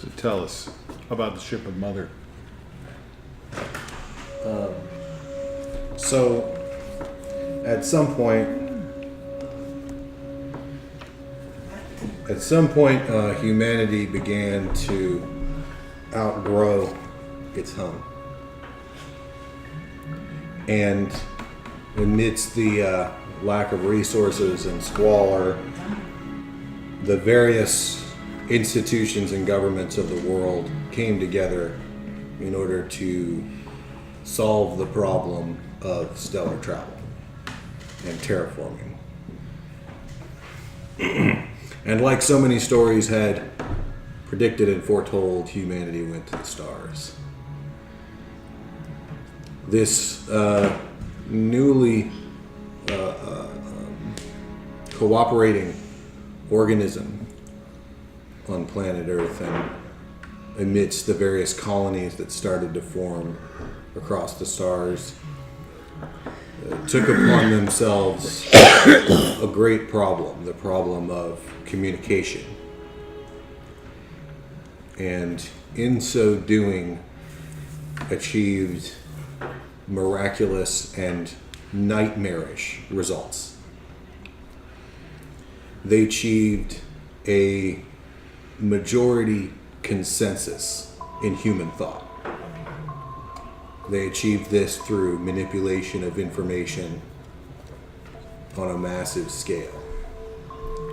to tell us about the ship of Mother. So, at some point, humanity began to outgrow its home. And amidst the lack of resources and squalor, the various institutions and governments of the world came together in order to solve the problem of stellar travel and terraforming. And like so many stories had predicted and foretold, humanity went to the stars. This newly cooperating organism on planet Earth, and amidst the various colonies that started to form across the stars, took upon themselves a great problem, the problem of communication. And in so doing, achieved miraculous and nightmarish results. They achieved a majority consensus in human thought. They achieved this through manipulation of information on a massive scale,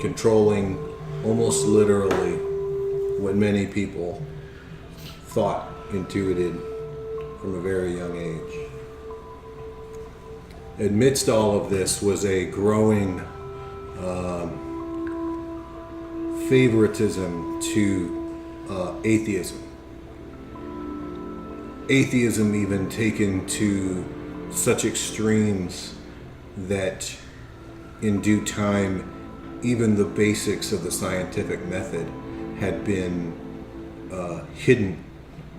controlling almost literally what many people thought intuited from a very young age. Amidst all of this was a growing favoritism to atheism. Atheism even taken to such extremes that in due time, even the basics of the scientific method had been hidden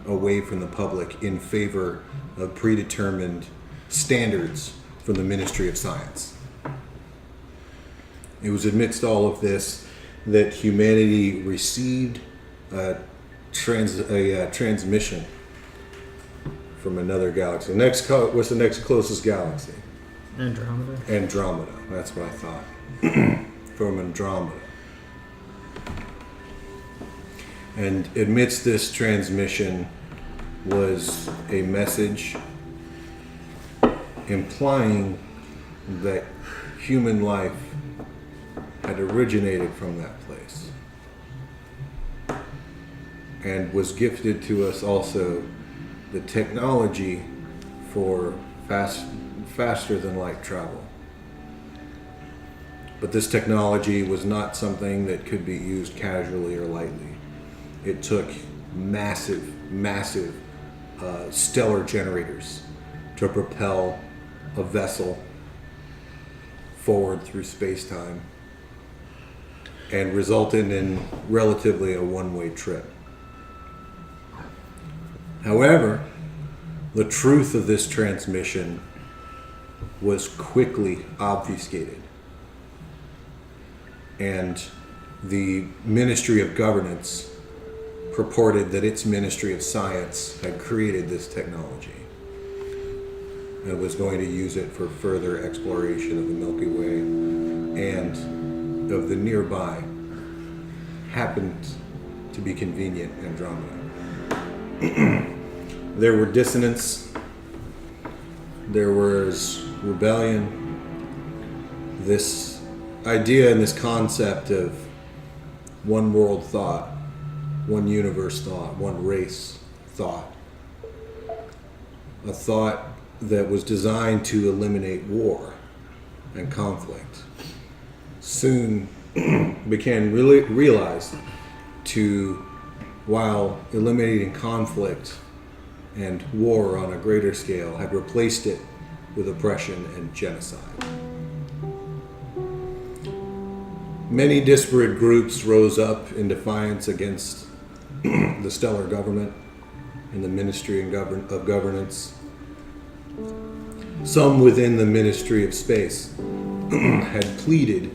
away from the public in favor of predetermined standards from the Ministry of Science. It was amidst all of this that humanity received a transmission from another galaxy. What's the next closest galaxy? Andromeda. Andromeda. That's what I thought. From Andromeda. And amidst this transmission was a message implying that human life had originated from that place and was gifted to us also the technology for faster than light travel. But this technology was not something that could be used casually or lightly. It took massive stellar generators to propel a vessel forward through space-time and resulted in relatively a one-way trip. However, the truth of this transmission was quickly obfuscated, and the Ministry of Governance purported that its Ministry of Science had created this technology and was going to use it for further exploration of the Milky Way and of the nearby, happened to be convenient Andromeda. There were dissonance, there was rebellion, this idea and this concept of one world thought, one universe thought, one race thought, a thought that was designed to eliminate war and conflict, soon became really realized to, while eliminating conflict and war on a greater scale, had replaced it with oppression and genocide. Many disparate groups rose up in defiance against the stellar government and the Ministry of Governance. Some within the Ministry of Space had pleaded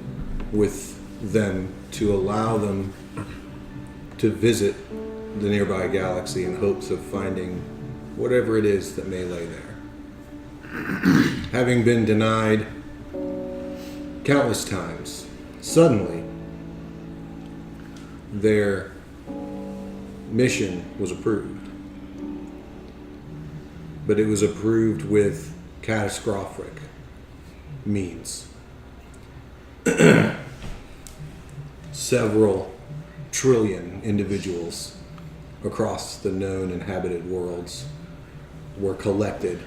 with them to allow them to visit the nearby galaxy in hopes of finding whatever it is that may lay there. Having been denied countless times, suddenly their mission was approved. But it was approved with catastrophic means. Several trillion individuals across the known inhabited worlds were collected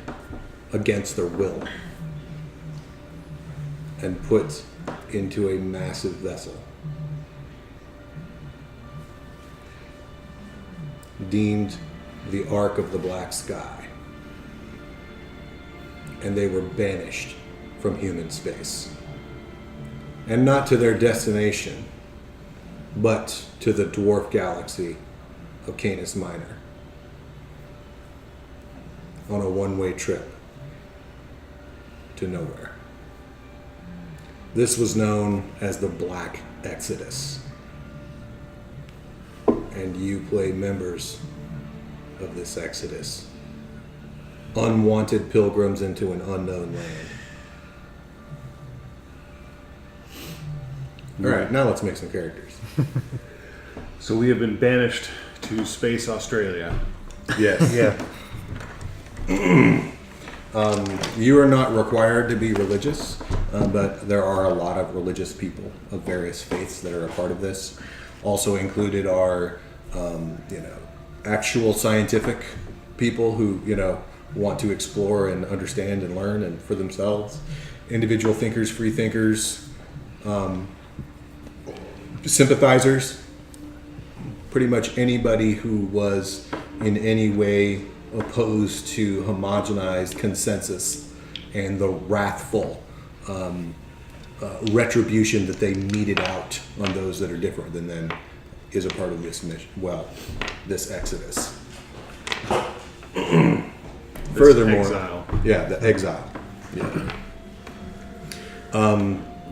against their will and put into a massive vessel deemed the Ark of the Black Sky, and they were banished from human space, and not to their destination, but to the dwarf galaxy of Canis Minor on a one-way trip to nowhere. This was known as the Black Exodus, and you play members of this exodus, unwanted pilgrims into an unknown land. All right, now let's make some characters. So we have been banished to Space Australia. Yes. Yeah. You are not required to be religious, but there are a lot of religious people of various faiths that are a part of this. Also included are, actual scientific people who, want to explore and understand and learn and for themselves. Individual thinkers, free thinkers, sympathizers. Pretty much anybody who was in any way opposed to homogenized consensus and the wrathful retribution that they meted out on those that are different than them is a part of this mission. Well, this exodus. Furthermore, exile. Yeah, the exile. Yeah.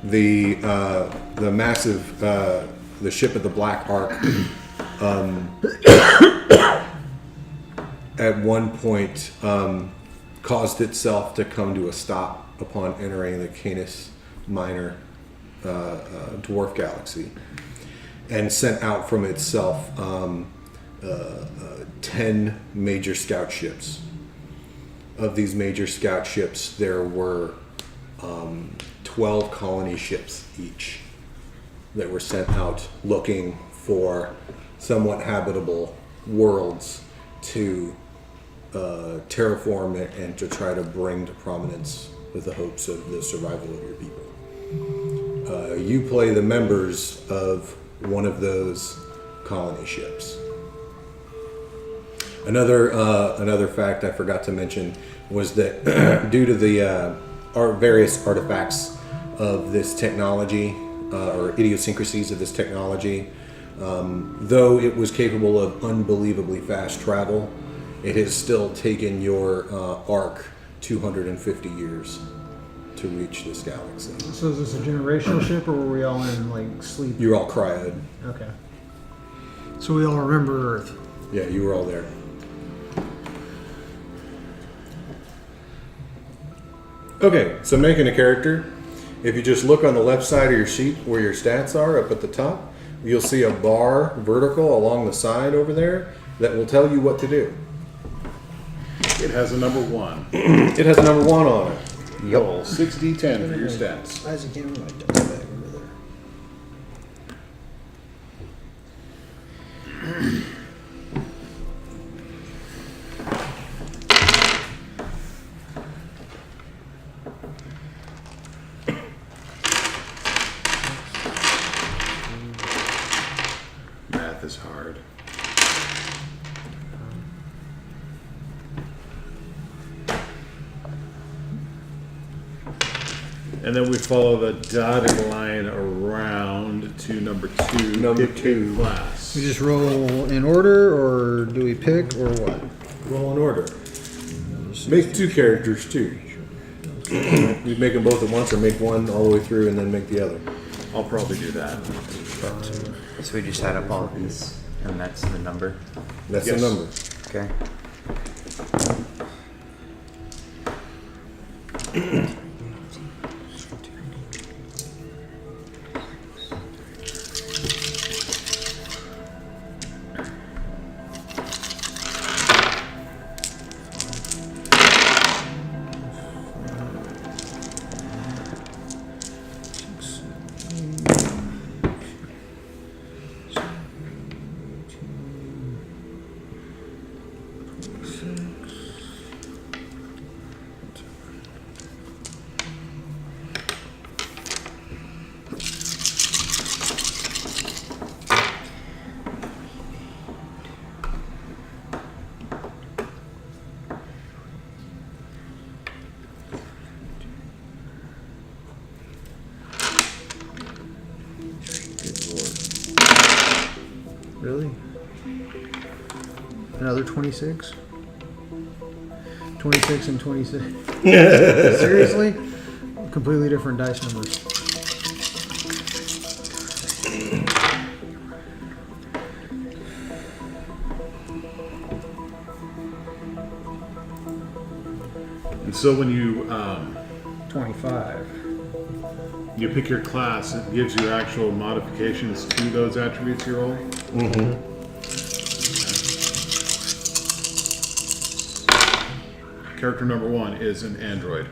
The massive the ship of the Black Ark. At one point caused itself to come to a stop upon entering the Canis Minor dwarf galaxy, and sent out from itself 10 major scout ships. Of these major scout ships, there were 12 colony ships each that were sent out looking for somewhat habitable worlds to terraform it and to try to bring to prominence with the hopes of the survival of your people. You play the members of one of those colony ships. Another fact I forgot to mention was that due to the various artifacts of this technology or idiosyncrasies of this technology, though it was capable of unbelievably fast travel, it has still taken your arc 250 years to reach this galaxy. So is this a generational ship, or were we all in sleep? You're all cryoed. Okay. So we all remember Earth. Yeah, you were all there. Okay, so making a character. If you just look on the left side of your sheet where your stats are up at the top, you'll see a bar vertical along the side over there that will tell you what to do. It has a number 1. It has a number 1 on it. Roll 6d10 for your stats. Isaac, you know my double bag over there. Math is hard. And then we follow the dotted line around to number 2. Number dictate 2. class. We just roll in order, or do we pick, or what? Roll in order. Make 2 characters too. You make them both at once, or make one all the way through and then make the other. I'll probably do that. So we just add up all of these And that's the number. That's Yes. the number. Okay. Really? Another 26? 26 and 26. Seriously? Completely different dice numbers. And so when you 25. you pick your class, it gives you actual modifications to those attributes you roll. Character number 1 is an android.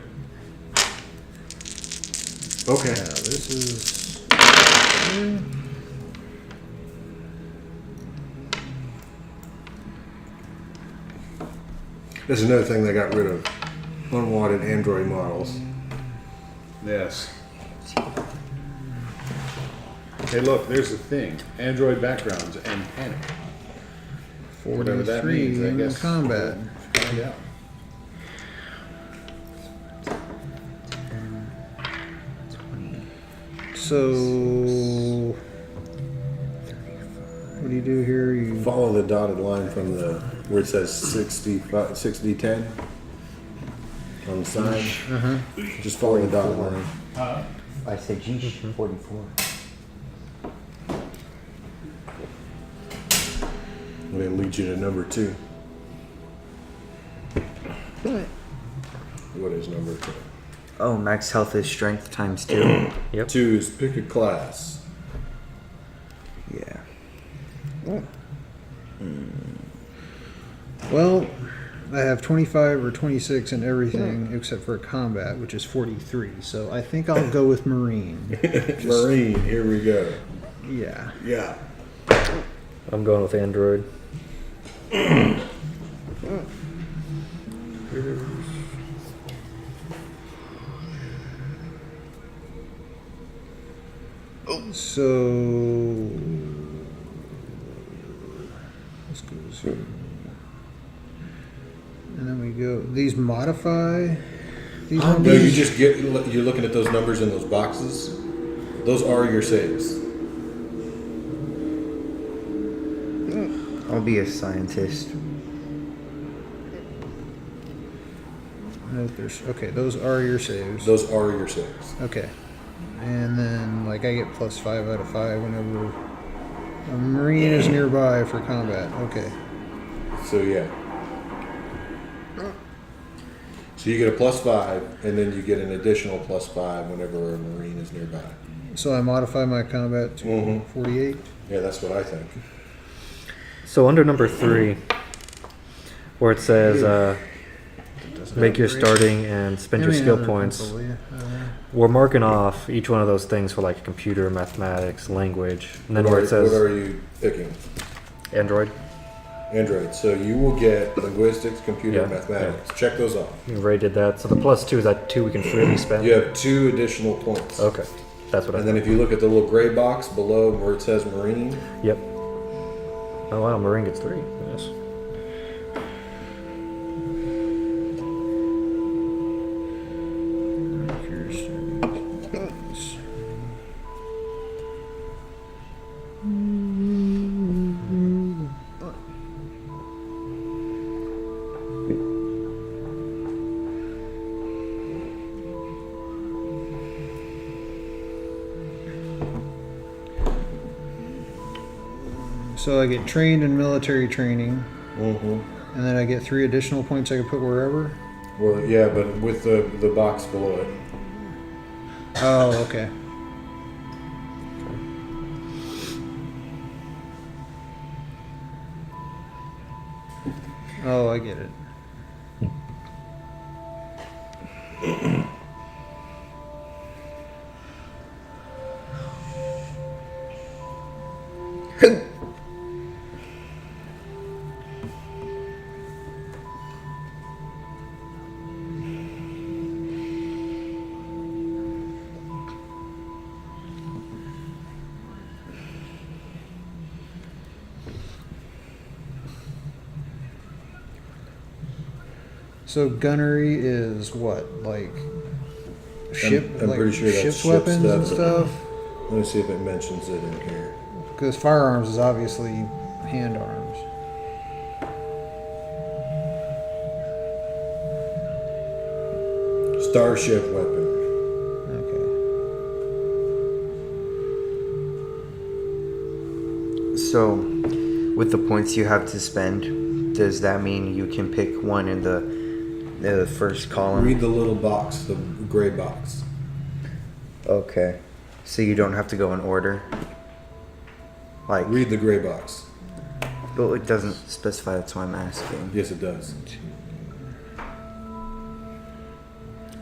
Okay. Yeah, this is. There's another thing they got rid of. Unwanted Android models. Yes. Hey, look, there's the thing. Android backgrounds and panic. Whatever that 43 means, I in guess. combat. Find out. So. What do you do here? You Follow the dotted line from the where it says 60-10 on the side. Just follow the dotted line. I say G 44. It'll lead you to number 2. What is number 2? Oh, max health is strength times 2. Yep. 2 is pick a class. Yeah. Well, I have 25 or 26 in everything except for combat, which is 43. So I think I'll go with Marine. Marine, here we go. Yeah. Yeah. I'm going with Android. So let's go here. And then we go. These modify these No, numbers. you just get. You're looking at those numbers in those boxes. Those are your saves. I'll be a scientist. Okay, those are your saves. Those are your saves. Okay. And then, like, I get plus 5 out of 5 whenever a Marine is nearby for combat. Okay. So yeah. So you get a plus 5, and then you get an additional plus 5 whenever a Marine is nearby. So I modify my combat to 48. Yeah, that's what I think. So under number 3, where it says make your starting and spend your skill points, we're marking off each one of those things for like computer, mathematics, language, and then where it says what are you picking? Android. Android. So you will get linguistics, computer, Yeah, and mathematics. Check those off. You already did that. So the plus 2 is that 2 we can freely spend. You have 2 additional points. Okay, that's what I. And then if you look at the little gray box below where it says Marine, Yep. Oh wow, Marine gets 3. Yes. So I get trained in military training, Mm-hmm. and then I get 3 additional points I can put wherever. Well, yeah, but with the box below it. Oh, okay. Oh, I get it. So gunnery is what, like ship? I'm like pretty sure that's ship's ship weapons and stuff. stuff. Let me see if it mentions it in here. Because firearms is obviously hand arms. Starship weaponry. Okay. So, with the points you have to spend, does that mean you can pick one in the first column? Read the little box, the gray box. Okay. So you don't have to go in order? Like, Read the gray box. well, it doesn't specify, that's why I'm asking. Yes, it does.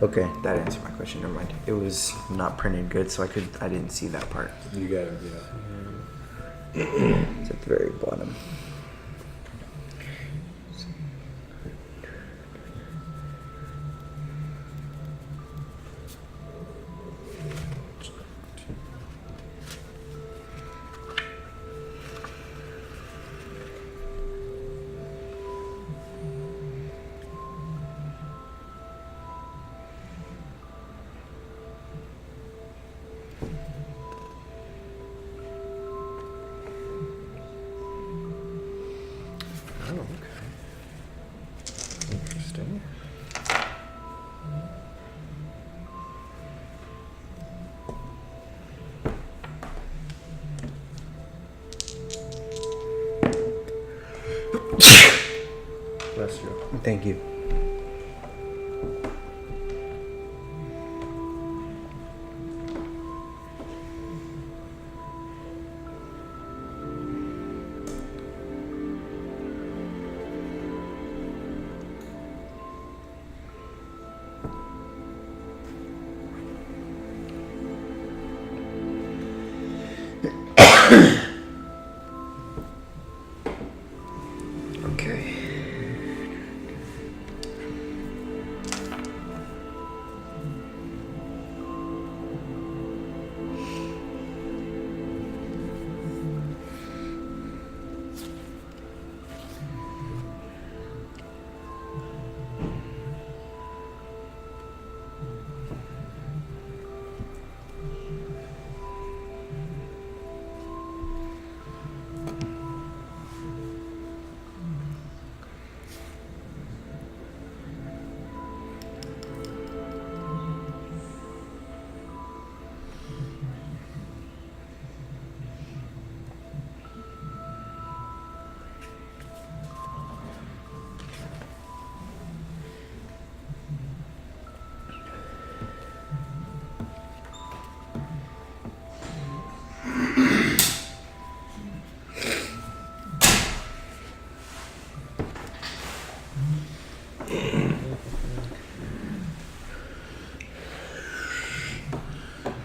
Okay, that answered my question, never mind. It was not printed good, so I didn't see that part. You got it, yeah. It's at the very bottom. Oh, okay. Interesting. Bless you. Thank you. Okay.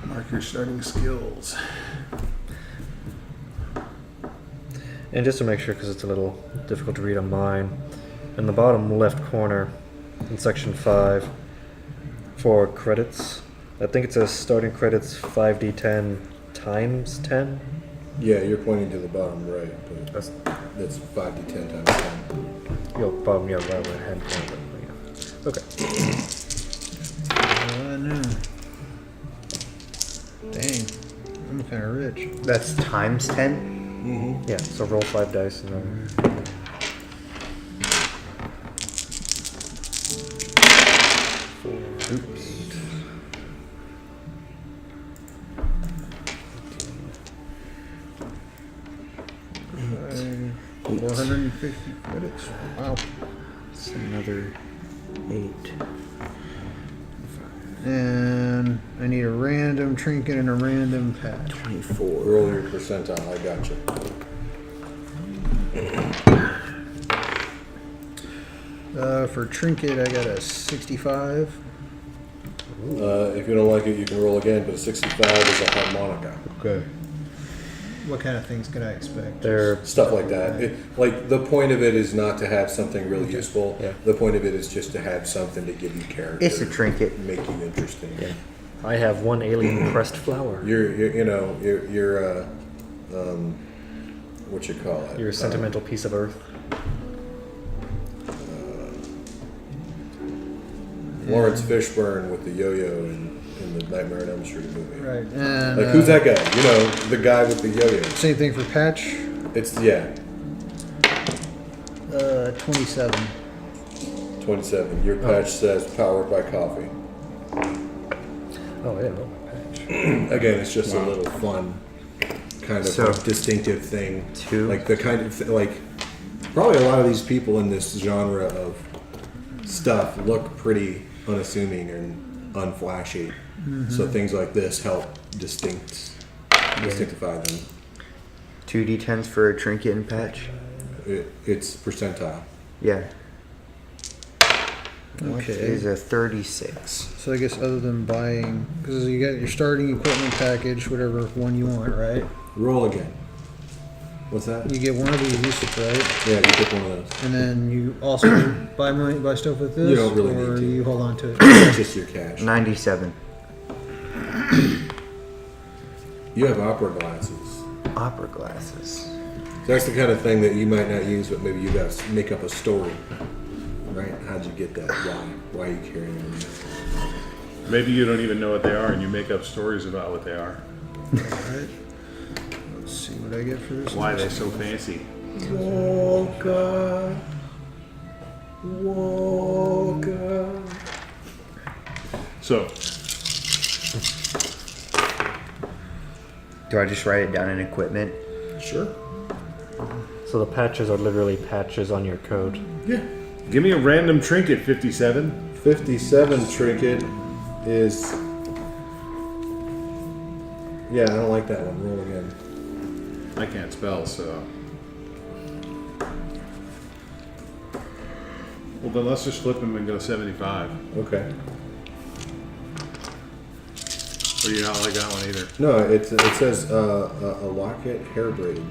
Mark your starting skills. And just to make sure, because it's a little difficult to read on mine, in the bottom left corner, in section 5, for credits, I think it says starting credits 5d10 times 10. Yeah, you're pointing to the bottom right, but that's 5 to 10 times 10. Yo, bottom, yeah, right hand corner. Yeah. Okay. No. Dang. I'm kind of rich. That's times 10? Mm-hmm. Yeah, so roll 5 dice and then. Oops. 450 credits. Wow. It's another 8. And I need a random trinket and a random patch. 24. Roll your percentile. I got you. For trinket, I got a 65. If you don't like it, you can roll again, but a 65 is a harmonica. Okay. What kind of things could I expect? They're Stuff like that. Like, the point of it is not to have something really useful. Yeah. The point of it is just to have something to give you character. It's a trinket. Make you interesting. yeah. I have one alien pressed flower. You're what you call it? You're a sentimental piece of earth. Lawrence Fishburne with the yo-yo in the Nightmare on Elm Street movie. Right. And, Like, who's that guy? You know, the guy with the yo-yo. Same thing for patch. It's, yeah, 27. 27. Your patch says powered by coffee. Oh, I didn't know my patch. Again, it's just a little fun kind of So- like distinctive thing. 2. Like the kind of like probably a lot of these people in this genre of stuff look pretty unassuming and unflashy. So things like this help distinctify them. 2 d10s for a trinket and patch. It's percentile. Yeah. Which Okay. is a 36. So I guess other than buying, because you got your starting equipment package, whatever one you want, right? Roll again. What's that? You get one of these, right? Yeah, you pick one of those. And then you also buy stuff with this, You don't really or need to. you hold on to it. It's just your cash. 97. You have opera glasses. Opera glasses. That's the kind of thing that you might not use, but maybe you got to make up a story. Right? How'd you get that? Why are you carrying them? Maybe you don't even know what they are and you make up stories about what they are. Alright. Let's see what I get for this. Why are they so fancy? Walker. So, Do I just write it down in equipment? Sure. So the patches are literally patches on your coat. Yeah. give me a random trinket, 57. 57 trinket is. Yeah, I don't like that one. Roll again. I can't spell, so. Well, then let's just flip him and go 75. Okay. Or you not like that one either? No, it says a locket hair braid.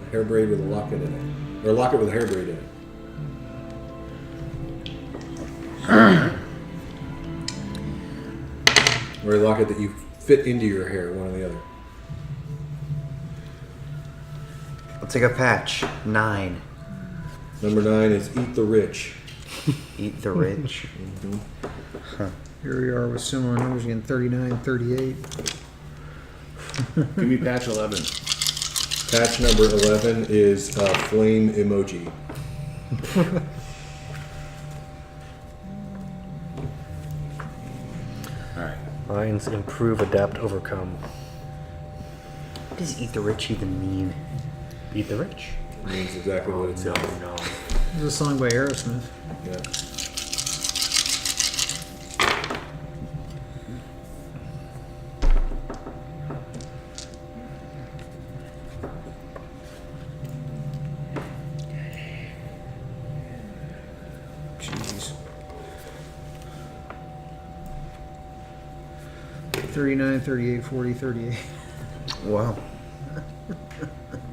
A hair braid with a locket in it. Or a locket with a hair braid in it. Or a locket that you fit into your hair, one or the other. I'll take a patch. 9. Number 9 is eat the rich. Eat the rich. Here we are with similar numbers again, 39, 38. Give me patch 11. Patch number 11 is flame emoji. Alright. Mine's improve, adapt, overcome. What does eat the rich even mean? Eat the rich. Means exactly what it says. No. This is a song by Aerosmith. Yeah. Jeez. 39, 38, 40, 38. Wow.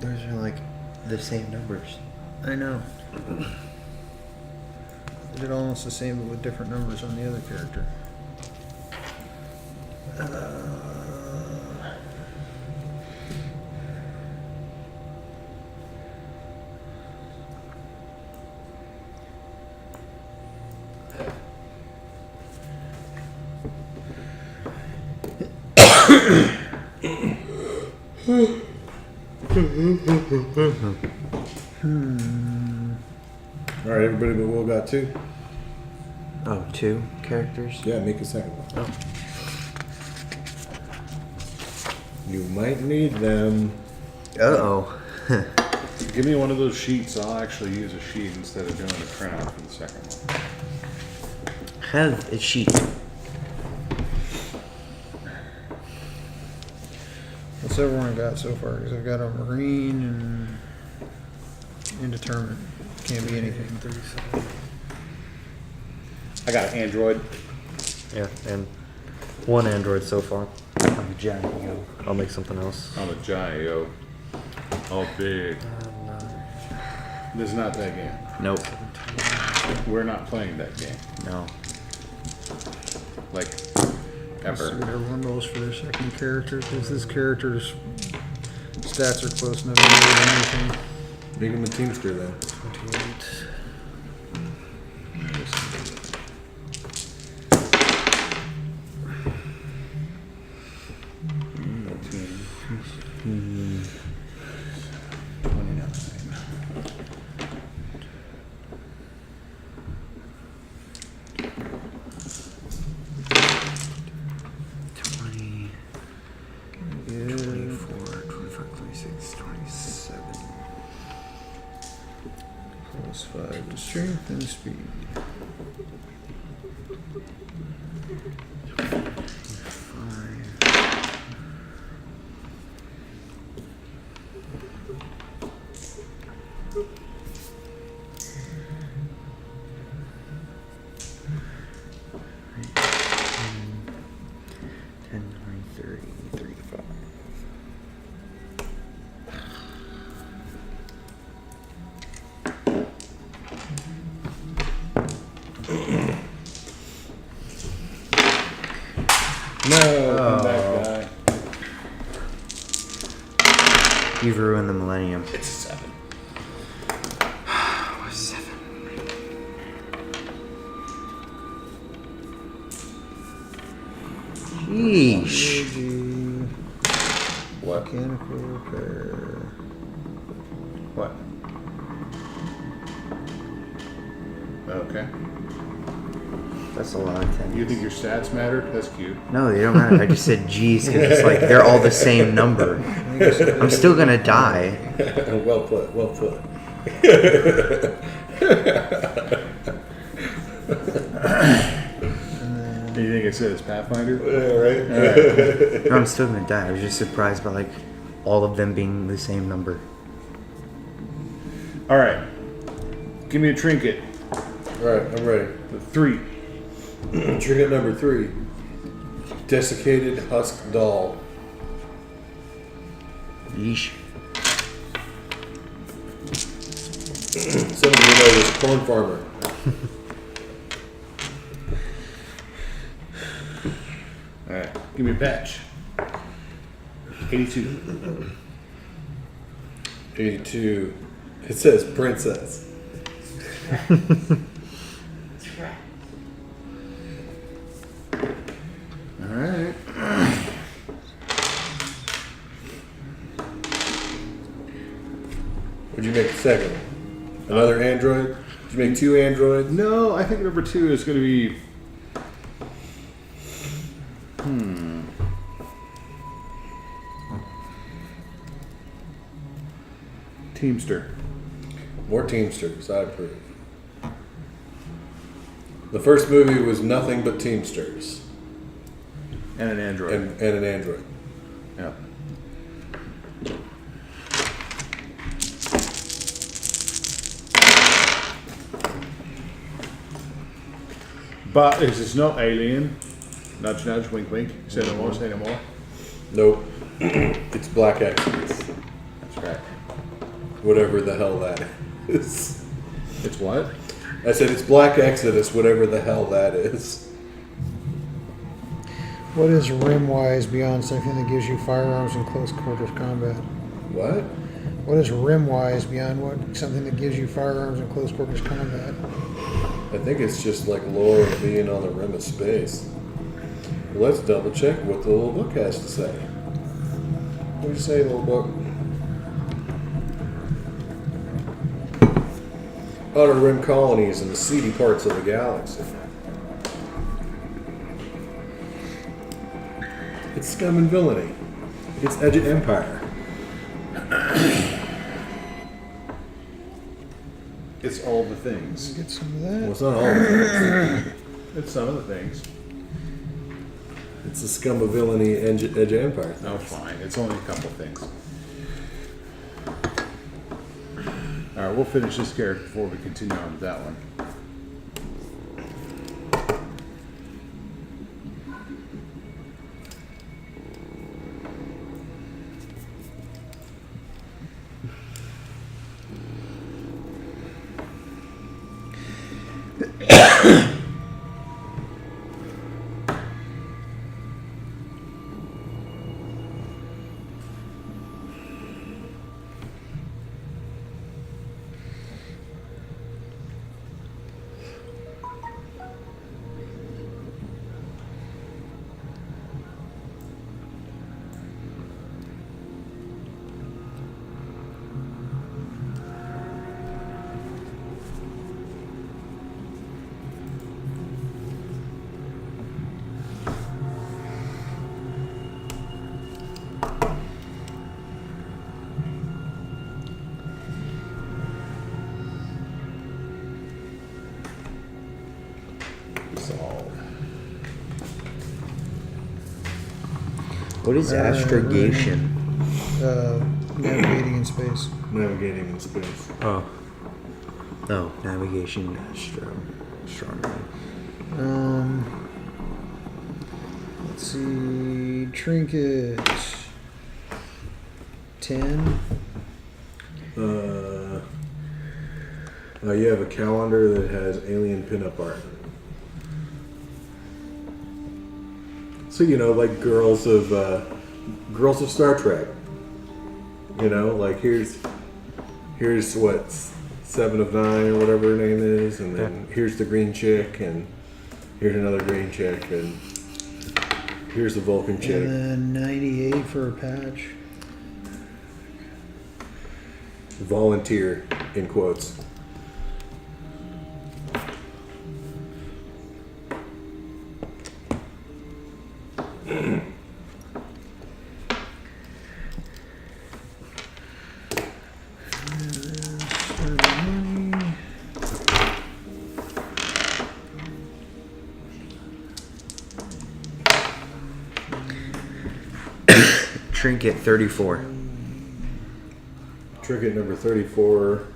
Those are like the same numbers. I know. They did almost the same but with different numbers on the other character. All right, everybody but Will got 2. Oh, 2 characters? Yeah, make a second one. You might need them. Uh-oh. Give me one of those sheets. I'll actually use a sheet instead of doing a printout for the second one. Have a sheet. What's everyone got so far? Because I've got a marine and indeterminate. Can't be anything. I got an Android. Yeah, and one android so far. I'm a giant yo. I'll make something else. I'm a giant, yo. Oh, big. This is not that game. Nope. We're not playing that game. No. Like, Let's see ever. what everyone rolls for their second character. Because this character's stats are close enough to do anything. Make him a teamster then. 28. Plus 5 to strength and speed. Come back, guy. You've ruined the millennium. It's 7. What's 7? Sheesh. Energy, What? mechanical repair. What? Okay. That's a lot of things. You think your stats matter? That's cute. No, they don't matter. I just said G's because it's like they're all the same number. I'm still gonna die. Well put. Well put. Do you think it says Pathfinder? Yeah, right. No, I'm still gonna die. I was just surprised by like all of them being the same number. All right. Give me a trinket. All right, I'm ready. 3. Trinket number 3. Desiccated husk doll. Yeesh. Some of you know this corn farmer. All right. Give me a patch. 82. 82. It says princess. All right. What'd you make the second one? Another android? Did you make 2 androids? No, I think number 2 is going to be. Teamster. More Teamsters, I approve. The first movie was nothing but Teamsters And an android. and an android. Yeah. But there's no alien. Nudge, nudge, wink, wink. Say no more, say no more. Nope. It's Black Exodus. That's right. Whatever the hell that is. It's what? I said it's Black Exodus, whatever the hell that is. What is rim-wise beyond something that gives you firearms in close quarters combat? What? What is rim-wise beyond what something that gives you firearms in close quarters combat? I think it's just like lore of being on the rim of space. Well, let's double check what the little book has to say. What do you say, little book? Outer rim colonies in the seedy parts of the galaxy. It's scum and villainy. It's Edge Empire. It's all the things. Get some of Well, that. it's not all of it. It's some of the things. It's the scum of villainy Edge of Empire. No, fine. It's only a couple things. All right, we'll finish this character before we continue on with that one. What is astrogation? Navigating in space. Navigating in space. Oh. Oh, navigation, astronomy. Let's see. Trinket. 10. You have a calendar that has alien pinup art. So like girls of Star Trek. Like here's what 7 of 9 or whatever her name is, and then here's the green chick, and here's another green chick, and here's the Vulcan chick. And then 98 for a patch. Volunteer in quotes. Trinket 34. Trinket number 34.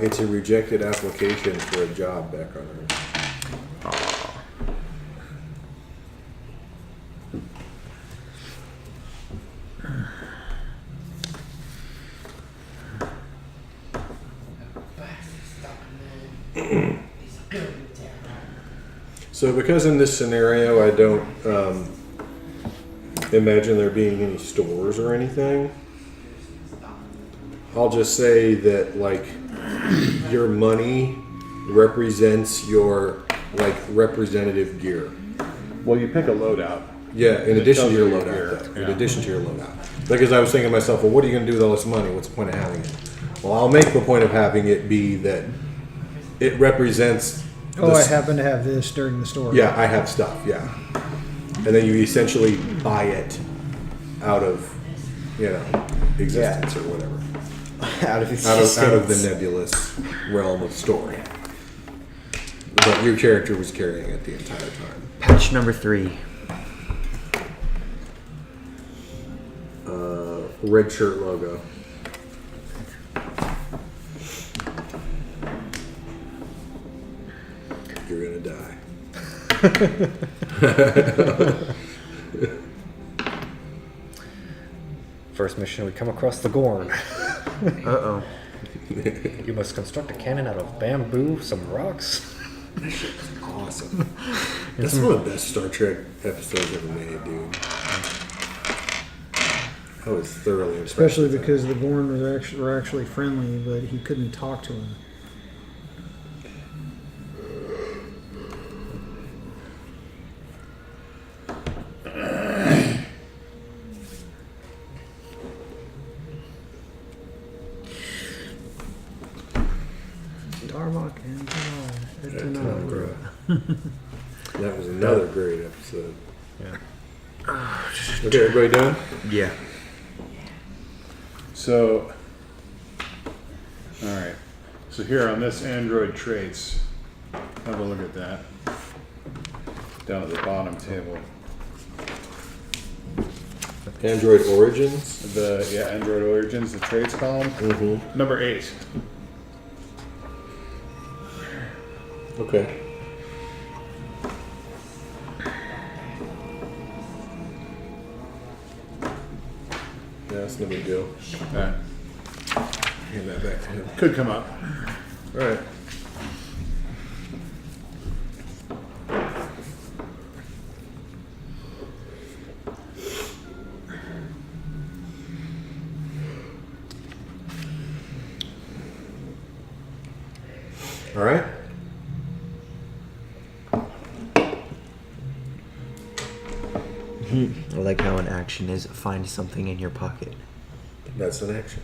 It's a rejected application for a job back on Earth. So because in this scenario I don't imagine there being any stores or anything, I'll just say that like your money represents your like representative gear. Well, you pick a loadout. Yeah, in It addition to tells your you your loadout. gear, Though. In yeah. addition to your loadout. Because I was thinking to myself, well, what are you going to do with all this money? What's the point of having it? Well, I'll make the point of having it be that it represents. I happen to have this during the story. Yeah, I have stuff. Yeah, and then you essentially buy it out of, existence or whatever. Out of Out of the nebulous realm of story. But your character was carrying it the entire time. Patch number 3. Red shirt logo. You're gonna die. First mission, we come across the Gorn. Uh-oh. You must construct a cannon out of bamboo, some rocks. That shit was awesome. That's one of the best Star Trek episodes ever made, dude. I was thoroughly impressed. Especially with that. because the Gorn were actually friendly, but he couldn't talk to him. Darmok and Tanagra. That was another great episode. Yeah. Okay, everybody done? Yeah. So, all right. So here on this Android traits, have a look at that. Down at the bottom table. Android Origins. Android Origins, the traits column. Mm-hmm. Number 8. Okay. Yeah, that's no big deal. All right. Hand that back to him. Could come up. All right. All right. I like how an action is find something in your pocket. That's an action,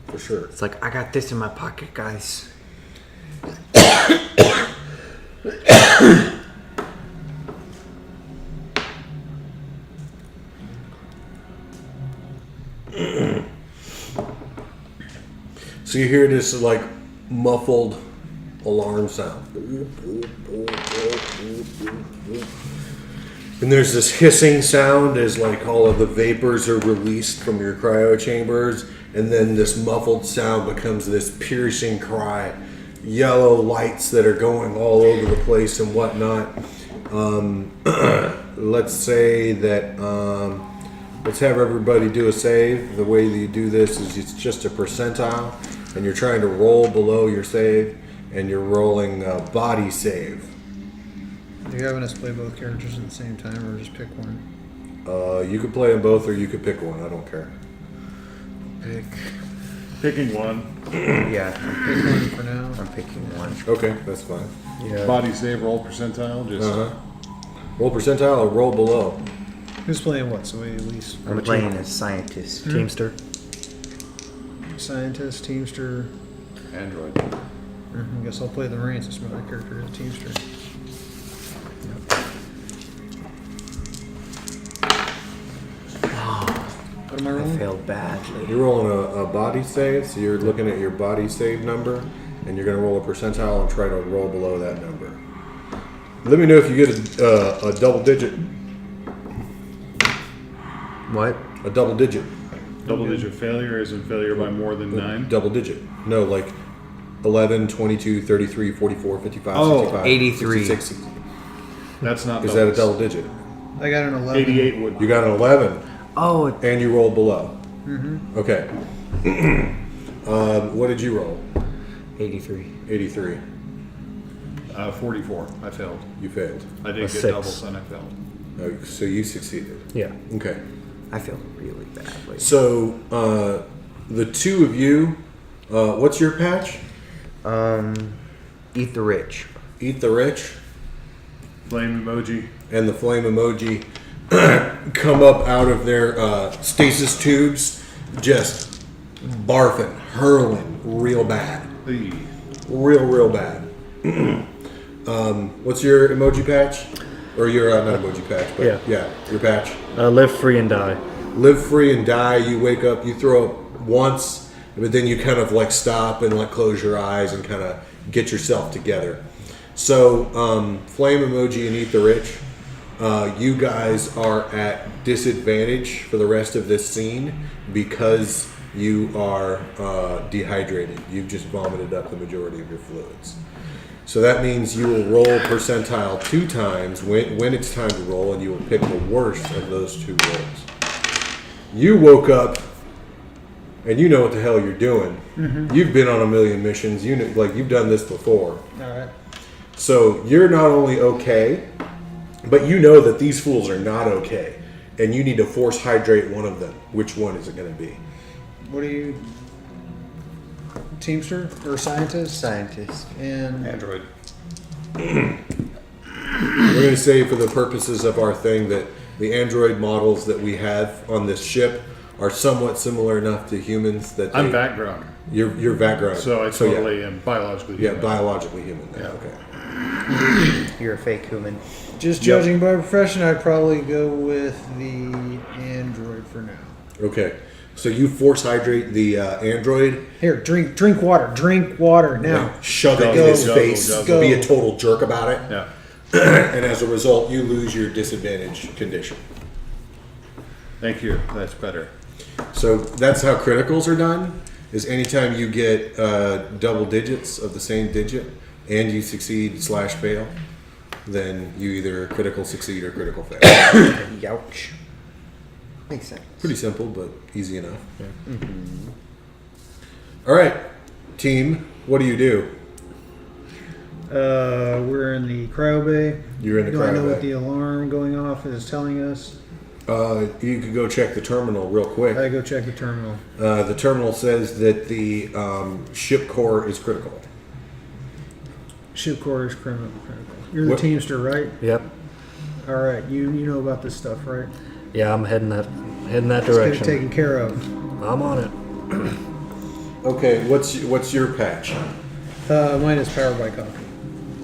for sure. It's like, I got this in my pocket, guys. So you hear this like muffled alarm sound. And there's this hissing sound as like all of the vapors are released from your cryo chambers, and then this muffled sound becomes this piercing cry. Yellow lights that are going all over the place and whatnot. Let's say that let's have everybody do a save. The way that you do this is it's just a percentile, and you're trying to roll below your save, and you're rolling a body save. Are you having us play both characters at the same time, or just pick one? You could play them both, or you could pick one. I don't care. Picking one. Yeah, Pick one for now. I'm picking one. Okay, that's fine. Yeah. Body save, roll percentile. Just Roll percentile or roll below. Who's playing what? So we at least I'm playing as scientist. Teamster. scientist, teamster. Android. I guess I'll play the Marine since my character is a teamster. What am I I rolling? failed badly. You're rolling a body save, so you're looking at your body save number, and you're going to roll a percentile and try to roll below that number. Let me know if you get a double digit. What? A double digit. Double digit failure is in failure by more than 9. Double digit. No, like 11, 22, 33, 44, 55, Oh, 65, 83. 66. That's not Is that a double digit? I got an 11. 88 would. You got an 11, Oh, and you rolled below. Okay. What did you roll? 83. 83. 44. I failed. You failed. I didn't A get 6. doubles and I failed. Oh, so you succeeded. Yeah. Okay. I feel really badly. So the two of you, what's your patch? Eat the rich. Eat the rich, Flame emoji. and the flame emoji come up out of their stasis tubes, just barfing, hurling, real bad, Hey. real bad. What's your emoji patch? Or your not emoji patch, but Yeah. your patch. Live free and die. Live free and die. You wake up, you throw up once, but then you kind of like stop and like close your eyes and kind of get yourself together. So flame emoji and eat the rich. You guys are at disadvantage for the rest of this scene because you are dehydrated. You've just vomited up the majority of your fluids. So that means you will roll percentile 2 times when it's time to roll, and you will pick the worst of those 2 rolls. You woke up, and you know what the hell you're doing. You've been on a million missions. You know, like you've done this before. All right. So you're not only okay, but you know that these fools are not okay, and you need to force hydrate one of them. Which one is it going to be? What are you? Teamster or scientist? Scientist. And Android. We're going to say, for the purposes of our thing, that the android models that we have on this ship are somewhat similar enough to humans that I'm background. your background. So I totally am biologically yeah, human. biologically human. Yeah. Yeah. Okay. You're a fake human. just judging by profession, I'd probably go with the android for now. Okay. So you force hydrate the android. Here, drink water now. Shove it in Guzzle, his guzzle, face. guzzle. Be a total jerk about it. Yeah. And as a result, you lose your disadvantage condition. Thank you. That's better. So that's how criticals are done. Is anytime you get double digits of the same digit and you succeed/fail, then you either critical succeed or critical fail. Youch. Makes sense. Pretty simple, but easy enough. All right, team. What do you do? We're in the cryo bay. You're in the Do I know cryo what bay. the alarm going off is telling us? You could go check the terminal real quick. I go check the terminal. The terminal says that the ship core is critical. Ship core is critical. You're the What- teamster, right? Yep. All right. You know about this stuff, right? Yeah, I'm heading that Let's get it direction. taken care of. I'm on it. Okay, what's your patch? Mine is powered by coffee.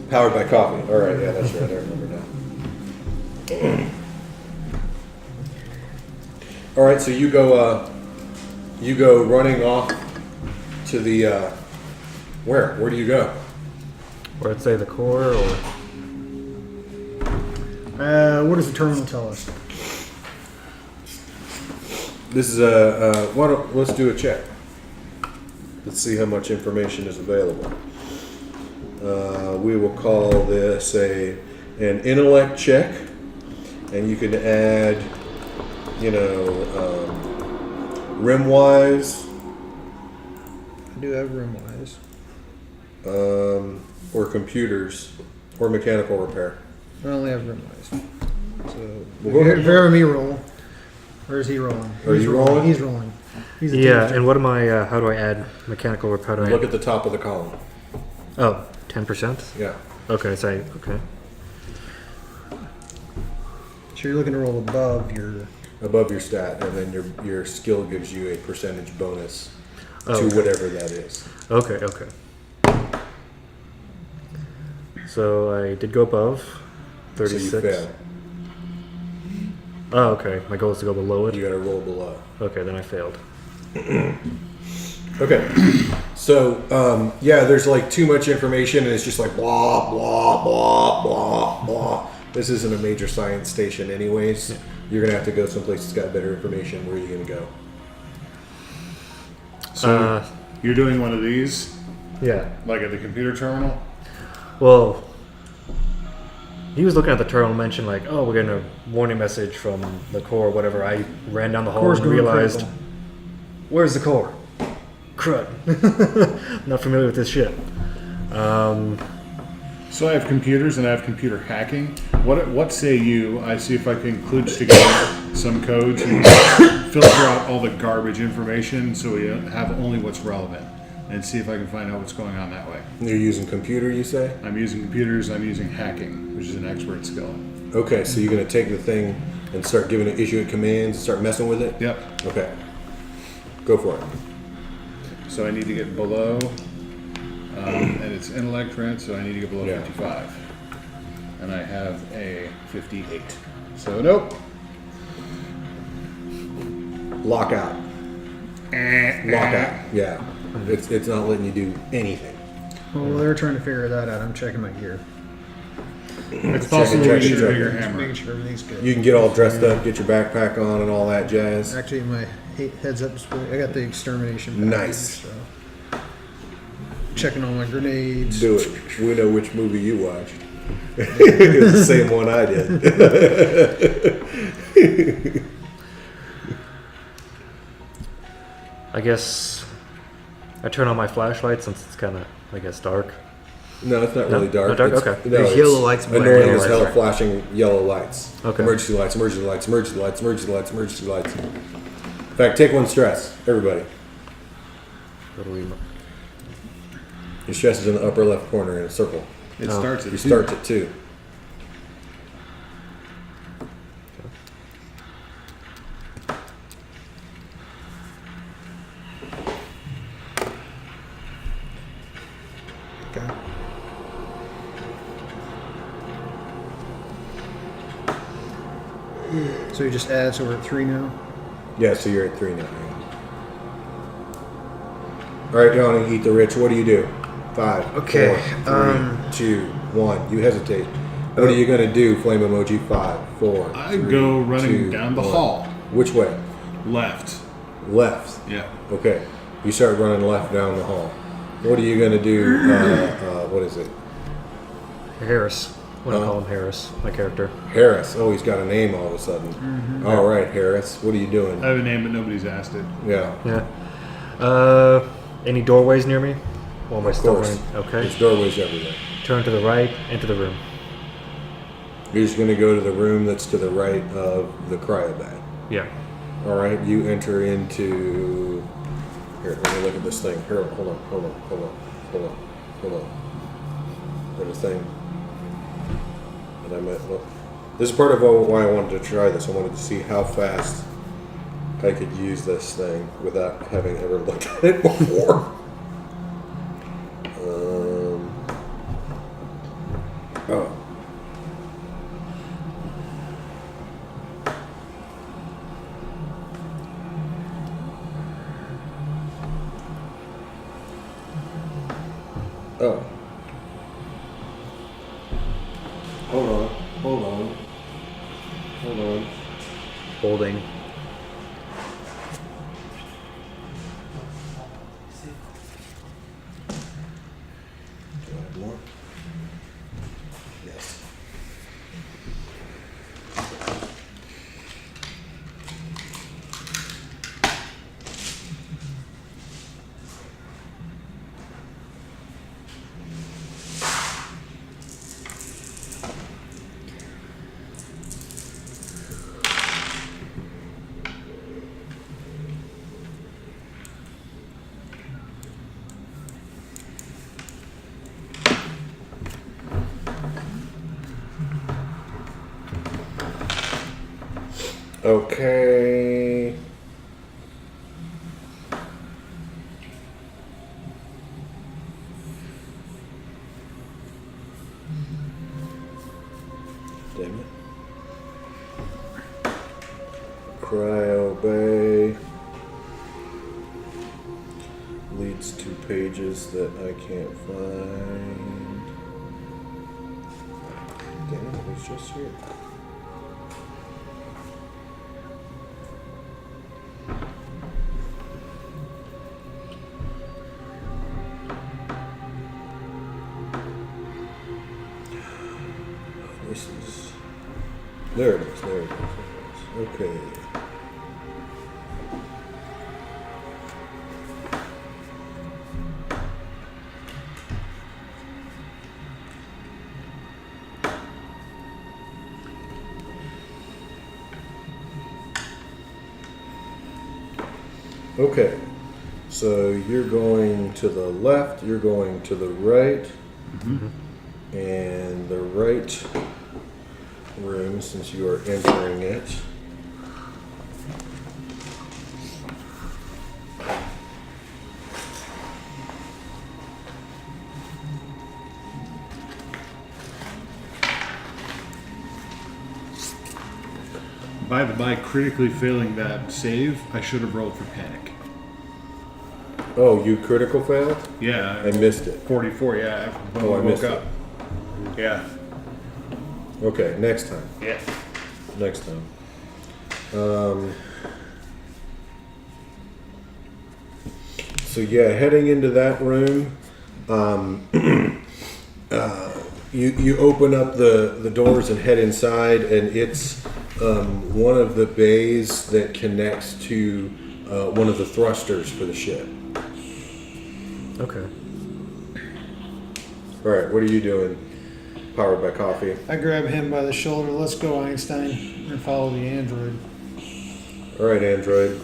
Powered by coffee. All right, yeah, that's right. I remember now. All right, so you go running off to the where? Where do you go? Where it say the core or What does the terminal tell us? This is let's do a check. Let's see how much information is available. We will call this an intellect check, and you can add, rim-wise, I do have room wise. or computers, or mechanical repair. I only have room wise. So Well, go ahead. if you ever me roll, or is he rolling? Are He's you rolling? He's rolling. He's a yeah. teamster. And what am I? How do I add mechanical or how do I? Look at the top of the column. Oh, 10%. Yeah. Okay. So okay. So you're looking to roll above your. Above your stat, and then your skill gives you a percentage bonus Oh, to okay. whatever that is. Okay. Okay. So I did go above So 36. you fail. Oh, okay. My goal is to go below it. You got to roll below. Okay, then I failed. Okay. So, there's like too much information and it's just like blah, blah, blah, blah, blah. This isn't a major science station anyways. Yeah. You're going to have to go someplace that's got better information. Where are you going to go? So you're doing one of these, Yeah. like at the computer terminal? Well, he was looking at the terminal and mentioned like, oh, we're getting a warning message from the core or whatever. I ran down the hall Core's and going realized, critical. where's the core? Crud. Not familiar with this shit. So I have computers and I have computer hacking. What say you? I see if I can kludge together some codes and filter out all the garbage information so we have only what's relevant, and see if I can find out what's going on that way. You're using computer, you say? I'm using computers. I'm using hacking, which is an expert skill. Okay, so you're going to take the thing and start giving it, issue it commands and start messing with it? Yep. Okay. Go for it. So I need to get below, and it's intellect, right? So I need to get below Yeah. 55, and I have a 58. So nope. Lockout. Lockout. Yeah. It's not letting you do anything. Well, they're trying to figure that out. I'm checking my gear. It's possible we check, need a check. bigger Just hammer. making sure everything's good. You can get all dressed up, get your backpack on and all that jazz. Actually, my heads up display. I got the extermination package, Nice. So. Checking all my grenades. Do it. We know which movie you watched. It's the same one I did. I guess I turn on my flashlight since it's kind of, I guess, dark. No, it's not really No? dark. Not dark? It's, Okay. No, There's it's yellow lights annoying blaring as yellow hell, lights. flashing yellow lights. Okay. Emergency lights, emergency lights, emergency lights, emergency lights, emergency lights. In fact, take one stress, everybody. What do we? Your stress is in the upper left corner in a circle. It Oh. starts at You 2. start at 2. Okay. So you just add, so we're at 3 now. Yeah, so you're at 3 now. Yeah. All right, Johnny, eat the rich. What do you do? 5. Okay, 4, 3, 2, 1. You hesitate. What are you gonna do? Flame emoji. 5, 4. I 3, go running 2, down the 1. hall. Which way? Left. Left. Yeah. Okay. You start running left down the hall. What are you gonna do? What is it? Harris. I'm gonna call him Harris, my character. Harris. Oh, he's got a name all of a sudden. All right, Harris. What are you doing? I have a name, but nobody's asked it. Yeah. Yeah. Any doorways near me? Or am I Of still course. running? Okay. There's doorways everywhere. Turn to the right, into the room. You're just gonna go to the room that's to the right of the cryobag. Yeah. All right. You enter into. Here, let me look at this thing. Here, hold on. There's a thing. And I might look. This is part of why I wanted to try this. I wanted to see how fast I could use this thing without having ever looked at it before. Oh. Oh. Hold on. Holding. Do I have more? Yes. Okay. Damn it. Cryo Bay leads to pages that I can't find. Damn it, it was just here. This is. There it is. Okay. Okay. So you're going to the left, you're going to the right, and the right room, since you are entering it. By the by, critically failing that save, I should have rolled for panic. Oh, you critical failed? Yeah. I missed it. 44, yeah. When Oh, I we missed woke it. up. Yeah. Okay, next time. Yeah. Next time. So yeah, heading into that room, you open up the doors and head inside, and it's one of the bays that connects to one of the thrusters for the ship. Okay. All right, what are you doing? Powered by coffee. I grab him by the shoulder. Let's go, Einstein, and follow the android. All right, Android.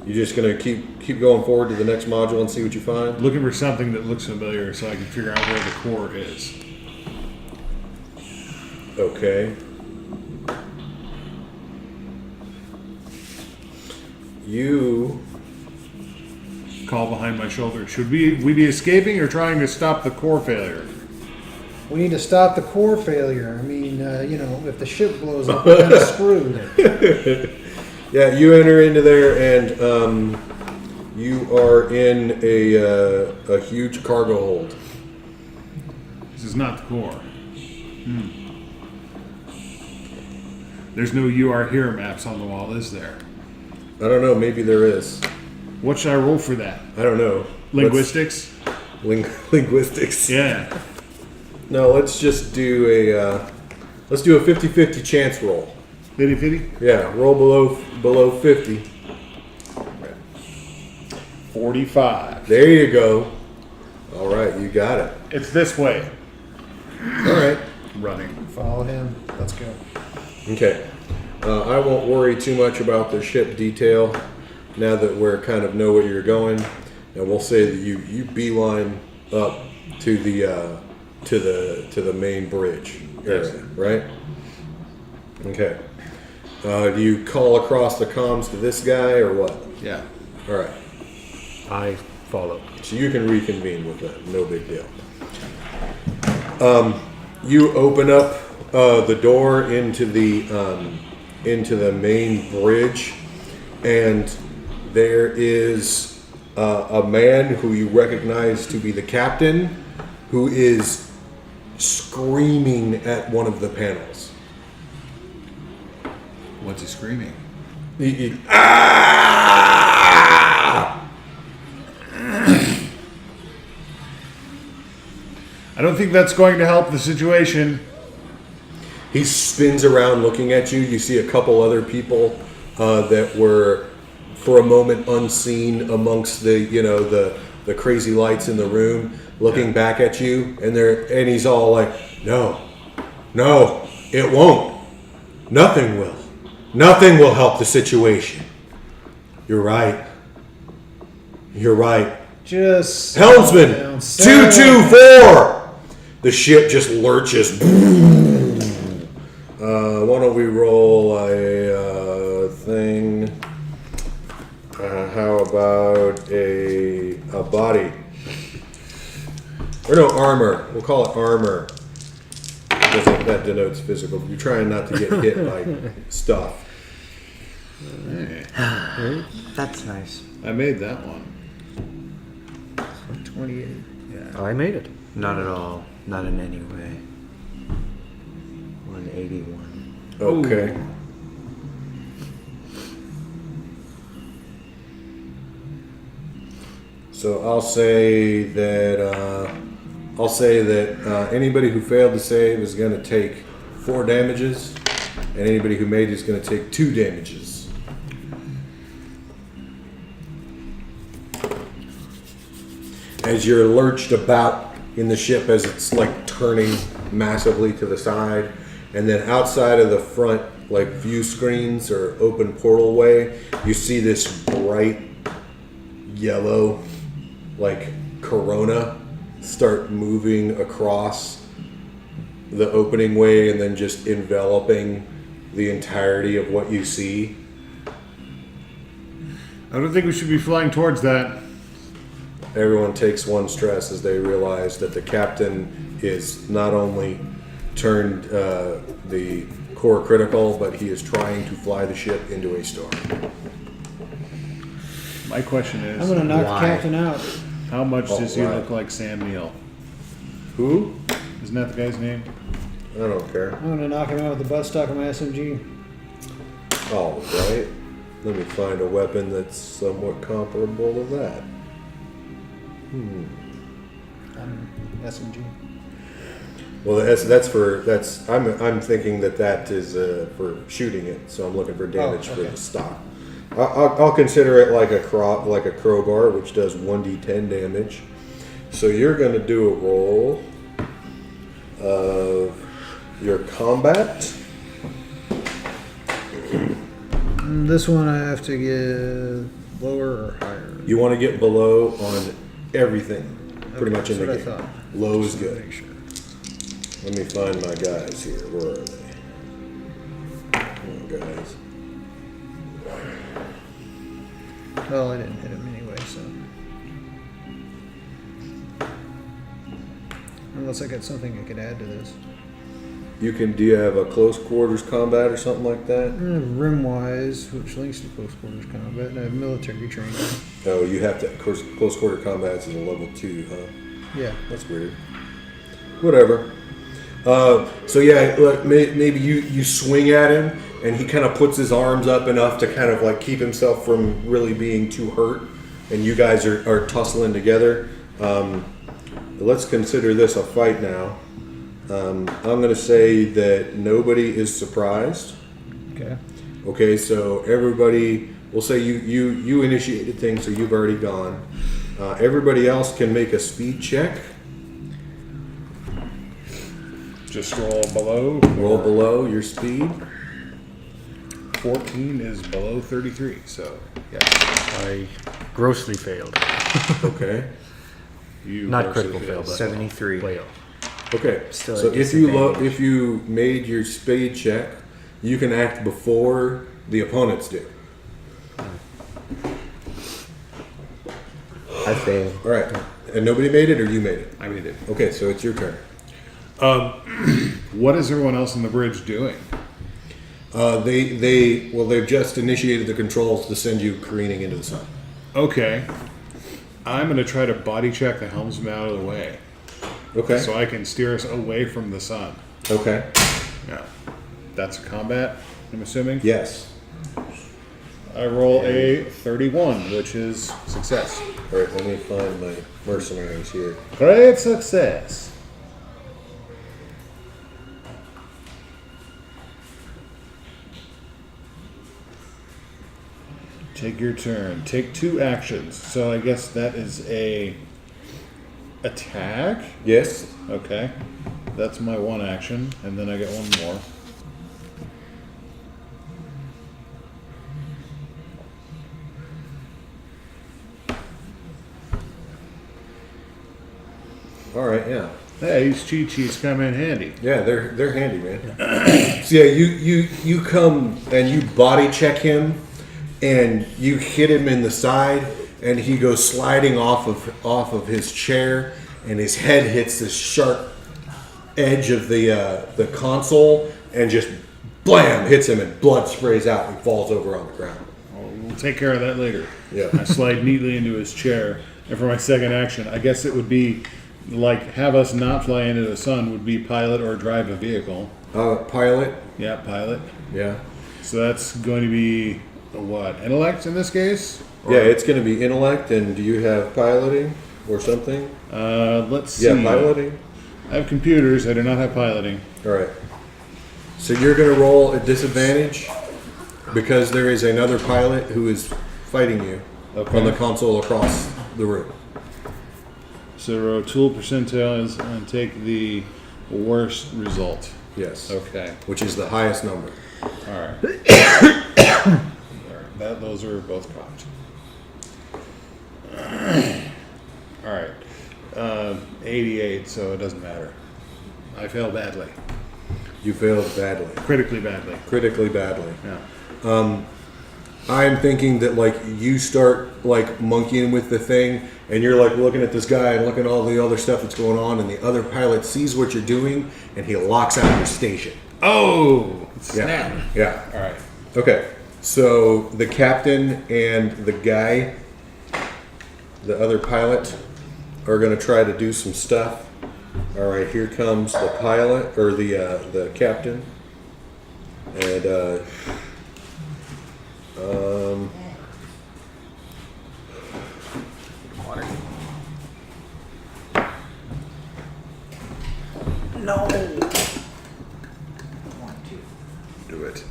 You just gonna keep going forward to the next module and see what you find? Looking for something that looks familiar so I can figure out where the core is. Okay. You Call behind my shoulder. Should we be escaping or trying to stop the core failure? We need to stop the core failure. I mean, if the ship blows up, we're kind of screwed. Yeah, you enter into there, and you are in a huge cargo hold. This is not the core. There's no "You Are Here" maps on the wall, is there? I don't know. Maybe there is. What should I roll for that? I don't know. Linguistics? Linguistics. Yeah. No, let's just do a 50-50 chance roll. 50-50? Yeah, roll below 50. 45. There you go. All right, you got it. It's this way. All right. Running. Follow him. Let's go. Okay. I won't worry too much about the ship detail now that we're kind of know where you're going, and we'll say that you beeline up to the main bridge area, right? Okay. Do you call across the comms to this guy or what? Yeah. All right. I follow. So you can reconvene with that. No big deal. You open up the door into the main bridge, and there is a man who you recognize to be the captain, who is screaming at one of the panels. What's he screaming? Ah! I don't think that's going to help the situation. He spins around looking at you. You see a couple other people that were, for a moment, unseen amongst the crazy lights in the room, looking back at you, and he's all like, "No, it won't. Nothing will. Nothing will help the situation. You're right. Just Helmsman, 224." The ship just lurches. Why don't we roll a thing? How about a body? Or no, armor. We'll call it armor. Because that denotes physical. You're trying not to get hit by stuff. That's nice. I made that one. 28. Yeah. I made it. Not at all. Not in any way. 181. Okay. So I'll say that anybody who failed to save is going to take 4 damages, and anybody who made it is going to take 2 damages. As you're lurched about in the ship, as it's like turning massively to the side, and then outside of the front, like view screens or open portal way, you see this bright yellow, like corona, start moving across the opening way and then just enveloping the entirety of what you see. I don't think we should be flying towards that. Everyone takes 1 stress as they realize that the captain is not only turned the core critical, but he is trying to fly the ship into a storm. My question I'm is, gonna knock Why? the captain out. how much does he why? look like Sam Neill? Who? Isn't that the guy's name? I don't care. I'm gonna knock him out with the buttstock of my SMG. All right. Let me find a weapon that's somewhat comparable to that. SMG. Well, I'm thinking that is for shooting it, so I'm looking for damage for okay. the stock. I'll consider it like a crowbar, which does 1d10 damage. So you're going to do a roll of your combat. This one I have to get lower or higher. You want to get below on everything, pretty much in the that's game. what I thought. Low is good. Make sure. Let me find my guys here. Where are they? Come on, guys. Well, I didn't hit him anyway, so. Unless I got something I could add to this. Do you have a close quarters combat or something like that? Rim-wise, which links to close quarters combat, and I have military training. Oh, you have to. Of course, close quarter combat is a level 2, huh? Yeah. That's weird. Whatever. So yeah, look, maybe you swing at him, and he kind of puts his arms up enough to kind of like keep himself from really being too hurt, and you guys are tussling together. Let's consider this a fight now. I'm going to say that nobody is surprised. Okay. Okay, so everybody, we'll say you initiated things, so you've already gone. Everybody else can make a speed check. Just roll below. Roll below your speed. 14 is below 33, so yeah. I grossly failed. Okay. You Not grossly critical fail, failed. but 73. way off. Okay. Still So at if you made your speed check, you can act before the opponents do. I failed. All right. And nobody made it, or you made it? I made it. Okay, so it's your turn. What is everyone else on the bridge doing? They've just initiated the controls to send you careening into the sun. Okay. I'm going to try to body check the helmsman out of the way Okay. so I can steer us away from the sun. Okay. Yeah. That's combat, I'm assuming? Yes. I roll a 31, which is success. All right. Let me find my mercenaries here. Great success. Take your turn. Take 2 actions. So I guess that is a attack. Yes. Okay. That's my 1 action, and then I get 1 more. All right. Yeah. Hey, these cheat sheets come in handy. Yeah, they're handy, man. So yeah, you come and you body check him, and you hit him in the side, and he goes sliding off of his chair, and his head hits the sharp edge of the console, and just blam hits him, and blood sprays out, and he falls over on the ground. We'll take care of that later. Yeah. I slide neatly into his chair, and for my second action, I guess it would be like have us not fly into the sun would be pilot or drive a vehicle. Pilot. Yeah, pilot. Yeah. So that's going to be what? Intellect in this case? Yeah, it's going to be intellect, and do you have piloting or something? Let's see. Yeah, piloting. I have computers. I do not have piloting. All right. So you're going to roll at disadvantage because there is another pilot who is fighting you on the console across the room. So roll tool percentiles and take the worst result. Yes. Okay. Which is the highest number. All right. Those are both cocked. All right. 88, so it doesn't matter. I fail badly. You failed badly. Critically badly. Critically badly. Yeah. I'm thinking that like you start like monkeying with the thing, and you're like looking at this guy and looking at all the other stuff that's going on, and the other pilot sees what you're doing, and he locks out your station. Oh! Snap. Yeah. Yeah. All right. Okay. So the captain and the guy, the other pilot, are going to try to do some stuff. All right. Here comes the pilot or the captain, and Water. No. do it.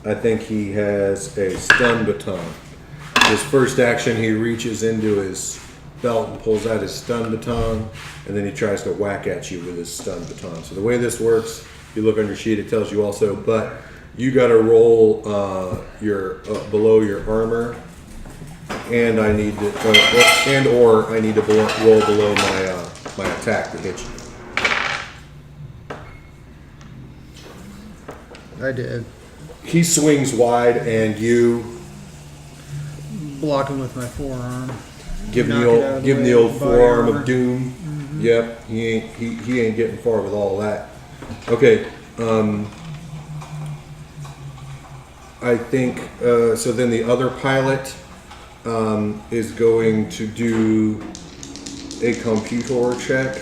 I think he has a stun baton. His first action, he reaches into his belt and pulls out his stun baton, and then he tries to whack at you with his stun baton. So the way this works, if you look on your sheet, it tells you also, but you got to roll your below your armor, and I need to, or I need to roll below my my attack to hit you. I did. He swings wide, and you Block him with my forearm. Give him Knock the it out old, of the give him the way, old body forearm armor. of doom. Yep, he ain't getting far with all that. Okay, I think so. Then the other pilot is going to do a computer check.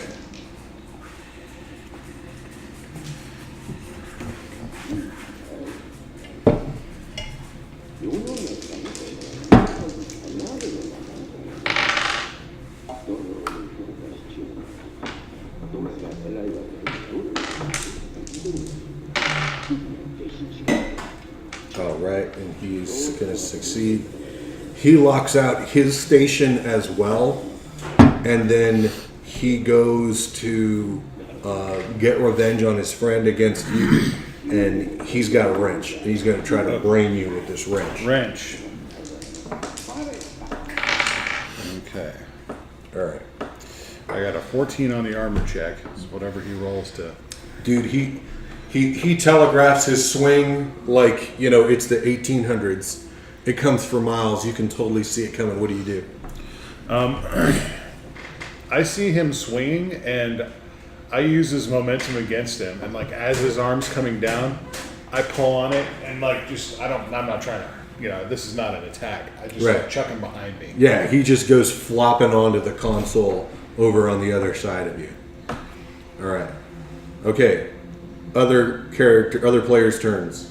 All right, and he's going to succeed. He locks out his station as well, and then he goes to get revenge on his friend against you, and he's got a wrench. He's going to try to brain you with this wrench. Wrench. Okay. All right. I got a 14 on the armor check. It's whatever he rolls to. Dude, he telegraphs his swing like, you know, it's the 1800s. It comes for miles. You can totally see it coming. What do you do? I see him swinging, and I use his momentum against him. And like as his arm's coming down, I pull on it, and like I'm not trying to. This is not an attack. I just Right. chuck him behind me. Yeah, he just goes flopping onto the console over on the other side of you. All right. Okay. Other players' turns.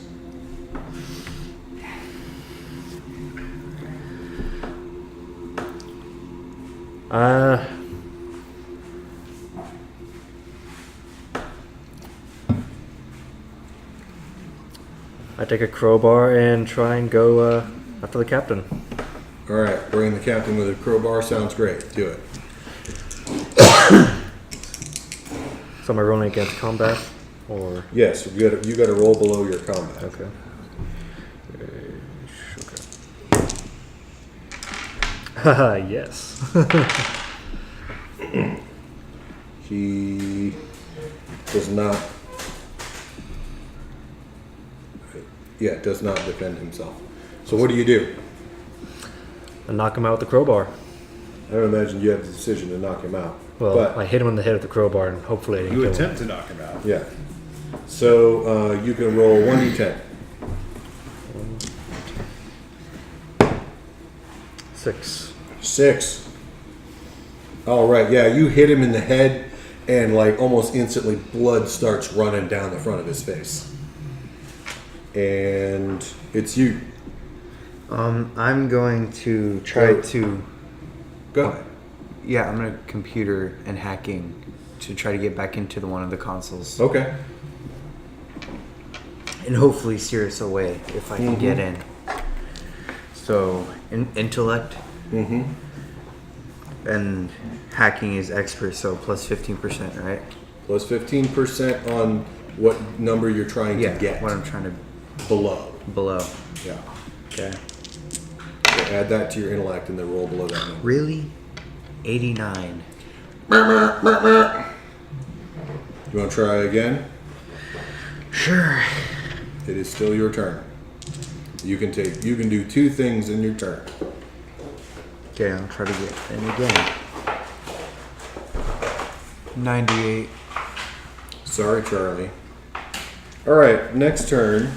I take a crowbar and try and go after the captain. All right, bring the captain with a crowbar. Sounds great. Do it. So am I rolling against combat, or Yes, you got to roll below your combat. okay? Haha, yes. He does not. Yeah, does not defend himself. So what do you do? I knock him out with the crowbar. I don't imagine you have the decision to knock him out. Well, but I hit him in the head with the crowbar, and hopefully I didn't You kill him. attempt to knock him out. yeah. So you can roll 1d10. 6. 6. All right. Yeah, you hit him in the head, and like almost instantly, blood starts running down the front of his face. And it's you. I'm going to try Go. to. Go ahead. Yeah, I'm gonna computer and hacking to try to get back into one of the consoles Okay. and hopefully steer us away if I can get in. So, intellect Mm-hmm. and hacking is expert, so plus 15%, right? Plus 15% on what number you're trying Yeah, to get. what I'm trying to Below. below. Yeah. Okay. So add that to your intellect and then roll below that number. Really? 89. You want to try again? Sure. It is still your turn. You can do 2 things in your turn. Okay, I'll try to get in again. 98. Sorry, Charlie. All right, next turn.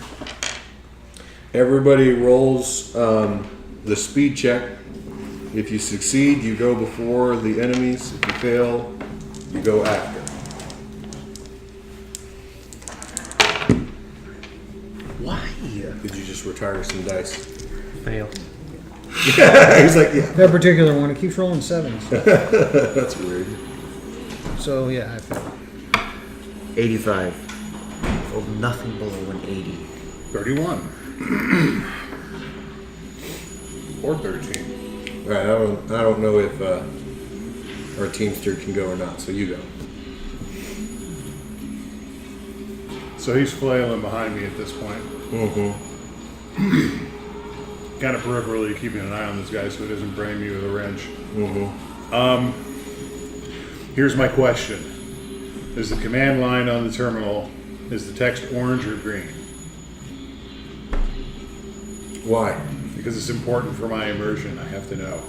Everybody rolls the speed check. If you succeed, you go before the enemies. If you fail, you go after. Why? Did you just retire some dice? Fail. He's like, yeah. That particular one, it keeps rolling 7s. That's weird. So yeah, I failed. 85. Rolled nothing below an 80. 31. Or 13. All right, I don't know if our teamster can go or not. So you go. So he's flailing behind me at this point. Mm-hmm. Kind of peripherally keeping an eye on this guy so he doesn't brain me with a wrench. Mm-hmm. Here's my question. Is the command line on the terminal, is the text orange or green? Why? Because it's important for my immersion. I have to know.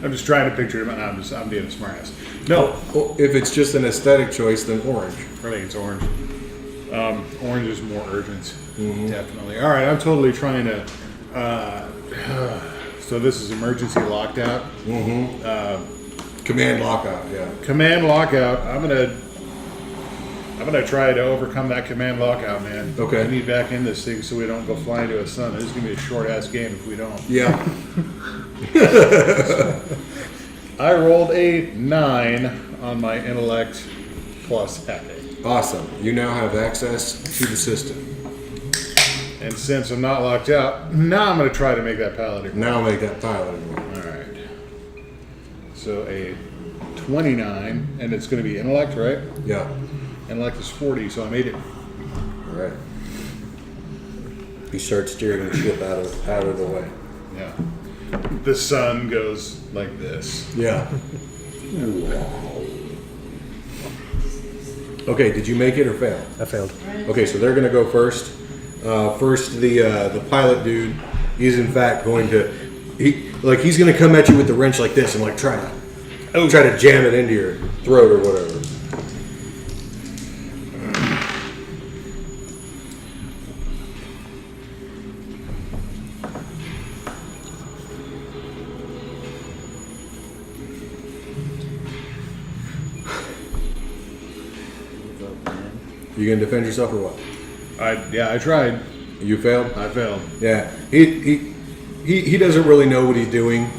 I'm just trying to picture him. I'm being a smartass. No, Well, if it's just an aesthetic choice, then orange. I think it's orange. Orange is more urgent, definitely. All right, I'm totally trying to. So this is emergency lockout. Command lockout, yeah. Command lockout. I'm gonna try to overcome that command lockout, man. Okay. I need back in this thing so we don't go flying to a sun. This is gonna be a short ass game if we don't. Yeah. I rolled a 9 on my intellect plus epic. Awesome. You now have access to the system. And since I'm not locked out, now I'm gonna try to make that paladin. Now make that pilot work. All right. So a 29, and it's gonna be intellect, right? Yeah. Intellect is 40, so I made it. All right. You start steering the ship out of the way. Yeah. The sun goes like this. Yeah. Okay, did you make it or fail? I failed. Okay, so they're gonna go first. First, the pilot dude. He's in fact going to he's gonna come at you with the wrench like this and like try to jam it into your throat or whatever. You gonna defend yourself or what? I tried. You failed. I failed. Yeah, he doesn't really know what he's doing.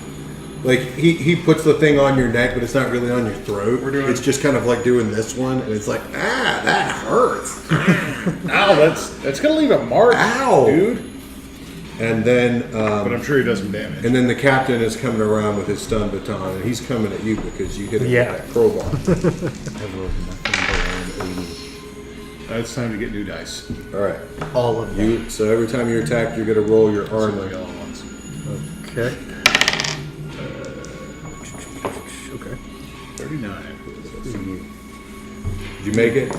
Like he puts the thing on your neck, but it's not really on your throat. It's just kind of like doing this one, and it's like that hurts. Ow, that's gonna leave a mark. Ow, dude. And then, But I'm sure he does some damage. and then the captain is coming around with his stun baton, and he's coming at you because you hit him Yeah. with that crowbar. I rolled nothing below an 80. It's time to get new dice. All right, All of them. so every time you're attacked, you're gonna roll your Like armor. all at once. Okay. Okay. 39. Did you make it?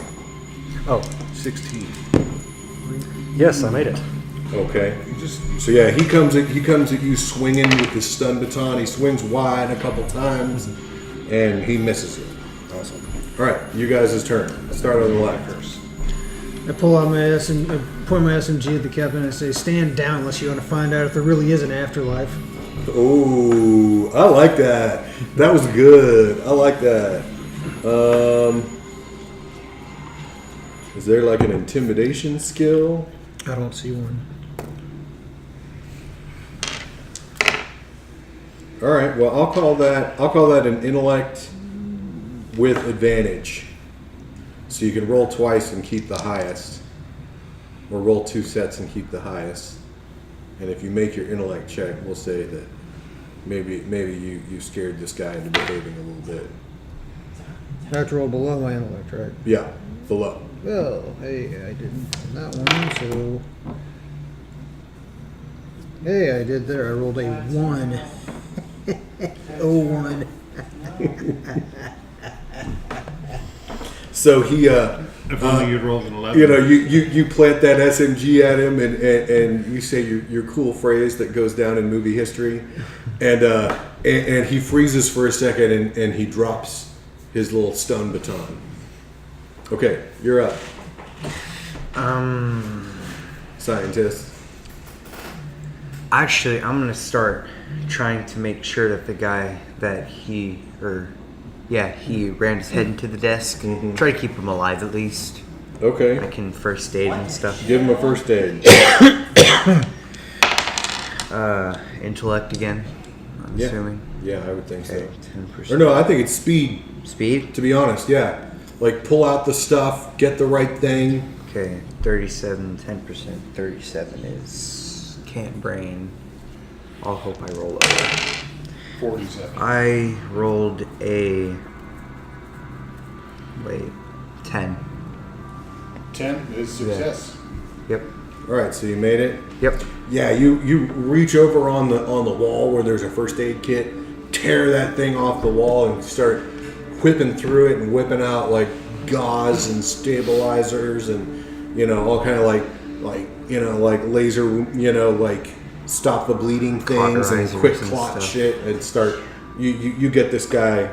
Oh, 16. yes, I made it. Okay. You just So yeah, he comes at you swinging with his stun baton. He swings wide a couple times, and he misses you. Awesome. All right, you guys' turn. Start on the left first. I pull out my point my SMG at the captain and I say, "Stand down unless you want to find out if there really is an afterlife." Oh, I like that. That was good. I like that. Is there like an intimidation skill? I don't see one. All right. Well, I'll call that an intellect with advantage. So you can roll twice and keep the highest, or roll 2 sets and keep the highest. And if you make your intellect check, we'll say that maybe you scared this guy into behaving a little bit. I have to roll below my intellect, right? Yeah, below. Well, hey, I didn't on that one, so. Hey, I did there. I rolled a 1. 01. So he, if only you'd rolled an 11. you know, you plant that SMG at him, and you say your cool phrase that goes down in movie history, and he freezes for a second, and he drops his little stun baton. Okay, you're up, scientist. Actually, I'm gonna start trying to make sure that the guy that he ran his head into the desk. Try to keep him alive at least. I Okay, can first aid and stuff. give him a first aid. Intellect again. I'm assuming. Yeah, I would think Okay, so. 10%. Or no, I think it's speed. Speed. To be honest, yeah. Like pull out the stuff, get the right thing. Okay, 37, 10%. 37 is can't brain. I'll hope I roll lower. 47. I rolled a 10. 10 is success. Yep. All right, so you made it. Yep. Yeah, you reach over on the wall where there's a first aid kit, tear that thing off the wall, and start whipping through it and whipping out like gauze and stabilizers and all kind of like laser like stop the bleeding things and Cauterizers quick and clot stuff. shit and start You get this guy,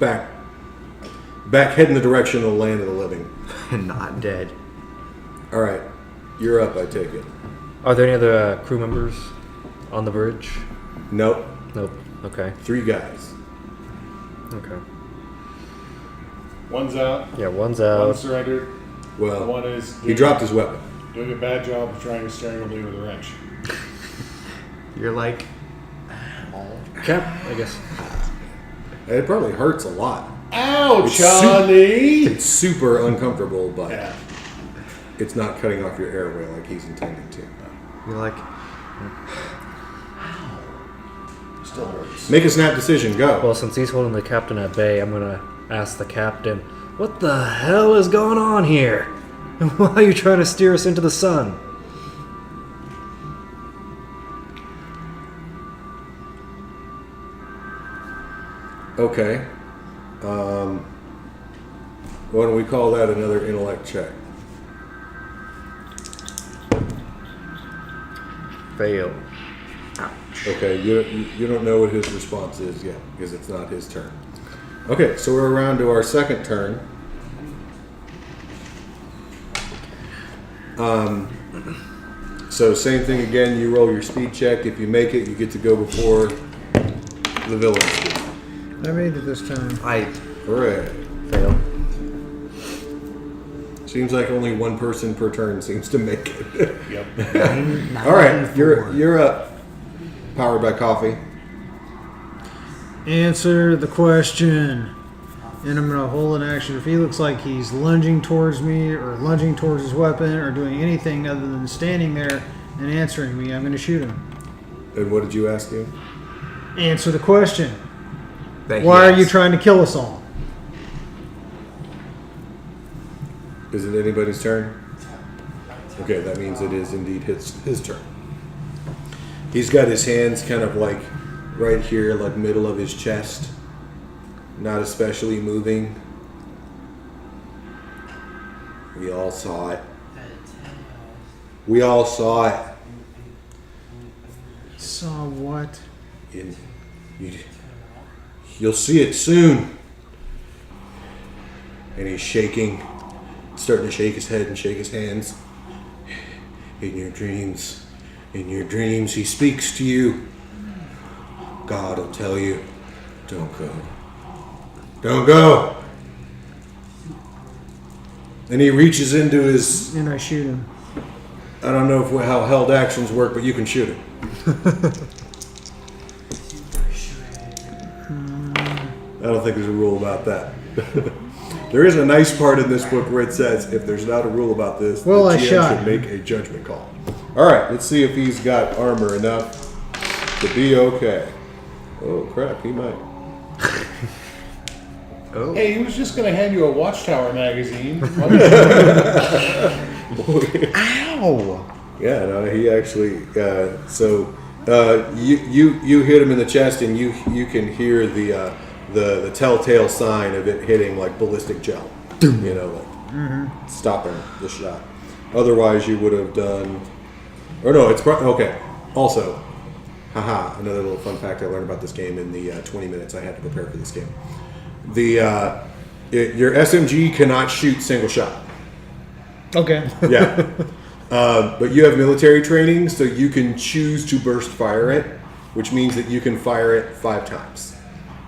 back heading the direction of the land of the living. Not dead. All right, you're up. I take it. Are there any other crew members on the bridge? Nope. Nope. Okay. 3 guys. Okay. One's out. Yeah, one's One out. surrendered. Well, One is he dropped his weapon. doing a bad job of trying to steering the wheel with a wrench. You're like, Cap, I guess. It probably hurts a lot. Ow, It's Charlie! It's super uncomfortable, but Yeah. it's not cutting off your airway like he's intending to. you're like, Still hurts. Make a snap decision. Go. Well, since he's holding the captain at bay, I'm gonna ask the captain, what the hell is going on here? And why are you trying to steer us into the sun? Okay. Why don't we call that another intellect check? Fail. Okay, you don't know what his response is yet because it's not his turn. Okay, so we're around to our second turn. So same thing again. You roll your speed check. If you make it, you get to go before the villains do. I made it this time. Hooray! Fail. Seems like only one person per turn seems to make it. Yep. All right, you're up. Powered by coffee. Answer the question. And I'm going to hold an action. If he looks like he's lunging towards me or lunging towards his weapon or doing anything other than standing there and answering me, I'm going to shoot him. And what did you ask him? Answer the question. that Why are you yes. trying to kill us all? Is it anybody's turn? Okay, that means it is indeed his turn. He's got his hands kind of like right here, like middle of his chest. Not especially moving. We all saw it. We all saw it. Saw what? You'll see it soon. And he's shaking, starting to shake his head and shake his hands. In your dreams, he speaks to you. God will tell you, don't go. Don't go. And he reaches into his, And I shoot him. I don't know how held actions work, but you can shoot him. I don't think there's a rule about that. There is a nice part in this book where it says, if there's not a rule about this, Well, the I GM shot should him. make a judgment call. All right, let's see if he's got armor enough to be okay. Oh, crap, he might. Oh. Hey, he was just going to hand you a Watchtower magazine. Ow! Yeah, no, he actually. You hit him in the chest, and you can hear the telltale sign of it hitting like ballistic gel. Stopping the shot. Otherwise, you would have done. Or no, it's okay. Also, haha, another little fun fact I learned about this game in the 20 minutes I had to prepare for this game. Your SMG cannot shoot single shot. Okay. Yeah. But you have military training, so you can choose to burst fire it, which means that you can fire it 5 times.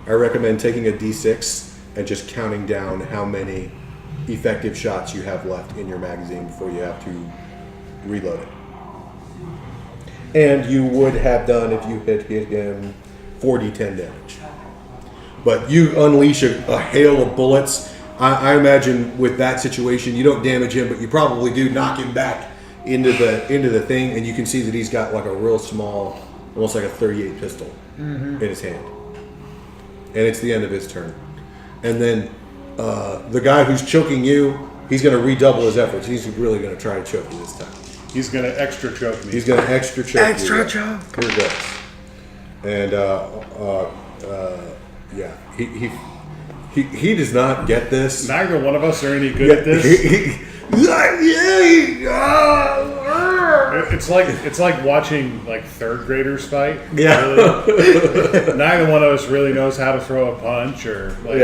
I recommend taking a D6 and just counting down how many effective shots you have left in your magazine before you have to reload it. And you would have done if you had hit him 4d10 damage. But you unleash a hail of bullets. I imagine with that situation, you don't damage him, but you probably do knock him back into the thing, and you can see that he's got like a real small, almost like a .38 pistol in his hand. And it's the end of his turn. And then the guy who's choking you, he's going to redouble his efforts. He's really going to try to choke you this time. He's going to extra choke me. He's going to extra choke you. Extra choke. Here it goes. And yeah, he does not get this. Neither one of us are any good at this. It's like watching like third graders fight. Yeah. Really. Neither one of us really knows how to throw a punch or like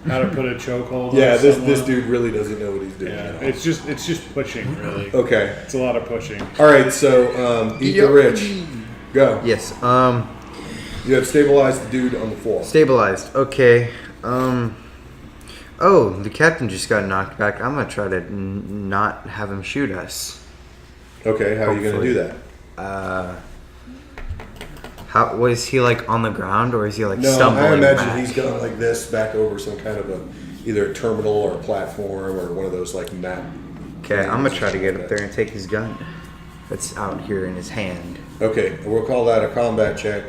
how to put a chokehold. Yeah, on this someone. dude really doesn't know what he's doing. Yeah, at all. it's just pushing really. Okay. It's a lot of pushing. All right, so eat the rich. Go. Yes. You have stabilized the dude on the floor. Stabilized. Okay. Oh, the captain just got knocked back. I'm gonna try to not have him shoot us. Okay, how are you going to Hopefully. do that? How? What is he like on the ground, or is he like No, stumbling I imagine back? he's going like this back over some kind of either a terminal or a platform or one of those like map. Okay, I'm gonna try to get up there and take his gun that's out here in his hand. Okay, we'll call that a combat check.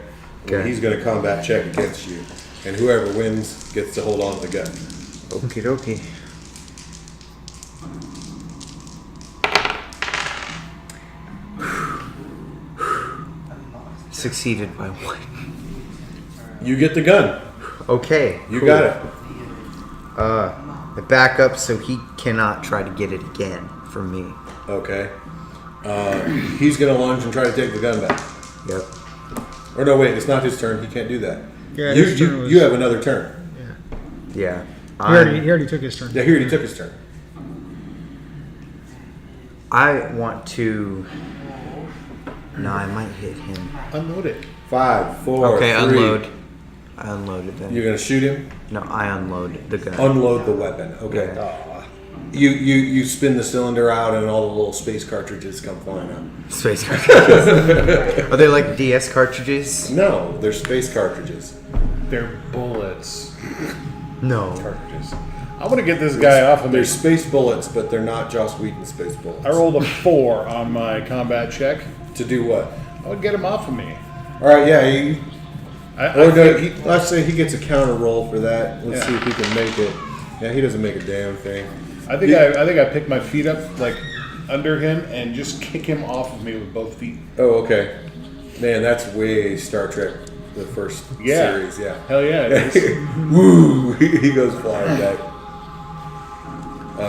Okay. He's going to combat check against you, and whoever wins gets to hold on to the gun. Okie dokie. Succeeded by one. You get the gun. Okay. You cool. got it. I back up so he cannot try to get it again from me. Okay. He's going to lunge and try to take the gun back. Yep. Or no, wait, it's not his turn. He can't do that. Yeah, you, his turn you, was- you have another turn. Yeah. He already took his turn. Yeah, he already took his turn. I want to. No, I might hit him. Unload it. 5, 4, Okay, 3. unload. I unloaded then. You're going to shoot him? No, I unload the gun. Unload the weapon. Okay. Yeah. You spin the cylinder out and all the little space cartridges come flying out. Space cartridges. Are they like DS cartridges? No, they're space cartridges. They're bullets. No. Cartridges. I want to get this guy off of me. They're space bullets, but they're not Joss Whedon space bullets. I rolled a 4 on my combat check. To do what? I would get him off of me. All right, yeah. I think- Let's say he gets a counter roll for that. Let's Yeah. see if he can make it. Yeah, he doesn't make a damn thing. I think I pick my feet up like under him and just kick him off of me with both feet. Oh, okay. Man, that's way Star Trek, the first Yeah. series. Yeah. Hell yeah, it is. Woo! He goes flying back.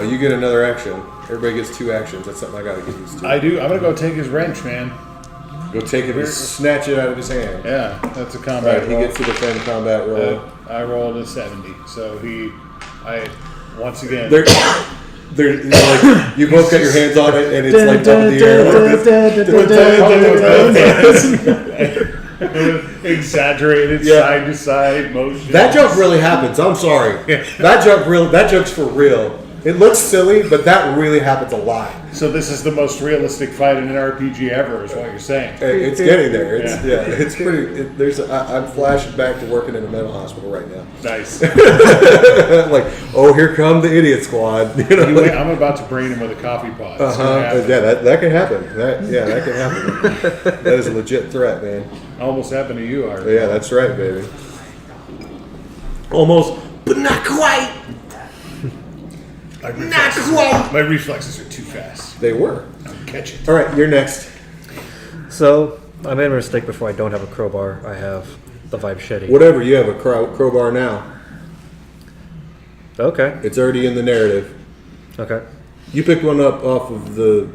You get another action. Everybody gets 2 actions. That's something I gotta get used to. I do. I'm gonna go take his wrench, man. Go take it and snatch it out of his hand. Yeah, that's a All combat right, he roll. gets to defend combat roll. I rolled a 70, so once again. They're like, you both got your hands on it, and it's like up in the air. Exaggerated Yeah. side to side motion. That joke really happens. I'm sorry. That joke's for real. It looks silly, but that really happens a lot. So this is the most realistic fight in an RPG ever, is what you're saying. It's getting there. It's pretty. I'm flashing back to working in a mental hospital right now. Nice. Like, oh, here come the idiot squad. You know, Anyway, I'm about to brain him with a coffee pod. It's gonna happen. Yeah, that can happen. That can happen. That is a legit threat, man. Almost happened to you, Art. Yeah, that's right, baby. Almost, but not quite. My reflexes are too fast. They were. I'll catch it. All right, you're next. So I made a mistake before. I don't have a crowbar. I have the vibe shetty. Whatever, you have a crowbar now. Okay. It's already in the narrative. Okay. You picked one up off of the,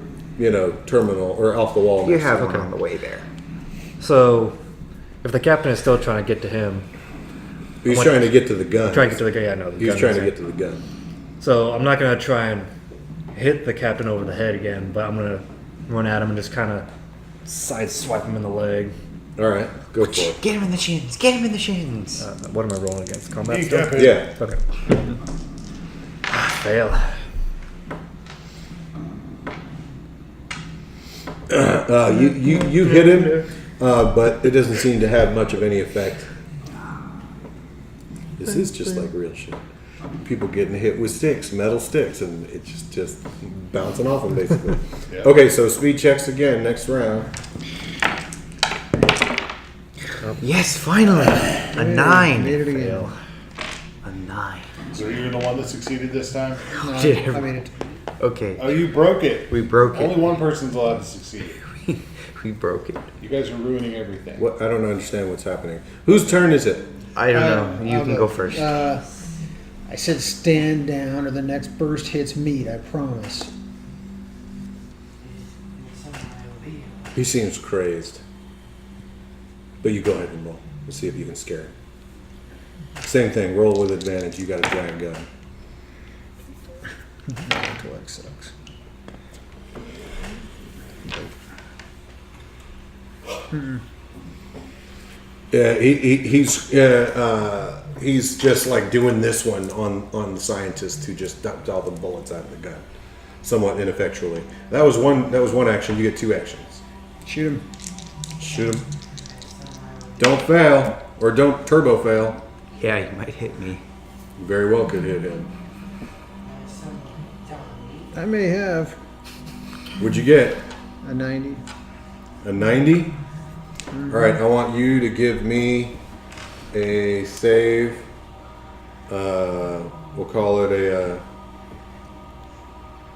terminal or off the wall. You next have to one it. on the way there. So if the captain is still trying to get to him, He's trying to get to the gun. trying to get to the guy. Yeah, no. He's trying to get to the gun. So I'm not gonna try and hit the captain over the head again, but I'm gonna run at him and just kind of side swipe him in the leg. All right, go for it. Get him in the shins. Get him in the shins. What am I rolling against? Combat You still? got it. Yeah. Okay. Fail. You hit him, but it doesn't seem to have much of any effect. This is just like real shit. People getting hit with sticks, metal sticks, and it's just bouncing off them basically. Yeah. Okay, so speed checks again next round. Yes, finally. A 9. Made it again. Fail. A 9. So you're the one that succeeded this time? No, Did I made it. Okay. Oh, you broke it. We broke Only it. one person's allowed to succeed. We broke it. You guys are ruining everything. What? I don't understand what's happening. Whose turn is it? I don't know. You I'll can go first. I said stand down or the next burst hits meat, I promise. He seems crazed. But you go ahead and roll. We'll see if you can scare him. Same thing. Roll with advantage. You got a giant gun. Intellect sucks. Yeah, he's just like doing this one on the scientist who just dumped all the bullets out of the gun, somewhat ineffectually. That was one action. You get 2 actions. Shoot him. Shoot him. Don't fail or don't turbo fail. Yeah, you might hit me. You very well could hit him. I may have What'd you get? a 90. A 90? All right, I want you to give me a save. We'll call it a.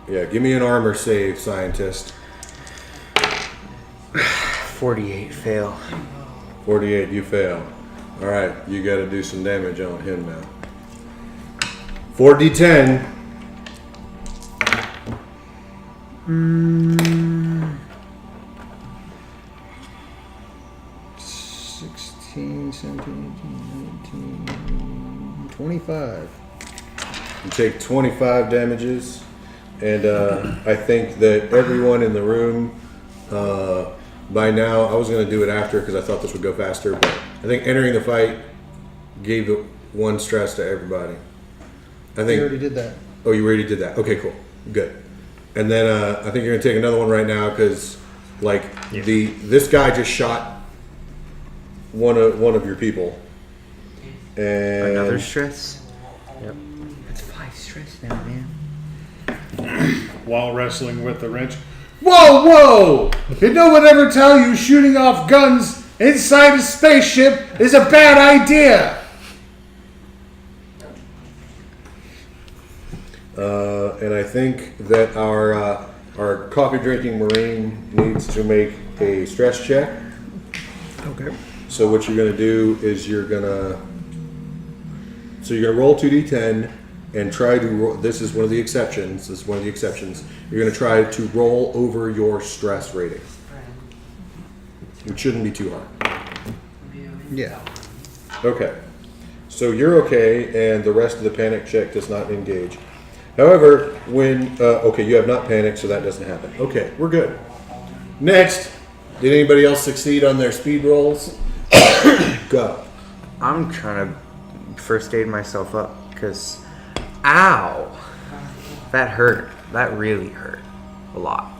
Give me an armor save, scientist. 48 fail. 48, you fail. All right, you got to do some damage on him now. 4d10. 16, 17, 18, 19, 25. You take 25 damages, and I think that everyone in the room, by now, I was going to do it after because I thought this would go faster, but I think entering the fight gave it 1 stress to everybody. I think. You already did that. Oh, you already did that. Okay, cool, good. And then I think you're going to take another one right now because, this guy just shot one of your people. And Another stress? Yep. That's 5 stress now, man. While wrestling with the wrench. Whoa! Did no one ever tell you shooting off guns inside a spaceship is a bad idea? And I think that our coffee drinking Marine needs to make a stress check. Okay. So what you're going to do is you're going to roll 2d10 and try to roll, this is one of the exceptions. You're going to try to roll over your stress rating. It shouldn't be too hard. Yeah. Okay. So you're okay, and the rest of the panic check does not engage. However, when you have not panicked, so that doesn't happen. Okay, we're good. Next, did anybody else succeed on their speed rolls? Go. I'm trying to first aid myself up because, ow, that hurt. That really hurt a lot.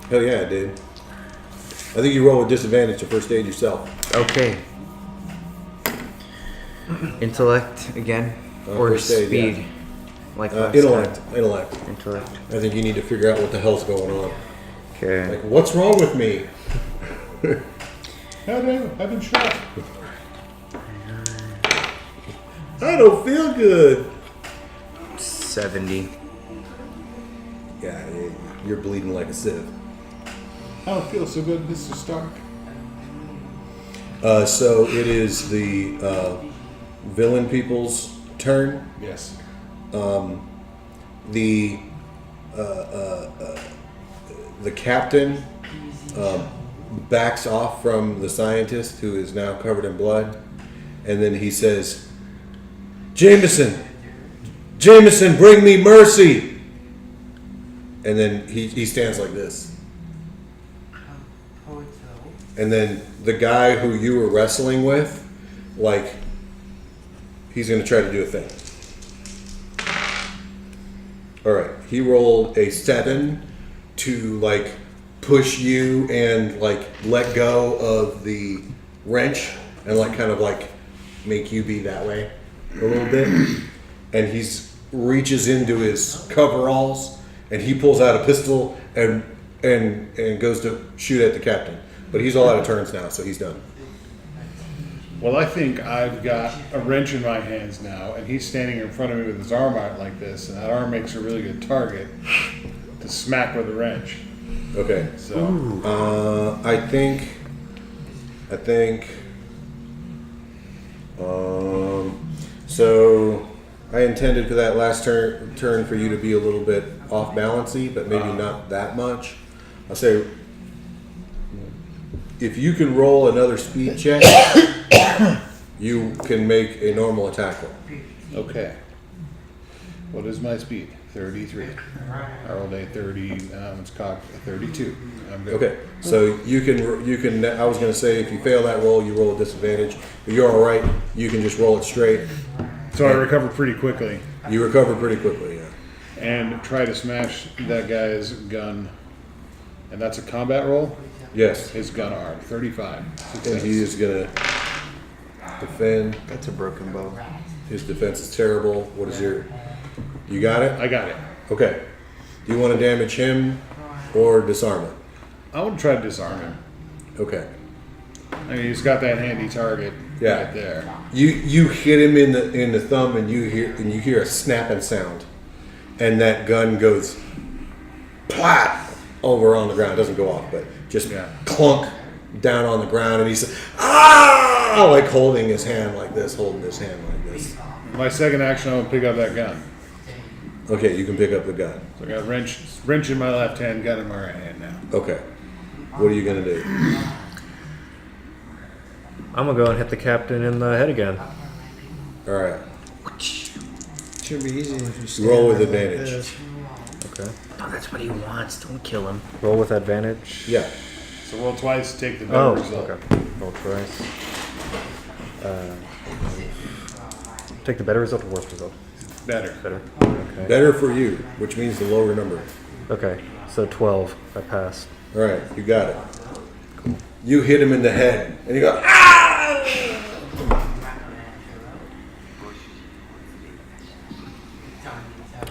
Hell yeah, it did. I think you roll with disadvantage to first aid yourself. Okay. Intellect again, or First aid, speed, yeah. like last Intellect. time. Intellect. I think you need to figure out what the hell's going on. Okay. Like, what's wrong with me? I've been shot. I don't feel good. 70. Yeah, you're bleeding like a sieve. I don't feel so good, Mr. Stark. So it is the villain people's turn. Yes. The captain backs off from the scientist, who is now covered in blood, and then he says, Jameson, bring me mercy. And then he stands like this. And then the guy who you were wrestling with, like, he's going to try to do a thing. All right, he rolled a 7 to, like, push you and, like, let go of the wrench and, like, kind of, like, make you be that way a little bit. And he's reaches into his coveralls and he pulls out a pistol and goes to shoot at the captain. But he's all out of turns now, so he's done. Well, I think I've got a wrench in my hands now, and he's standing in front of me with his arm out like this, and that arm makes a really good target to smack with a wrench. Okay. So I think. So I intended for that last turn for you to be a little bit off balancey, but maybe not that much. I'll say if you can roll another speed check, you can make a normal attack roll. Okay. What is my speed? 33. I rolled a 30. It's cocked a 32. I'm good. Okay, so you can. I was going to say if you fail that roll, you roll a disadvantage. But you're all right. You can just roll it straight. So I recover pretty quickly You recover pretty quickly. Yeah. and try to smash that guy's gun. And that's a combat roll. Yes. His gun arm. 35. And Success. he is going to defend. That's a broken bow. His defense is terrible. What is your? You got it. I got it. Okay. Do you want to damage him or disarm him? I want to try to disarm him. Okay. I mean, he's got that handy target right there. You hit him in the thumb, and you hear a snapping sound, and that gun goes plat over on the ground. It doesn't go off, but just clunk down on the ground, and he's like holding his hand like this. My second action, I want to pick up that gun. Okay, you can pick up the gun. So I got wrench in my left hand, gun in my right hand now. Okay. What are you gonna do? I'm gonna go and hit the captain in the head again. All right. Should be easy if you stand Roll with there like advantage. this. Okay. No, that's what he wants. Don't kill him. Roll with advantage. Yeah. So roll twice, take the better Oh, result. okay. Roll twice. Take the better result or worse result? Better. Better. Okay. Better for you, which means the lower number. Okay. So 12. I passed. All right, you got it. You hit him in the head, and you go,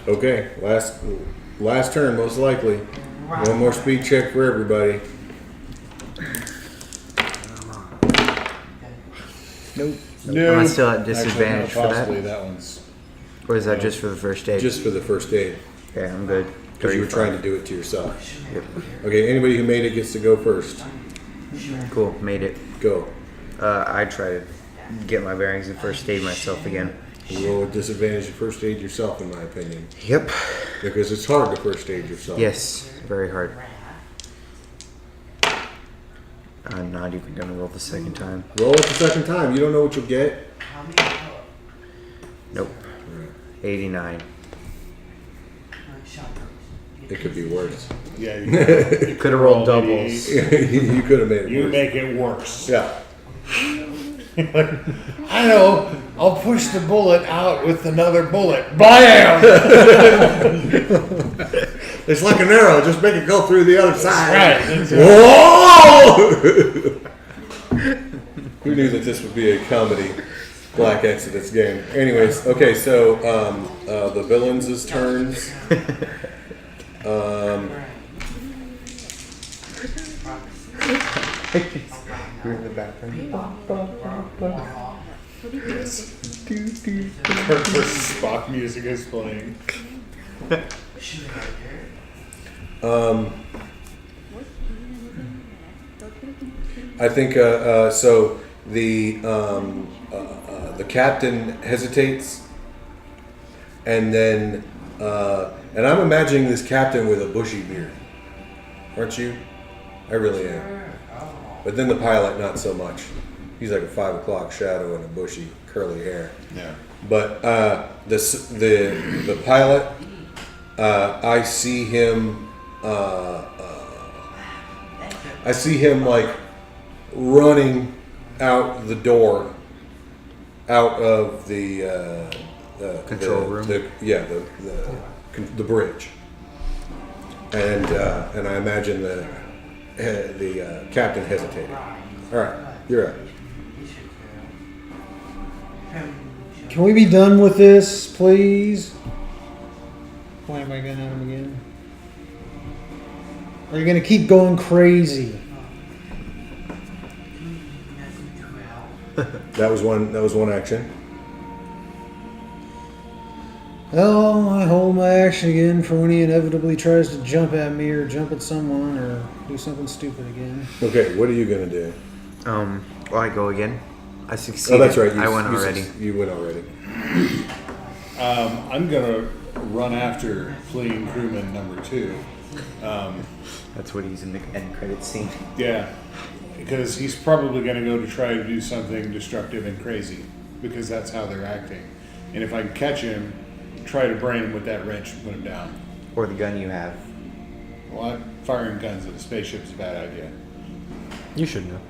Okay, last turn, most likely. One more speed check for everybody. Nope. No. Am I still at Actually, disadvantage no, for that? possibly that one's. Or is that just for the first aid? Just for the first aid, Okay, I'm good. because you were trying to do it to yourself. Yep. Okay, anybody who made it gets to go first. Cool, made it. Go. I try to get my bearings and first aid myself again. You roll with disadvantage to first aid yourself, in my opinion. Yep. Because it's hard to first aid yourself. Yes, very hard. I'm not even gonna roll the second time. Roll it the second time. You don't know what you'll get. Nope. 89. It could be worse. Yeah, you Could have rolled doubles. You could have made it You worse. make it worse. Yeah. I know. I'll push the bullet out with another bullet. Bam! It's like an arrow. Just make it go through the other side. Right. Whoa! Who knew that this would be a comedy Black Exodus game? Anyways, okay, so the villains' turns. You're in the bathroom. Kirk Spock music is playing. I think so. The captain hesitates, and then and I'm imagining this captain with a bushy beard, aren't you? I really am. But then the pilot, not so much. He's like a 5 o'clock shadow and a bushy curly hair. Yeah. But the pilot, I see him. I see him like running out the door, out of the Control room. The bridge, and I imagine the captain hesitating. All right, you're up. Can we be done with this, please? Why am I going at him again? Are you going to keep going crazy? That was one action. Well, I hold my action again for when he inevitably tries to jump at me or jump at someone or do something stupid again. Okay, what are you gonna do? Well, I go again. I succeeded. Oh, that's right. I went already. You went already. I'm gonna run after fleeing crewman number 2. That's what he's in the end credit scene. Yeah. Because he's probably going to go to try to do something destructive and crazy, because that's how they're acting. And if I can catch him, try to brain him with that wrench and put him down. Or the gun you have. Well, firing guns at a spaceship is a bad idea. You should know.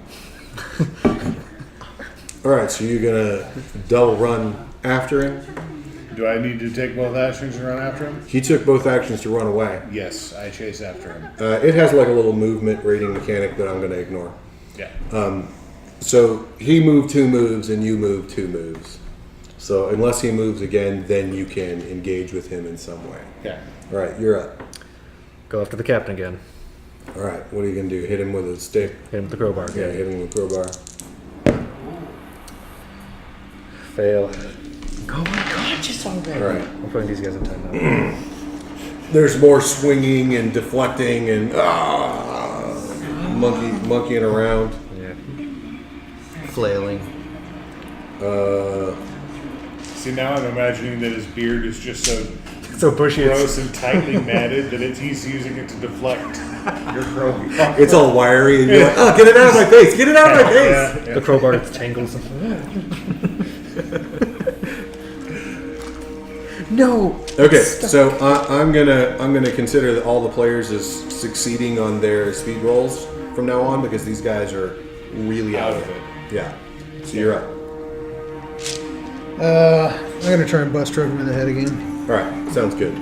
All right, so you're gonna double run after him. Do I need to take both actions and run after him? He took both actions to run away. Yes, I chase after him. It has like a little movement rating mechanic that I'm gonna ignore. Yeah. So he moved 2 moves and you moved 2 moves. So unless he moves again, then you can engage with him in some way. Okay. All right, you're up. Go after the captain again. All right, what are you gonna do? Hit him with a stick? Hit him with the crowbar. Yeah, hit him with a crowbar. Fail. Go unconscious already. All right. I'm putting these guys in time now. There's more swinging and deflecting and monkeying around. Yeah. Flailing. See, now I'm imagining that his beard is just so So bushy. gross and tightly matted that he's using it to deflect your crowbar. It's all wiry, and you're like, oh, get it out of my face! Get it out of my face! Yeah. The crowbar tangles. No. Okay, so I'm gonna consider that all the players as succeeding on their speed rolls from now on because these guys are really out of it. Yeah. So you're up. I'm gonna try and butt stroke him in the head again. All right, sounds good.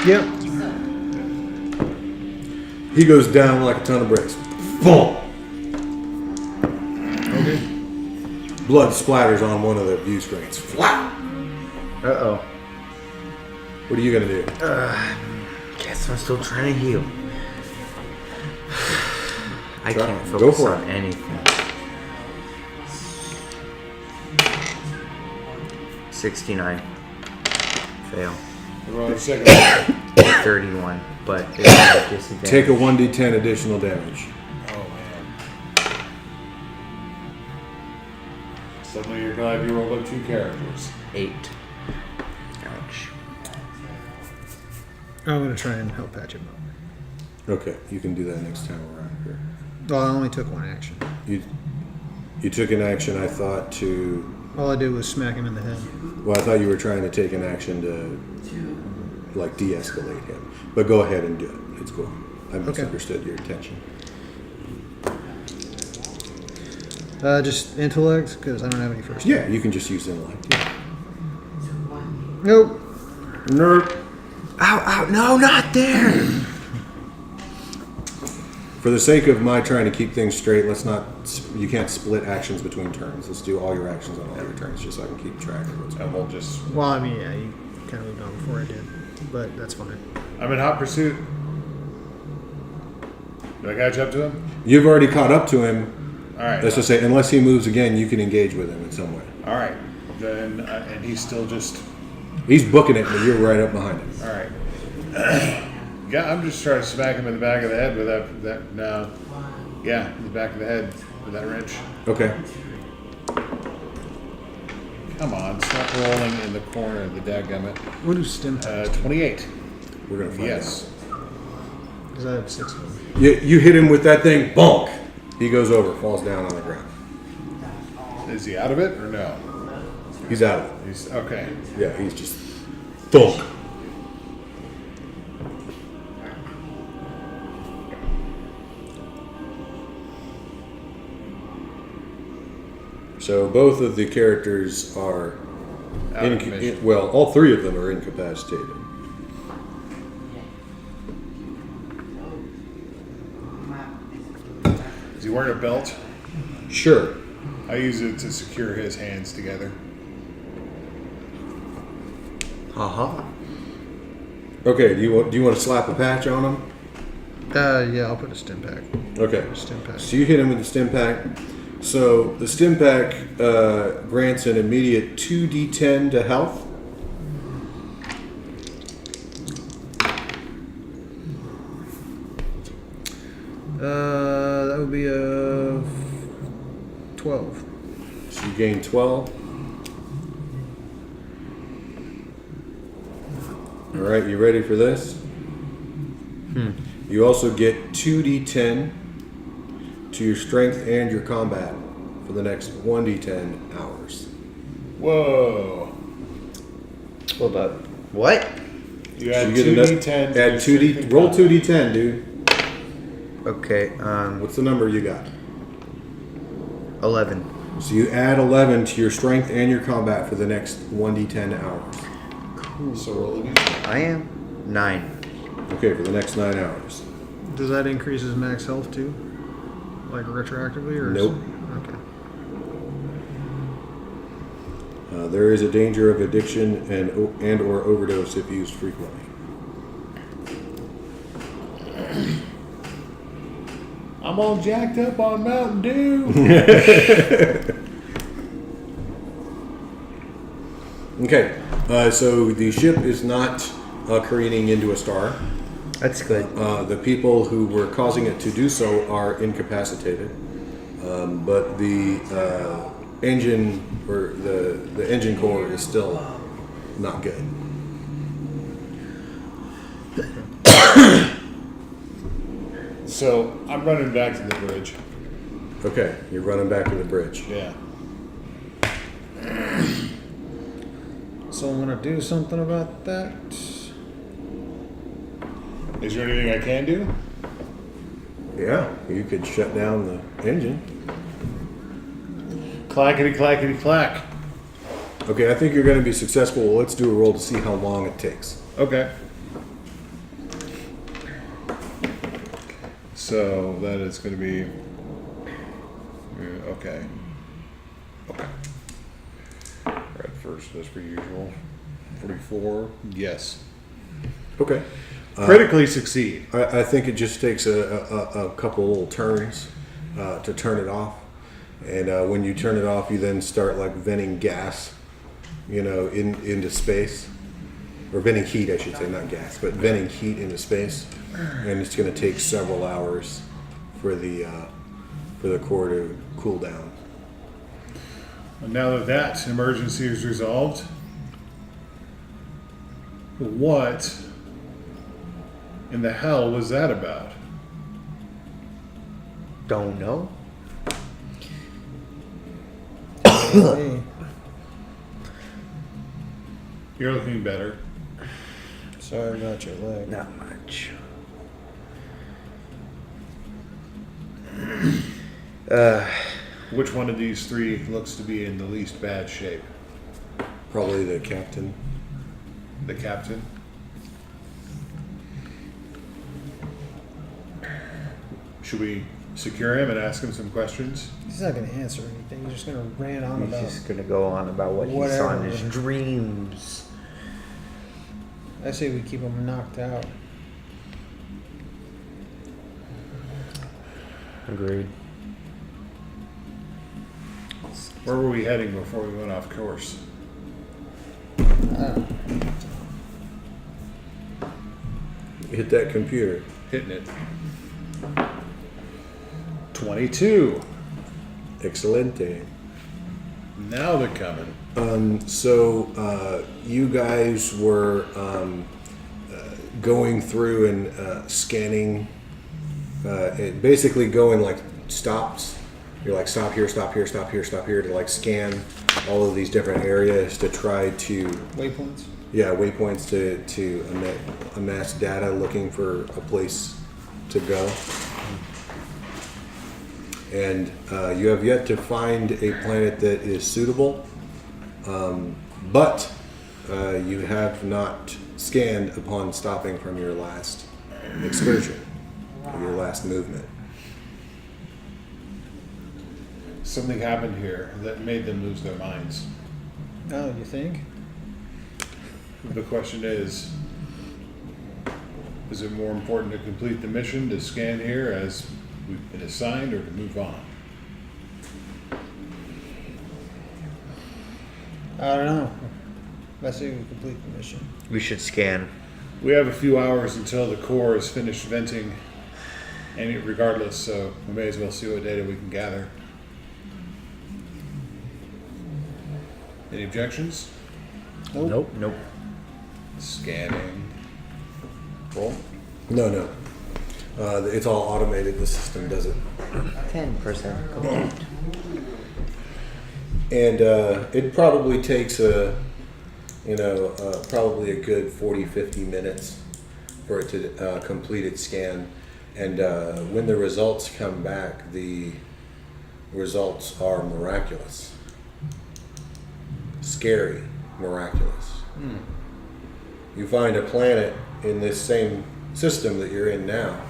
Yep. He goes down like a ton of bricks. Boom. Okay. Blood splatters on one of the view screens. Flat. Uh-oh. What are you gonna do? Guess I'm still trying to heal. I Try- can't go focus for on it. anything. 69. Fail. Roll a second one. 31, but it's a disadvantage. Take a 1d10 additional damage. Oh, man. Suddenly you're glad you rolled up 2 characters. 8. Ouch. I'm gonna try and help patch him up. Okay, you can do that next time around here. Well, I only took 1 action. You took an action, I thought, to... All I did was smack him in the head. Well, I thought you were trying to take an action to, like, de-escalate him. But go ahead and do it. It's cool. I misunderstood your intention. Just intellect, because I don't have any first. Yeah, you can just use intellect. Yeah. Nope. Nerp. Ow, ow, no, not there! For the sake of my trying to keep things straight, let's not... You can't split actions between turns. Let's do all your actions on all your turns, just so I can keep track of what's going And on. we'll just... Well, I mean, yeah, you kind of moved on before I did, but that's fine. I'm in hot pursuit. Do I catch up to him? You've already caught up to him. All right. Let's just say, unless he moves again, you can engage with him in some way. All right. Then, and he's still just... He's booking it, but you're right up behind him. All right. Yeah, I'm just trying to smack him in the back of the head with that no. Yeah, in the back of the head with that wrench. Okay. Come on, stop rolling in the corner of the dadgummit. What do stim packs? 28. We're going to find Yes. Because I have 6 of them. out. You hit him with that thing, bonk. He goes over, falls down on the ground. Is he out of it or no? He's out of it. He's okay. Yeah, he's just thunk. So both of the characters are Out of commission. well, all 3 of them are incapacitated. Is he wearing a belt? Sure. I use it to secure his hands together. Haha. Okay. Do you want to slap a patch on him? Yeah, I'll put a stim pack. Okay. Stim pack. So you hit him with the stim pack. So the stim pack grants an immediate 2d10 to health. That would be a 12. So you gain 12. All right, you ready for this? You also get 2d10 to your strength and your combat for the next 1d10 hours. Whoa. Hold up. What? You add So you 2d10. Add 2d. Roll 2d10, dude. Okay, What's the number you got? 11. So you add 11 to your strength and your combat for the next 1d10 hours. So roll a d10. I am 9. Okay, for the next 9 hours. Does that increase his max health too? Like retroactively, or Nope. Okay. There is a danger of addiction and or overdose if used frequently. I'm all jacked up on Mountain Dew. Okay, so the ship is not careening into a star. That's good. The people who were causing it to do so are incapacitated, but the engine or the engine core is still not good. So I'm running back to the bridge. Okay, you're running back to the bridge. Yeah. So I'm gonna do something about that. Is there anything I can do? Yeah, you could shut down the engine. Clackety clackety clack. Okay, I think you're going to be successful. Let's do a roll to see how long it takes. Okay. So that is going to be okay. Okay. Right first, as per usual. 44. Yes. Okay. Critically succeed. I think it just takes a couple little turns to turn it off. And when you turn it off, you then start like venting gas, into space. Or venting heat, I should say, not gas, but venting heat into space. And it's going to take several hours for the core to cool down. Now that that emergency is resolved, what in the hell was that about? Don't know. Hey, You're looking better. sorry about your leg. Not much. Which one of these three looks to be in the least bad shape? Probably the captain. The captain? Should we secure him and ask him some questions? He's not gonna answer anything. He's just gonna rant on He's about. just gonna go on about what he saw in his Whatever. dreams. I say we keep him knocked out. Agreed. Where were we heading before we went off course? Hit that computer. Hitting it. 22. Excelente. Now they're coming. So you guys were going through and scanning, basically going like stops. You're like stop here, stop here, stop here, stop here to like scan all of these different areas to try to Waypoints. waypoints to amass data, looking for a place to go. And you have yet to find a planet that is suitable, but you have not scanned upon stopping from your last excursion, your last movement. Something happened here that made them lose their minds. Oh, you think? The question is it more important to complete the mission, to scan here as we've been assigned, or to move on? I don't know. I say we complete the mission. We should scan. We have a few hours until the core is finished venting, and regardless, so we may as well see what data we can gather. Any objections? Nope. Nope. Scanning. Roll. No. It's all automated. The system does it. 10% complete. And it probably takes probably a good 40, 50 minutes for it to complete its scan. And when the results come back, the results are miraculous. Scary, miraculous. You find a planet in this same system that you're in now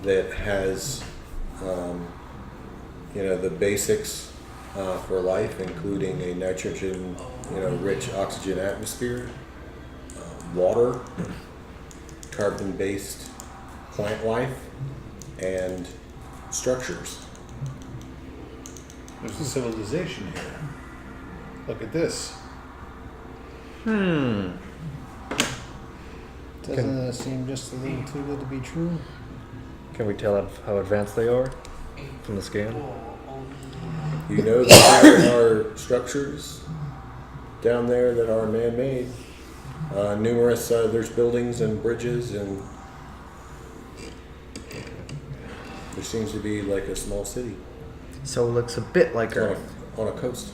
that has, the basics for life, including a nitrogen, rich oxygen atmosphere, water, carbon-based plant life, and structures. There's a civilization here. Look at this. Doesn't that seem just a little too good to be true? Can we tell how advanced they are from the scan? You know that there are structures down there that are man-made. Numerous, there's buildings and bridges, and there seems to be like a small city So it looks a bit like on Earth. on a coast.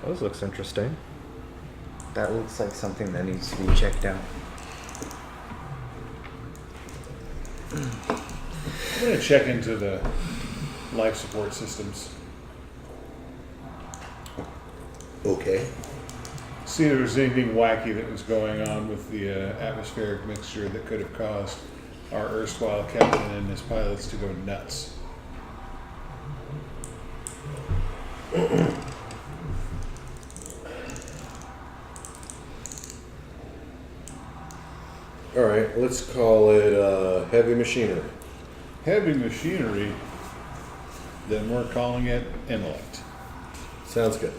Oh, this looks interesting. That looks like something that needs to be checked out. I'm going to check into the life support systems. Okay. See if there's anything wacky that was going on with the atmospheric mixture that could have caused our erstwhile captain and his pilots to go nuts. All right, let's call it heavy machinery. Heavy machinery, then we're calling it intellect. Sounds good.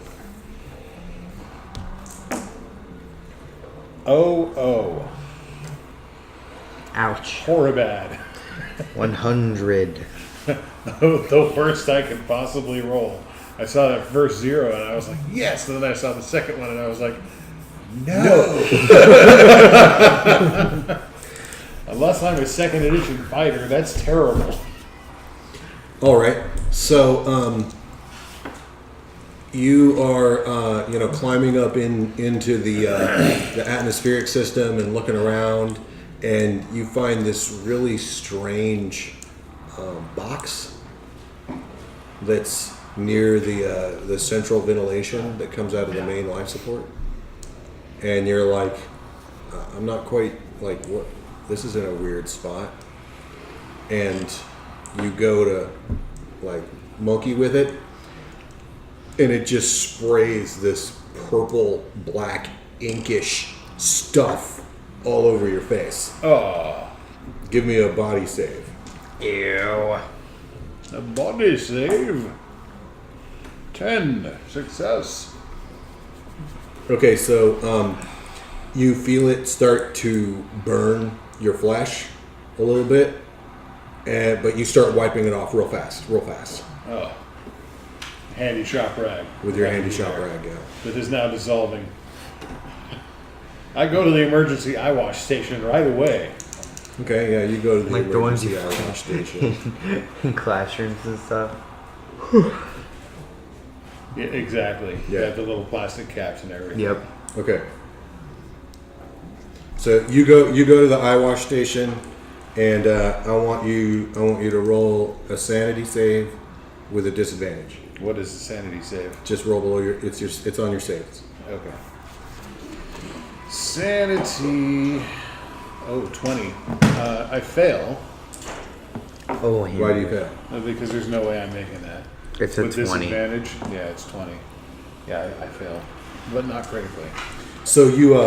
Oh. Ouch. Horribad. 100. The worst I could possibly roll. I saw that first 0 and I was like, yes. And then I saw the second one and I was like, no. Unless I'm a second edition fighter, that's terrible. All right. So you are climbing up into the atmospheric system and looking around, and you find this really strange box that's near the central ventilation that comes out of the main life support. And you're like, I'm not quite like, what? This is in a weird spot. And you go to like monkey with it, and it just sprays this purple, black, inkish stuff all over your face. Oh, Give me a body save. Ew. a body save. 10. Success. Okay, so you feel it start to burn your flesh a little bit, but you start wiping it off real fast. Oh. Handy shop rag. With your handy shop rag, yeah. That is now dissolving. I go to the emergency eye wash station right away. Okay, yeah, you go to the Like the ones emergency you eye wash station. In classrooms and stuff. Yeah, exactly. Yeah. Got the little plastic caps and everything. Yep. Okay. So you go to the eye wash station, and I want you to roll a sanity save with a disadvantage. What is the sanity save? Just roll below it's on your saves. Okay. Sanity. Oh, 20. I fail Oh, Why do you fail? because there's no way I'm making that. It's a With 20. disadvantage, yeah, it's 20. Yeah, I fail, but not critically. So you're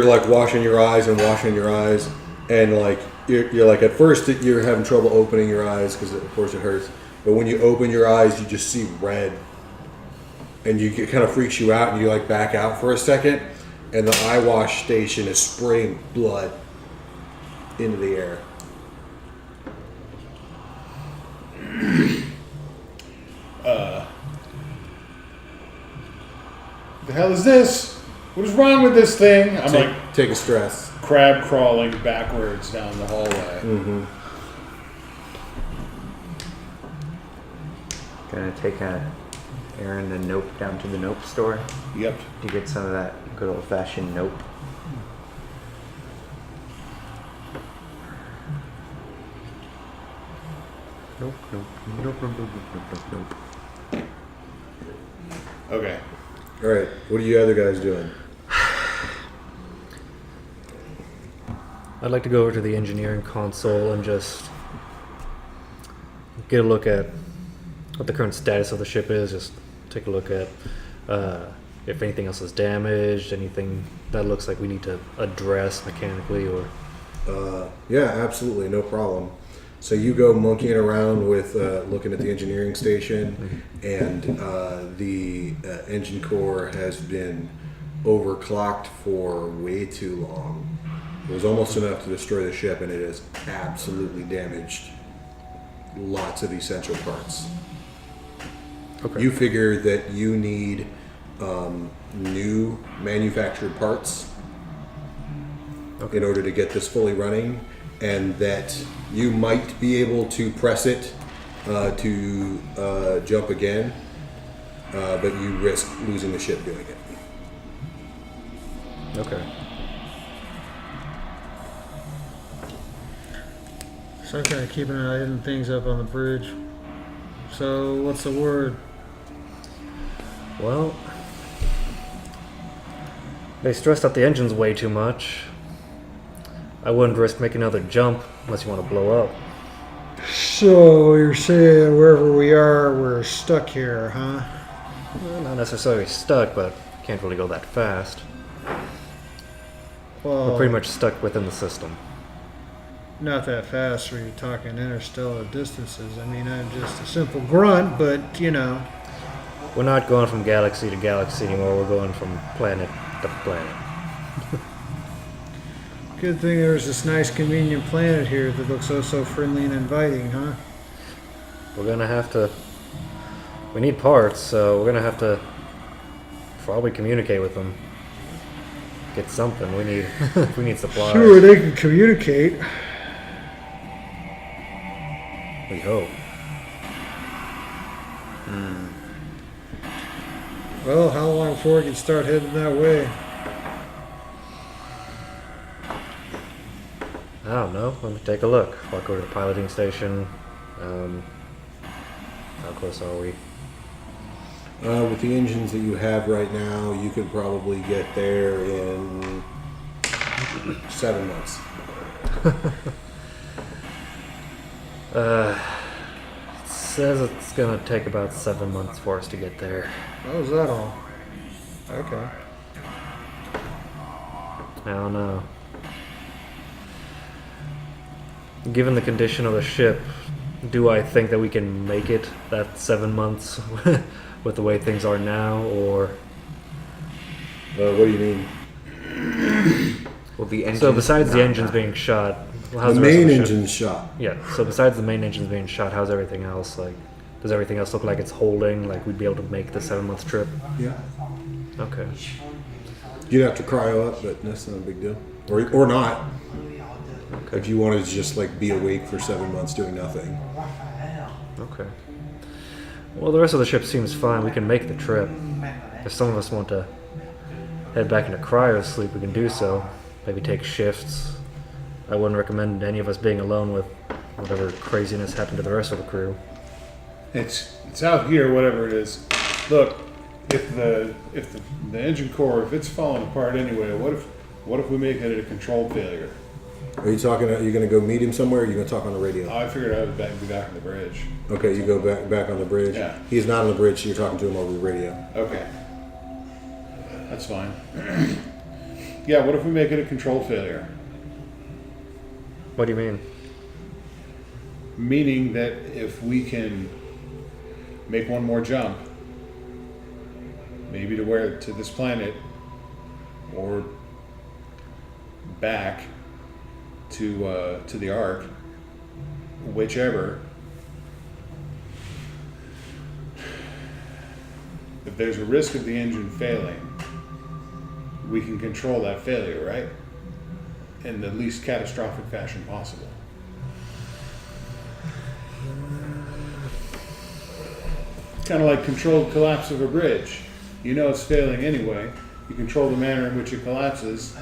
like washing your eyes, and like you're like at first you're having trouble opening your eyes because of course it hurts. But when you open your eyes, you just see red, and it kind of freaks you out, and you like back out for a second, and the eye wash station is spraying blood into the air. the hell is this? What is wrong with this thing? I'm like take a stress. crab crawling backwards down the hallway. Mm-hmm. Gonna take Aaron and Nope down to the Nope store Yep. to get some of that good old fashioned Nope. Nope, nope, nope, nope, nope, nope, nope, nope. Okay. All right. What are you other guys doing? I'd like to go over to the engineering console and just get a look at what the current status of the ship is. Just take a look at if anything else is damaged, anything that looks like we need to address mechanically, or Yeah, absolutely, no problem. So you go monkeying around with looking at the engineering station, and the engine core has been overclocked for way too long. It was almost enough to destroy the ship, and it has absolutely damaged lots of essential parts. okay. You figure that you need new manufactured parts in order to get this fully running, and that you might be able to press it to jump again, but you risk losing the ship doing it. Okay. So I'm kind of keeping an eye on things up on the bridge. So what's the word? Well, they stressed out the engines way too much. I wouldn't risk making another jump unless you want to blow up. So you're saying wherever we are, we're stuck here, huh? Well, not necessarily stuck, but can't really go that fast. Well, We're pretty much stuck within the system. not that fast when you're talking interstellar distances. I mean, I'm just a simple grunt, but you know. We're not going from galaxy to galaxy anymore. We're going from planet to planet. Good thing there's this nice convenient planet here that looks so friendly and inviting, huh? We're gonna have to. We need parts, so we're gonna have to probably communicate with them. Get something. We need. We need supplies. Sure, they can communicate. We hope. Well, how long before we can start heading that way? I don't know. Let me take a look. I'll go to the piloting station. How close are we? With the engines that you have right now, you could probably get there in 7 months. It says it's gonna take about 7 months for us to get there. How was that all? Okay. I don't know. Given the condition of the ship, do I think that we can make it that 7 months with the way things are now, or? What do you mean? Well, the engine. So besides the engines being shot, how's The rest of main ship? engine's shot. Yeah. So besides the main engines being shot, how's everything else? Like, does everything else look like it's holding? Like we'd be able to make the 7 month trip? Yeah. Okay. You'd have to cryo up, but that's not a big deal. Or not. Okay. If you wanted to just like be awake for 7 months doing nothing. Okay. Well, the rest of the ship seems fine. We can make the trip. If some of us want to head back into cryo sleep, we can do so. Maybe take shifts. I wouldn't recommend any of us being alone with whatever craziness happened to the rest of the crew. It's out here, whatever it is. Look, if the engine core, if it's falling apart anyway, what if we make it a controlled failure? Are you talking? Are you going to go meet him somewhere? Or are you going to talk on the radio? I figured I would be back on the bridge. Okay, you go back on the bridge. Yeah. He's not on the bridge. So you're talking to him over the radio. Okay. That's fine. Yeah, what if we make it a controlled failure? What do you mean? Meaning that if we can make one more jump, maybe to this planet, or back to the Ark, whichever. there's a risk of the engine failing, we can control that failure, right? In the least catastrophic fashion possible. Kind of like controlled collapse of a bridge. You know it's failing anyway. You control the manner in which it collapses.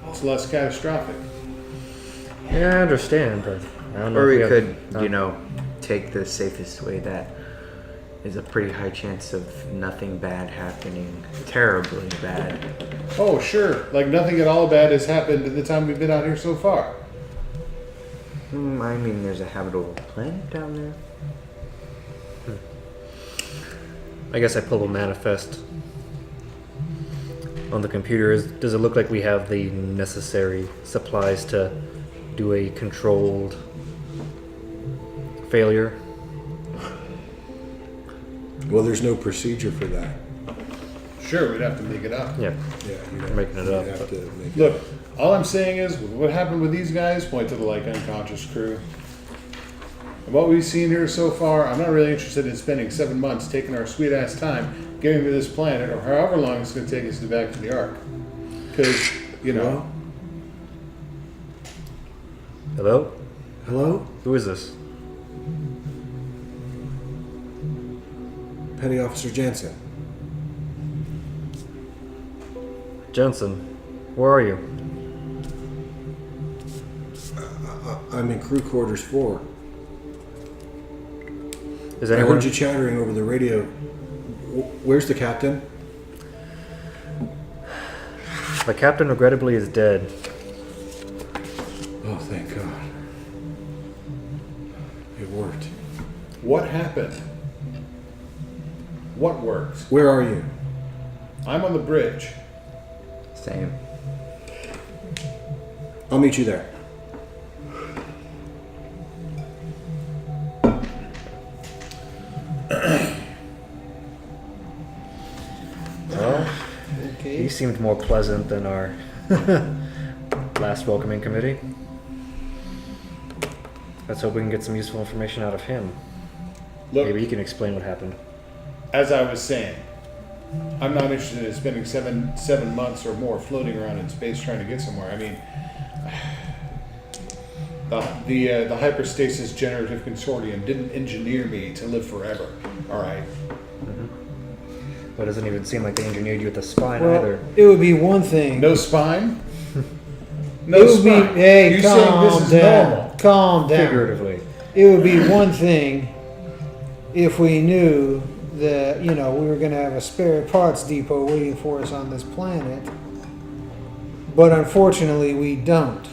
It's less catastrophic. Yeah, I understand, but I don't know. Or if we have- could, you know, take the safest way that is a pretty high chance of nothing bad happening, terribly bad. Oh, sure. Like nothing at all bad has happened in the time we've been out here so far. I mean, there's a habitable planet down there. I guess I pull a manifest on the computer. Does it look like we have the necessary supplies to do a controlled failure? Well, there's no procedure for that. Sure, we'd have to make it up. Yeah. Yeah, We're making it up, Have but- to make it Look, all I'm saying is, with what happened with these guys, point to the like unconscious crew. And what we've seen here so far, I'm not really interested in spending 7 months taking our sweet ass time getting to this planet, or however long it's going to take us to back to the Ark. Because, you know, Hello? Hello? Who is this? Petty Officer Jensen. Jensen, where are you? I'm in crew quarters 4. Is I anyone? heard you chattering over the radio. Where's the captain? The captain regrettably is dead. Oh, thank God. It worked. what happened? What worked? Where are you? I'm on the bridge. Same. I'll meet you there. Well, Okay. he seemed more pleasant than our last welcoming committee. Let's hope we can get some useful information out of him. Look, Maybe he can explain what happened. as I was saying, I'm not interested in spending seven months or more floating around in space trying to get somewhere. I mean, the hyperstasis generative consortium didn't engineer me to live forever. All right. But it doesn't even seem like they engineered you with the spine Well, either. it would be one thing. No spine. No it would be, spine. hey, You're saying calm this is down. normal. Calm down. Figuratively. It would be one thing if we knew that, you know, we were going to have a spare parts depot waiting for us on this planet. But unfortunately, we don't.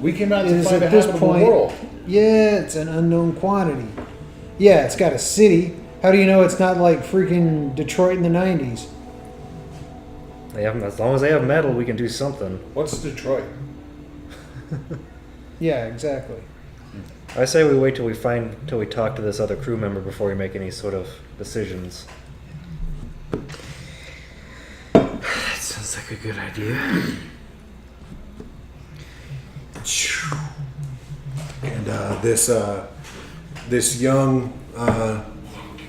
We came out It to is find a at this habitable point, world. yeah, it's an unknown quantity. Yeah, it's got a city. How do you know it's not like freaking Detroit in the 90s? They have, as long as they have metal, we can do something. What's Detroit? Yeah, exactly. I say we wait till we talk to this other crew member before we make any sort of decisions. That sounds like a good idea. And this young,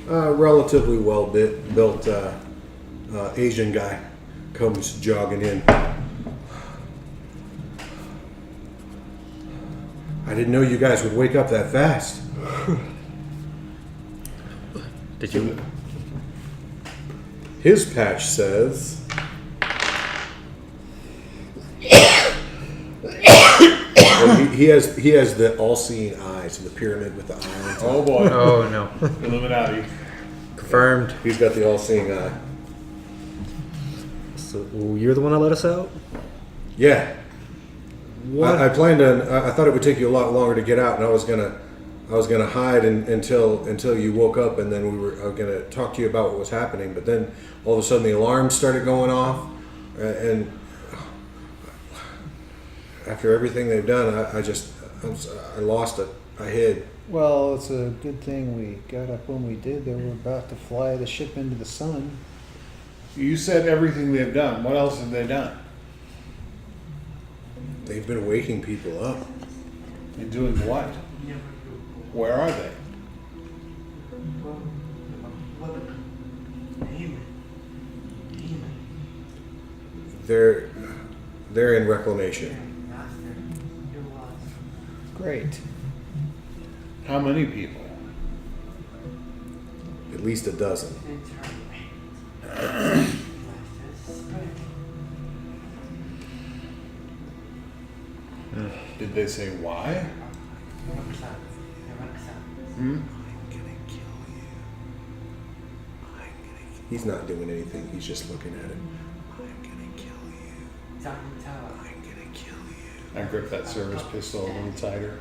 relatively well-built Asian guy comes jogging in. I didn't know you guys would wake up that fast. Did you? His patch says. Well, he has the all-seeing eyes and the pyramid with the eye on top. Oh boy. Oh no. Illuminati. Confirmed. He's got the all-seeing eye. So you're the one that let us out? Yeah. I planned on. I thought it would take you a lot longer to get out, and I was gonna hide until you woke up, and then I was gonna talk to you about what was happening. But then all of a sudden the alarms started going off, and after everything they've done, I lost it. I hid. Well, it's a good thing we got up when we did. They were about to fly the ship into the sun. You said everything they've done. What else have they done? They've been waking people up. And doing what? Where are they? They're in reclamation. Great. How many people? At least a dozen. Did they say why? He's not doing anything. He's just looking at it. I'm gonna kill you. I'm gonna kill you. I grip that service pistol a little tighter.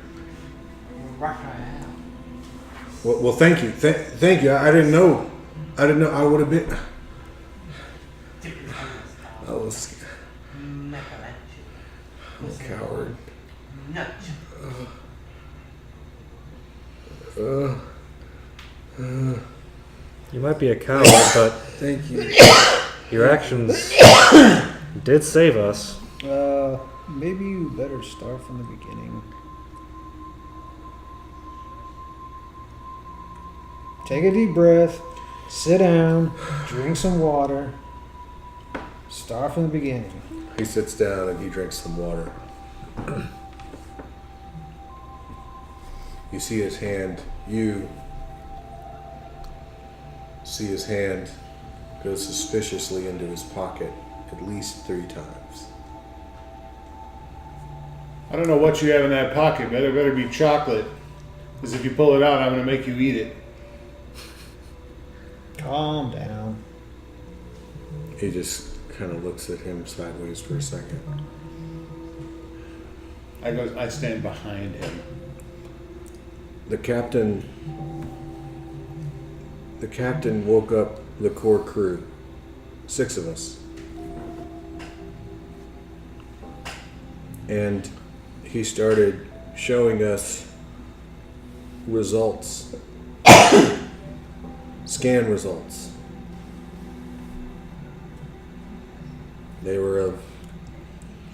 Well, thank you. Thank you. I didn't know. I would have been. I was. I'm a coward. You might be a coward, but Thank you. your actions did save us. Maybe you better start from the beginning. Take a deep breath, sit down, drink some water. Start from the beginning. He sits down and he drinks some water. You see his hand. You see his hand go suspiciously into his pocket at least 3 times. I don't know what you have in that pocket, but it better be chocolate. Because if you pull it out, I'm going to make you eat it. Calm down. He just kind of looks at him sideways for a second. I stand behind him. The captain woke up the core crew. 6 of us. And he started showing us results. Scan results. They were of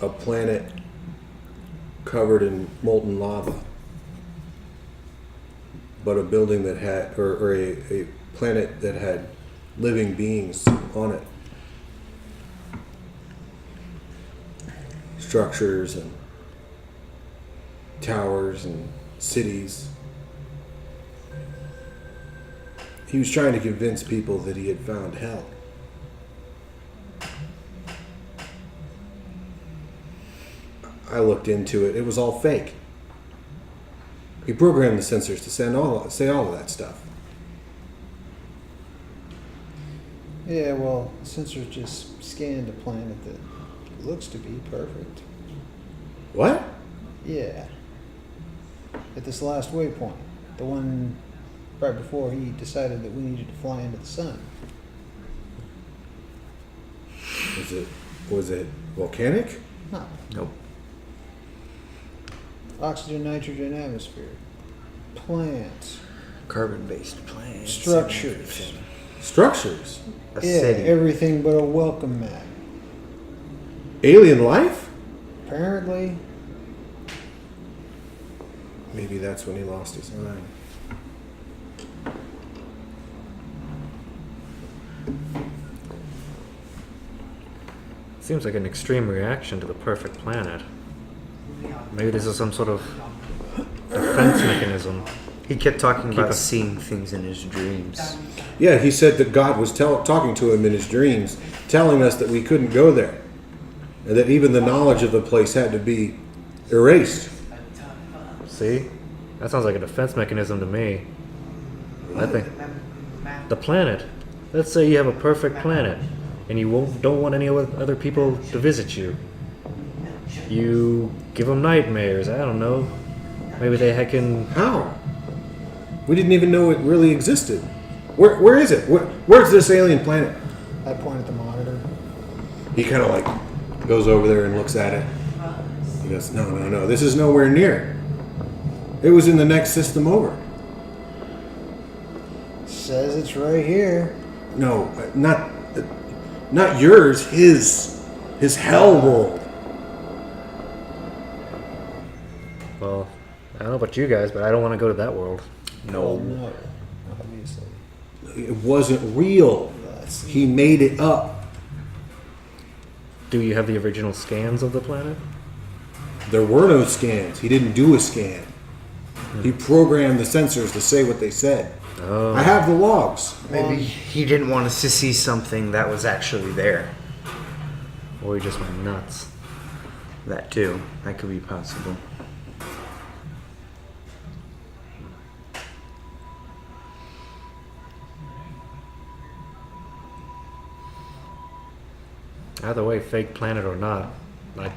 a planet covered in molten lava, but a building that had, or a planet that had living beings on it. Structures and towers and cities. He was trying to convince people that he had found hell. I looked into it. It was all fake. He programmed the sensors to say all of that stuff. Yeah, well, sensors just scanned a planet that looks to be perfect. What? Yeah. At this last waypoint. The one right before he decided that we needed to fly into the sun. Was it volcanic? No. Nope. Oxygen, nitrogen, atmosphere. Plants. Carbon-based plants. Structures. Structures? A Yeah, city. everything but a welcome mat. Alien life? Apparently. Maybe that's when he lost his mind. Seems like an extreme reaction to the perfect planet. Maybe this is some sort of defense mechanism. He kept talking Keep about us- seeing things in his dreams. Yeah, he said that God was talking to him in his dreams, telling us that we couldn't go there, and that even the knowledge of the place had to be erased. See? That sounds like a defense mechanism to me. I think the planet. Let's say you have a perfect planet, and you don't want any other people to visit you. You give them nightmares. I don't know. Maybe they can. How? We didn't even know it really existed. Where is it? Where's this alien planet? I point at the monitor. He kind of like goes over there and looks at it. He goes, no, this is nowhere near. It was in the next system over. Says it's right here. No, not yours. His hell world. Well, I don't know about you guys, but I don't want to go to that world. Well, no, obviously. It wasn't real. He made it up. Do you have the original scans of the planet? There were no scans. He didn't do a scan. He programmed the sensors to say what they said. Oh. I have the logs. Maybe he didn't want us to see something that was actually there. Or he just went nuts. That too. That could be possible. Either way, fake planet or not, I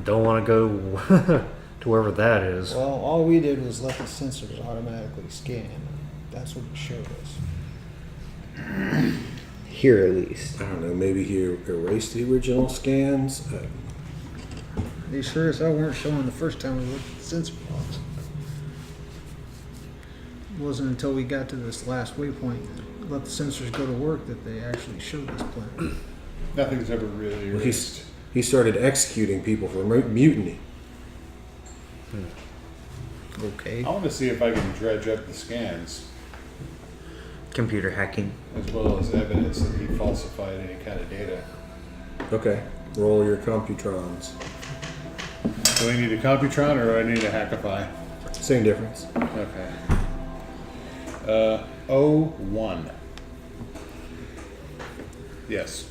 don't want to go to wherever that is. Well, all we did was let the sensors automatically scan. That's what it showed us. Here at least. I don't know. Maybe he erased the original scans. They sure as hell weren't showing the first time we looked at the sensor logs. It wasn't until we got to this last waypoint and let the sensors go to work that they actually showed this planet. Nothing's ever really Well, erased. he started executing people for mutiny. Okay. I want to see if I can dredge up the scans, Computer hacking. as well as evidence that he falsified any kind of data. Okay. Roll your computrons. Do I need a Computron or do I need a Hackify? Same difference. Okay. 01. Yes.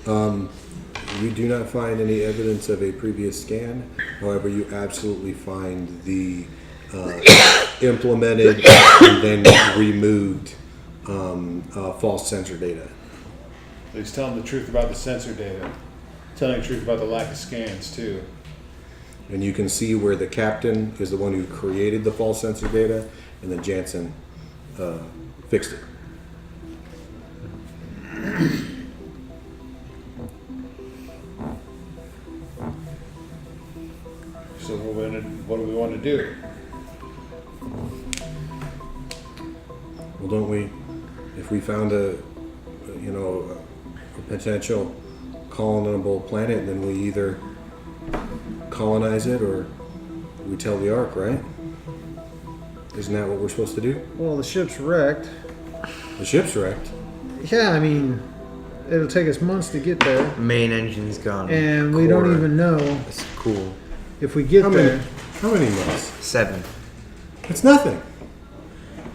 You do not find any evidence of a previous scan. However, you absolutely find the implemented and then removed false sensor data. He's telling the truth about the sensor data. Telling the truth about the lack of scans, too. And you can see where the captain is the one who created the false sensor data, and then Jansen fixed it. So what do we want to do? Well, don't we? If we found a potential colonizable planet, then we either colonize it or we tell the Ark, right? Isn't that what we're supposed to do? Well, the ship's wrecked. The ship's wrecked. Yeah, I mean, it'll take us months to get there. Main engine's gone. And we don't Core. even know That's cool. if we get How there. many? How many months? 7. It's nothing.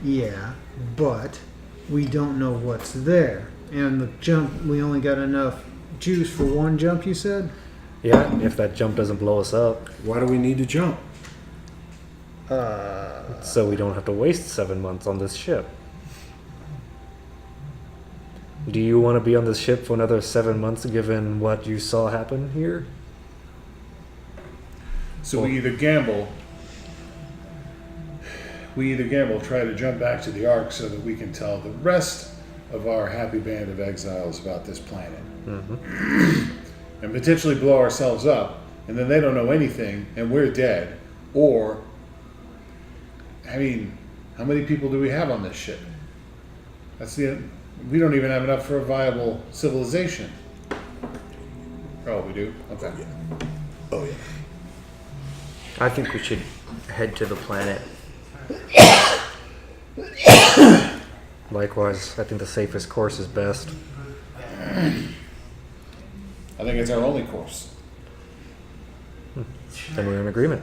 Yeah, but we don't know what's there. And the jump, we only got enough juice for one jump, you said? Yeah, if that jump doesn't blow us up, Why do we need to jump? so we don't have to waste 7 months on this ship. Do you want to be on this ship for another 7 months given what you saw happen here? So we either gamble, try to jump back to the Ark so that we can tell the rest of our happy band of exiles about this planet. And potentially blow ourselves up, and then they don't know anything, and we're dead. Or, I mean, how many people do we have on this ship? We don't even have enough for a viable civilization. Oh, we do? Okay. Oh yeah. I think we should head to the planet. Likewise, I think the safest course is best. I think it's our only course. Then we're in agreement.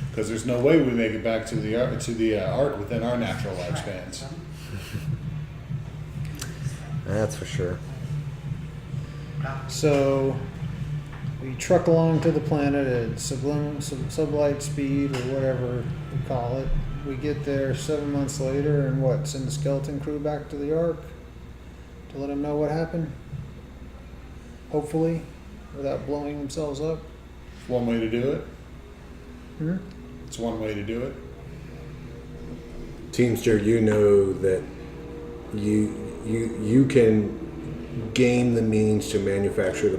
Because there's no way we make it back to the Ark within our natural lifespans. That's for sure. So we truck along to the planet at sublight speed or whatever we call it. We get there 7 months later and what? Send the skeleton crew back to the Ark to let them know what happened? Hopefully, without blowing themselves up. One way to do it. Hmm? It's one way to do it. Teamster, you know that you can gain the means to manufacture the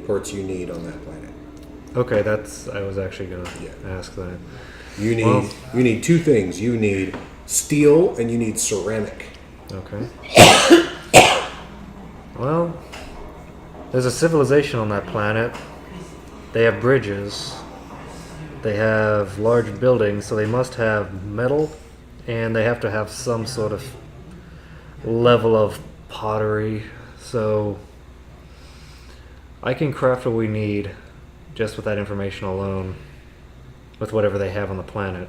parts you need on that planet. Okay, I was actually going to Yeah. ask that. You need Well- you need two things. You need steel and you need ceramic. Okay. Well, there's a civilization on that planet. They have bridges. They have large buildings, so they must have metal, and they have to have some sort of level of pottery. So I can craft what we need just with that information alone, with whatever they have on the planet.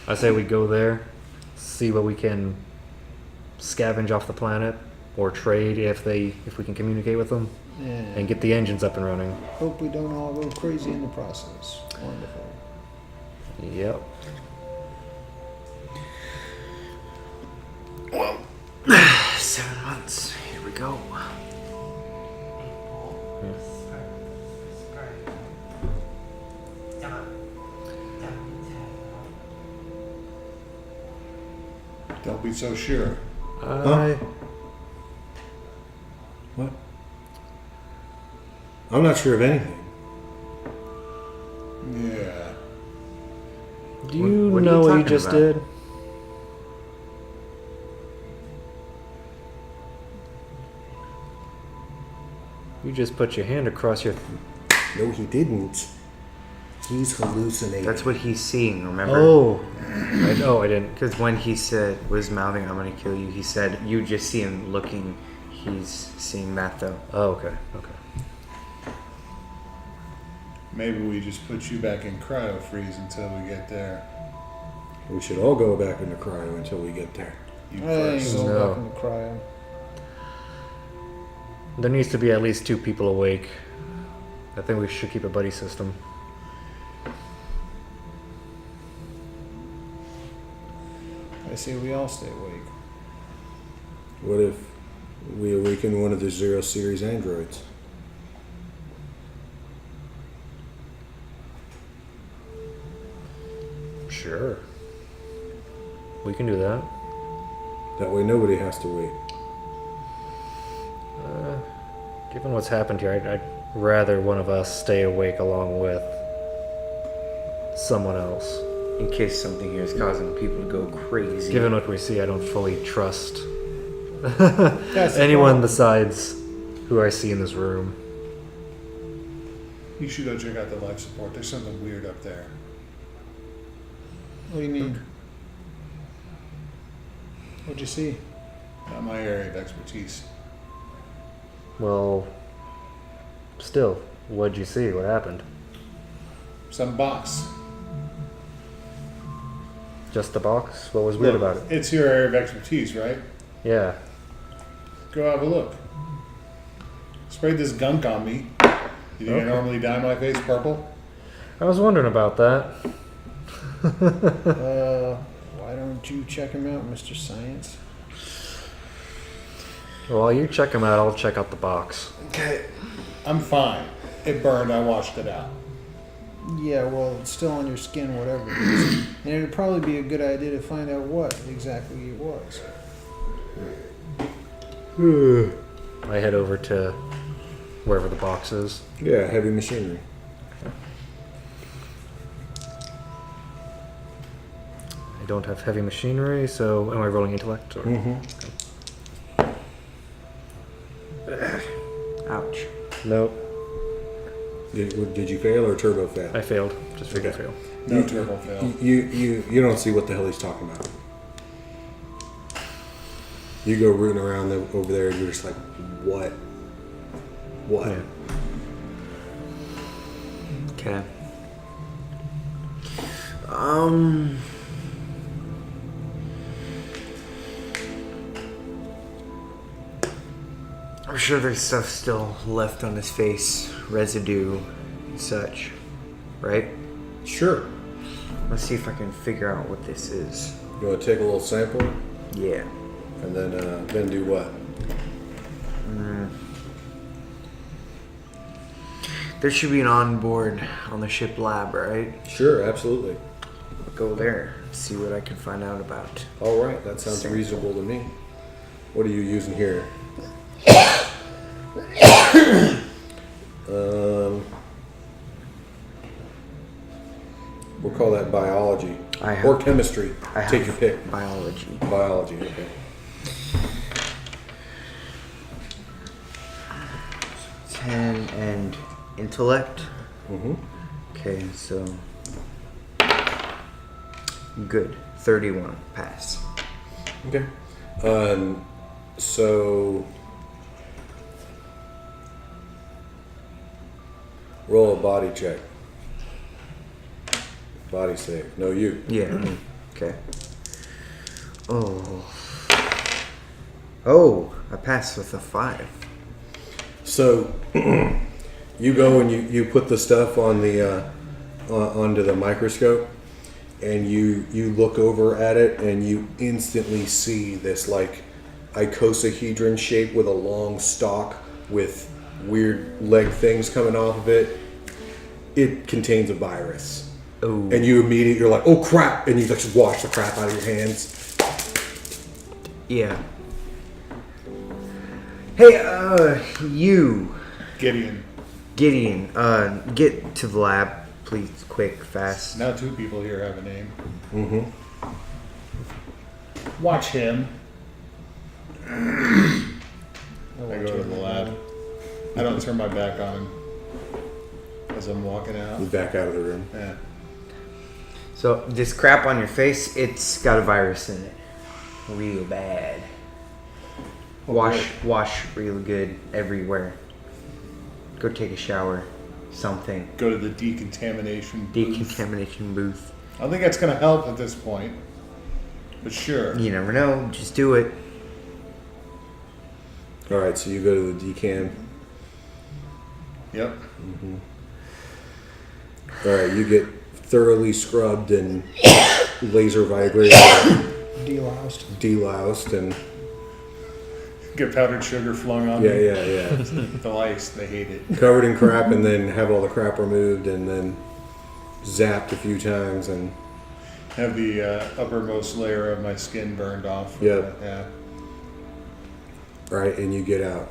I say we go there, see what we can scavenge off the planet, or trade if we can communicate with them, and get the engines up and running. Hope we don't all go crazy in the process. Wonderful. Yep. 7 months. Here we go. Don't be so sure. What? I'm not sure of anything. Yeah. Do you What are know you what you talking just about? did? You just put your hand across your... No, he didn't. He's hallucinating. That's what he's seeing, remember? Oh. I didn't. Because when he was mouthing, I'm gonna kill you, he said, you just see him looking. He's seeing that, though. Oh, okay. Okay. Maybe we just put you back in cryo freeze until we get there. We should all go back into cryo until we get there. You I ain't first. going No. back in the cryo. There needs to be at least 2 people awake. I think we should keep a buddy system. I say we all stay awake. What if we awaken one of the 0 Series androids? Sure. We can do that. That way nobody has to wait. Given what's happened here, I'd rather one of us stay awake along with someone else. In case something here is causing people to go crazy. Given what we see, I don't fully trust That's the anyone problem. besides who I see in this room. You should go check out the life support. There's something weird up there. What do you mean? What'd you see? Not my area of expertise. Well, still, what'd you see? What happened? Some box. Just the box? What was weird Look, about it? It's your area of expertise, right? Yeah. Go have a look. Sprayed this gunk on me. You think I Okay. normally dye my face purple? I was wondering about that. Why don't you check him out, Mr. Science? While you check them out, I'll check out the box. Okay. I'm fine. It burned. I washed it out. Yeah, well, it's still on your skin, whatever it is. And it'd probably be a good idea to find out what exactly it was. I head over to wherever the box is. Yeah, heavy machinery. I don't have heavy machinery, so am I rolling intellect? Or? Ouch. Nope, Did you fail or turbo fail? I failed. Just figured Okay. fail. No turbo fail. You don't see what the hell he's talking about. You go rooting around over there and you're just like, what? What? Yeah. Okay. I'm sure there's stuff still left on his face, residue and such, right? Sure. Let's see if I can figure out what this is. You want to take a little sample Yeah. and then do what? There should be an onboard on the ship lab, right? Sure, absolutely. Go there, see what I can find out about. All right, that sounds reasonable to me. What are you using here? We'll call that biology or chemistry. Take your pick. Biology. Biology. Okay. 10 and intellect. Mm-hmm. Okay, so good. 31 pass. Okay. So Roll a body check. Body save. No, you. Yeah. Okay. Oh, I passed with a 5. So you go and you put the stuff on the onto the microscope, and you look over at it, and you instantly see this like icosahedron shape with a long stalk with weird leg things coming off of it. It contains a virus. Oh. And you immediately, you're like, oh crap, and you just wash the crap out of your hands. Yeah. Hey, you, Gideon. Gideon, get to the lab, please, quick, fast. Now 2 people here have a name. Mm-hmm. Watch him. I go to the lab. I don't turn my back on him as I'm walking out. You back out of the room. Yeah. So, this crap on your face, it's got a virus in it. Real bad. Wash real good everywhere. Go take a shower. Something. Go to the decontamination booth. Decontamination booth. I don't think that's going to help at this point. But sure. You never know. Just do it. All right, so you go to the decam. Yep. Mm-hmm. All right, you get thoroughly scrubbed and laser vibrated, deloused, and Get powdered sugar flung on yeah. the lice. They hate it. Covered in crap, and then have all the crap removed, and then zapped a few times, and Have the uppermost layer of my skin burned off. Yep. Yeah. right, and you get out.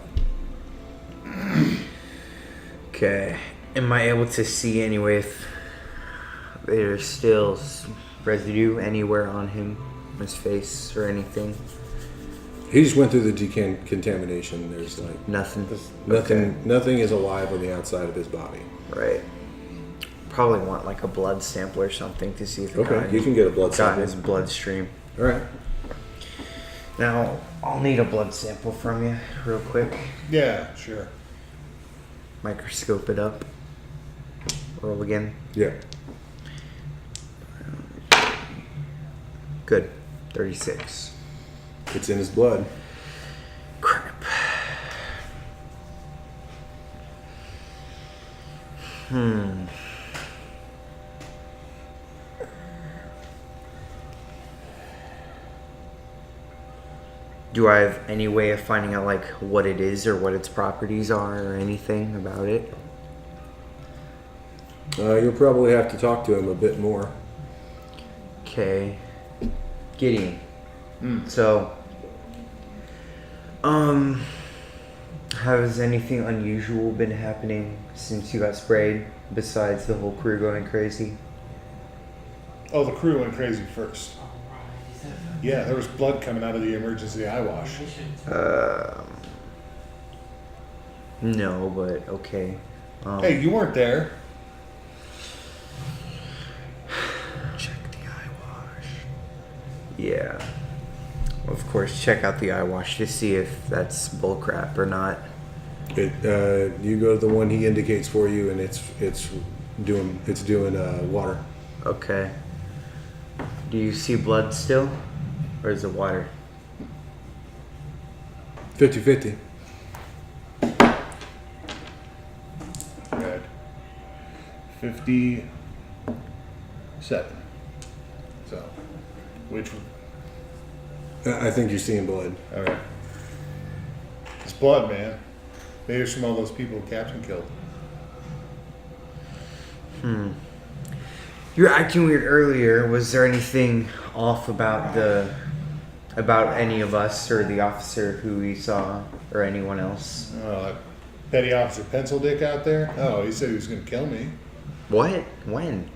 Okay. Am I able to see anyway if there's still residue anywhere on him, his face, or anything? He just went through the decontamination. There's like Nothing. nothing is alive on the outside of his body. Right. Probably want like a blood sample or something to see if it Okay, you can get a blood got sample. his bloodstream. All right. Now, I'll need a blood sample from you real quick. Yeah, sure. Microscope it up. Roll again. Yeah. Good. 36. It's in his blood. Crap. Do I have any way of finding out like what it is or what its properties are or anything about it? You'll probably have to talk to him a bit more. Okay. Gideon. So, has anything unusual been happening since you got sprayed besides the whole crew going crazy? Oh, the crew went crazy first. Yeah, there was blood coming out of the emergency eye wash. No, but okay. Hey, you weren't there. Check the eye wash. Yeah. Of course, check out the eye wash to see if that's bullcrap or not. You go to the one he indicates for you, and it's doing water. Okay. Do you see blood still? Or is it water? 50-50. Red. 57. So, which one? I think you're seeing blood. Okay. It's blood, man. Maybe it's from all those people Captain killed. You were acting weird earlier. Was there anything off about any of us or the officer who we saw or anyone else? Petty Officer Pencil Dick out there? Oh, he said he was going to kill me. What? When?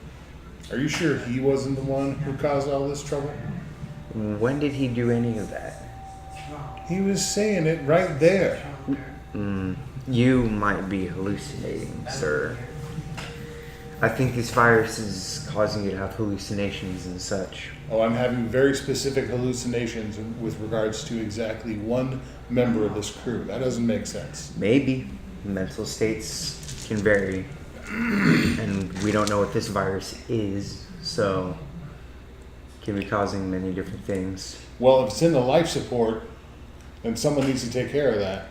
Are you sure he wasn't the one who caused all this trouble? When did he do any of that? He was saying it right there. You might be hallucinating, sir. I think this virus is causing you to have hallucinations and such. Oh, I'm having very specific hallucinations with regards to exactly one member of this crew. That doesn't make sense. Maybe. Mental states can vary. And we don't know what this virus is, so it can be causing many different things. Well, if it's in the life support, then someone needs to take care of that.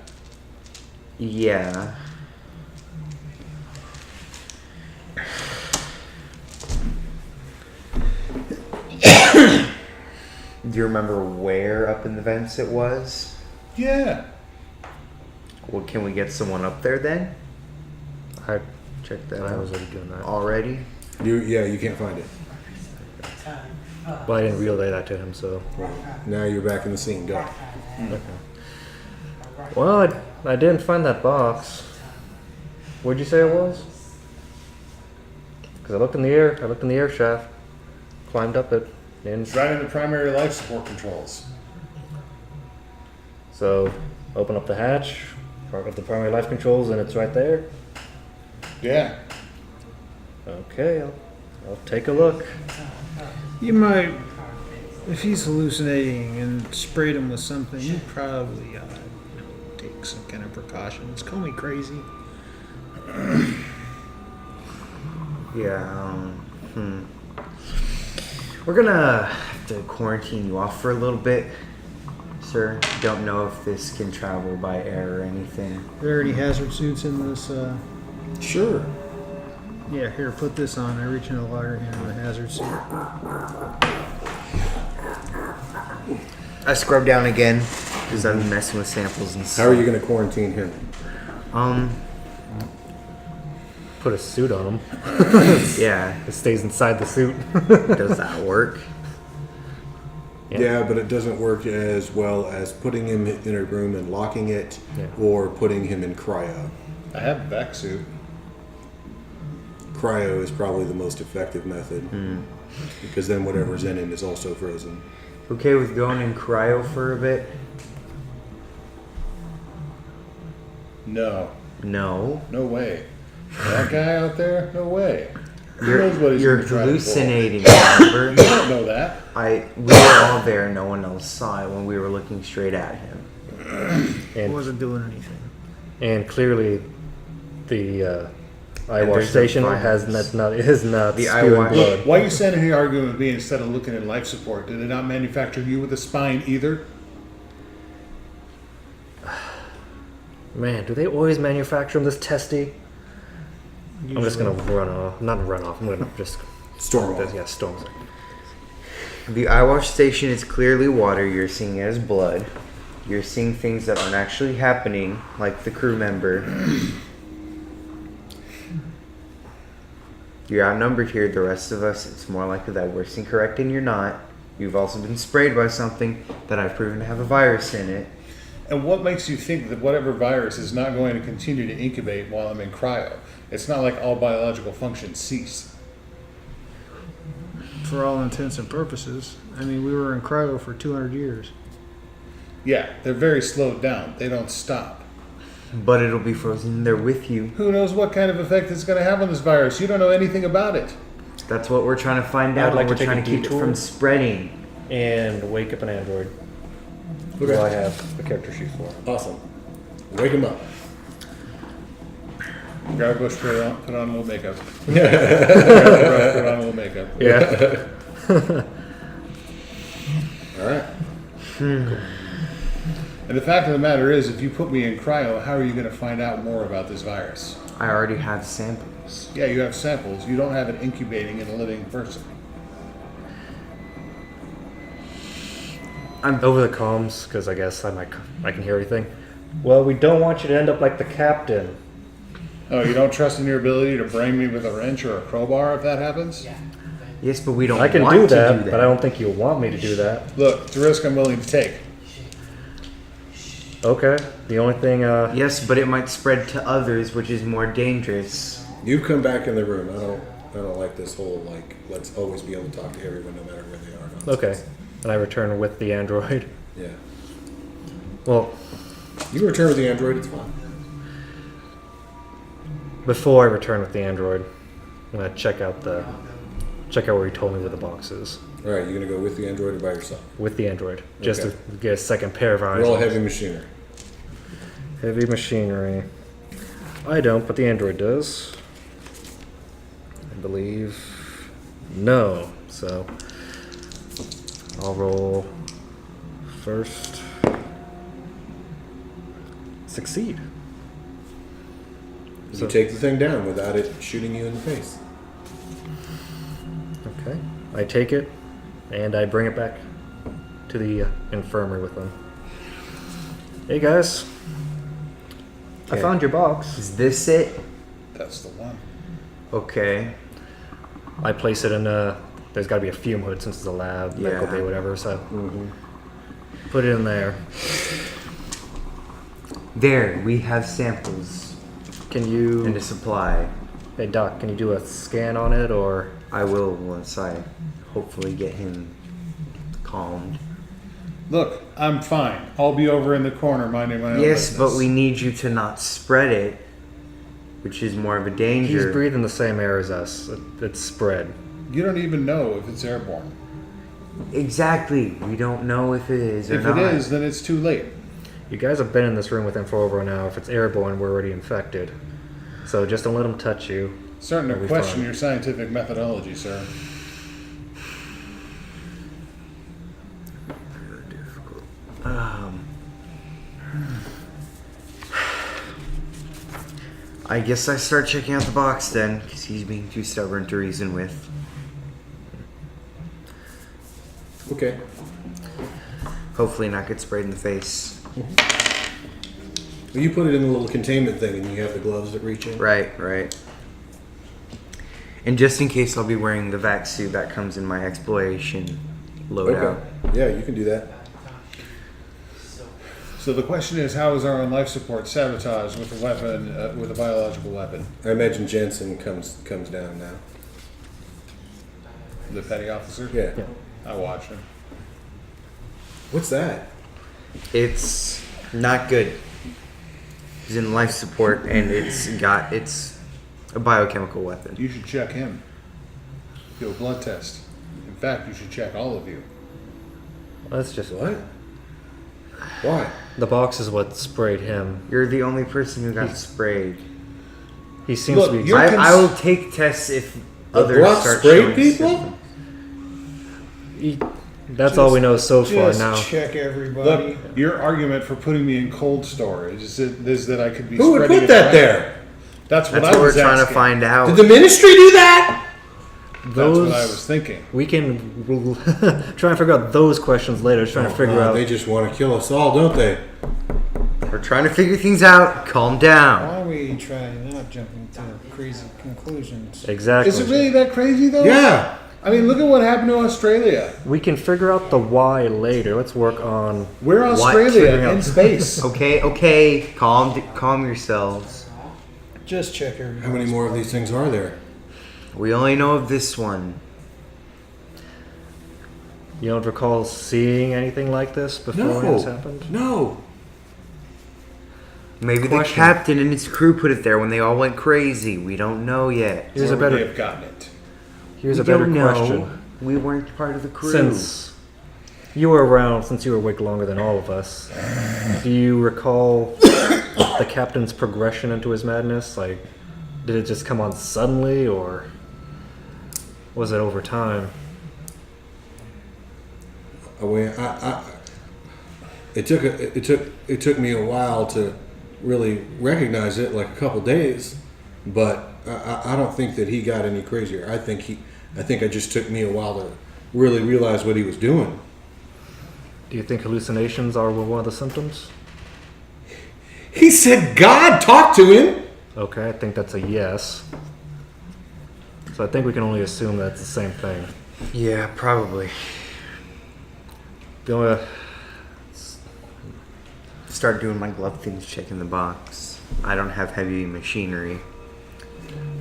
Yeah. Do you remember where up in the vents it was? Yeah. Well, can we get someone up there then? I Check that I out. was already doing that. Already? You can't find it. But I didn't relay that to him, so. Now you're back in the scene. Go. Okay. Well, I didn't find that box. What'd you say it was? Because I looked in the air shaft, climbed up it, and Right in the primary life support controls. so open up the hatch, park up the primary life controls, and it's right there. Yeah. Okay, I'll take a look. You might, if he's hallucinating and sprayed him with something, you probably take some kind of precautions. Call me crazy. Yeah. We're gonna have to quarantine you off for a little bit, sir. Don't know if this can travel by air or anything. Are there any hazard suits in this? Sure. Yeah, here, put this on. I reach in the locker hand with a hazard suit. I scrub down again because I'm messing with samples and How stuff. are you going to quarantine him? Put a suit on him. Yeah. It stays inside the suit. Does that work? Yeah, but it doesn't work as well as putting him in a room and locking it, Yeah. or putting him in cryo. I have a vac suit. Cryo is probably the most effective method because then whatever's in it is also frozen. Okay with going in cryo for a bit? No. No. No way. That guy out there? No way. Who knows what he's You're gonna try to pull? hallucinating, remember? You don't know that. We were all there, no one else saw it when we were looking straight at him. I And, wasn't doing anything. and clearly, the eye And wash there's no station violence. is not The eye spewing wash- blood. Why are you standing here arguing with me instead of looking at life support? Did they not manufacture you with a spine either? Man, do they always manufacture them this testy? I'm just gonna run off. Not run off. I'm gonna just Storm off. yeah, storm. The eye wash station is clearly water. You're seeing it as blood. You're seeing things that aren't actually happening, like the crew member. You're outnumbered here. The rest of us, it's more likely that we're seeing correct and you're not. You've also been sprayed by something that I've proven to have a virus in it. And what makes you think that whatever virus is not going to continue to incubate while I'm in cryo? It's not like all biological functions cease. For all intents and purposes. I mean, we were in cryo for 200 years. Yeah, they're very slowed down. They don't stop. But it'll be frozen there with you. Who knows what kind of effect it's going to have on this virus? You don't know anything about it. That's what we're trying to find I'd out. like and to we're take trying a to keep it detour. from spreading. And wake up an android. Okay. Who I have the character sheet for. Awesome. Wake him up. Grab a bush, put on a little makeup. Grab a brush, put on a little makeup. Yeah. All right. And the fact of the matter is, if you put me in cryo, how are you going to find out more about this virus? I already have samples. Yeah, you have samples. You don't have it incubating in a living person. I'm over the comms because I guess I can hear everything. Well, we don't want you to end up like the captain. Oh, you don't trust in your ability to brain me with a wrench or a crowbar if that happens? Yes, but we don't I can want do to that, do that. but I don't think you'll want me to do that. Look, it's a risk I'm willing to take. Okay. The only thing, Yes, but it might spread to others, which is more dangerous. You've come back in the room. I don't like this whole like let's always be able to talk to everyone no matter where they are. nonsense. okay. And I return with the android. Yeah. Well, You can return with the android. It's fine. before I return with the android, I'm gonna check out where he told me where the box is. All right. You're gonna go with the android or by yourself? With the android, just Okay. to get a second pair of eyes. Roll on it. heavy machinery. Heavy machinery. I don't, but the android does. believe no. So I'll roll first. Succeed. You take the thing down without it shooting you in the face. Okay. I take it and I bring it back to the infirmary with them. Hey guys. I Okay. found your box. Is this it? That's the one. Okay. I place it in there's got to be a fume hood since it's a lab, medical Yeah. bay, whatever. So put it in there. There, we have samples Can you? and a supply. Hey Doc, can you do a scan on it or? I will once I hopefully get him calmed. Look, I'm fine. I'll be over in the corner minding my own Yes, business. but we need you to not spread it, which is more of a He's danger. breathing the same air as us. It's spread. You don't even know if it's airborne. Exactly. We don't know if it is or If not. it is, then it's too late. You guys have been in this room with him for over an hour. If it's airborne, we're already infected. So just don't let him touch you. Starting to It'll be question fine. your scientific methodology, sir. I guess I start checking out the box then, because he's being too stubborn to reason with. Okay. Hopefully not get sprayed in the face. Well, you put it in a little containment thing, and you have the gloves that reach in. Right, right. And just in case, I'll be wearing the vac suit that comes in my exploration loadout. Okay. Yeah, you can do that. So the question is, how is our own life support sabotaged with a weapon, with a biological weapon? I imagine Jensen comes down now. The petty officer? Yeah. I watch him. What's that? It's not good. He's in life support, and it's a biochemical weapon. You should check him. Do a blood test. In fact, you should check all of you. That's just What? Why? the box is what sprayed him. You're the only person who got sprayed. He seems Look, to be. you're I will take tests if The others Brock start sprayed showing people? symptoms. That's all we know so far Just now. check everybody. Look, your argument for putting me in cold storage is that I could be Who would spreading put it that around. there? That's what That's I what we're was trying to asking. find out. Did the ministry do that? That's what I Those- was thinking. We can we'll try and figure out those questions later. Just trying to figure out. They just want to kill us all, don't they? We're trying to figure things out. Calm down. Why are we trying not jumping to crazy conclusions? Exactly. Is it really that crazy though? Yeah. I mean, look at what happened to Australia. We can figure out the why later. Let's work on. We're Figuring Australia out- in space. Okay. Calm yourselves. Just check everybody. How many more of these things are there? We only know of this one. You don't recall seeing anything like this before this happened? No. Maybe the Question. captain and his crew put it there when they all went crazy. We don't know yet. Here's Where a would they better. have gotten it? Here's We a better don't know. question. We weren't part of the crew. Since you were around, since you were awake longer than all of us, do you recall the captain's progression into his madness? Like, did it just come on suddenly, or was it over time? It took me a while to really recognize it, like a couple days, but I don't think that he got any crazier. I think it just took me a while to really realize what he was doing. Do you think hallucinations are one of the symptoms? He said God talked to him. Okay, I think that's a yes. So I think we can only assume that's the same thing. Yeah, probably. Going Start doing my glove things, checking the box. I don't have heavy machinery.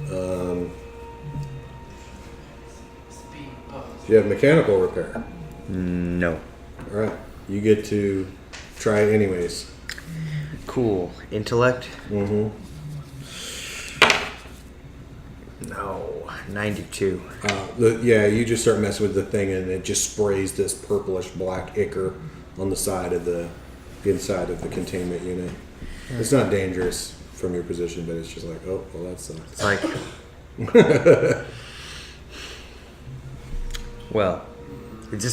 Do you have mechanical repair? No. All right, you get to try it anyways. Cool. Intellect? Mm-hmm. No. 92. You just start messing with the thing, and it just sprays this purplish black ichor on the side of the inside of the containment unit. It's not dangerous from your position, but it's just like, oh, well, that sucks. It's like Well, this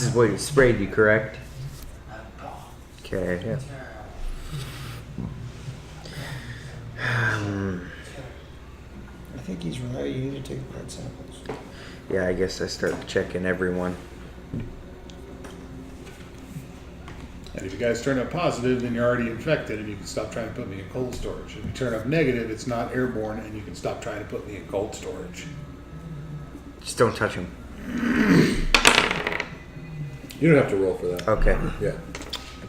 is what sprayed you, correct? Okay. Yeah. I think he's right. You need to take blood samples. Yeah, I guess I start checking everyone. And if you guys turn up positive, then you're already infected and you can stop trying to put me in cold storage. If you turn up negative, it's not airborne and you can stop trying to put me in cold storage. Just don't touch him. You don't have to roll for that. Okay. Yeah.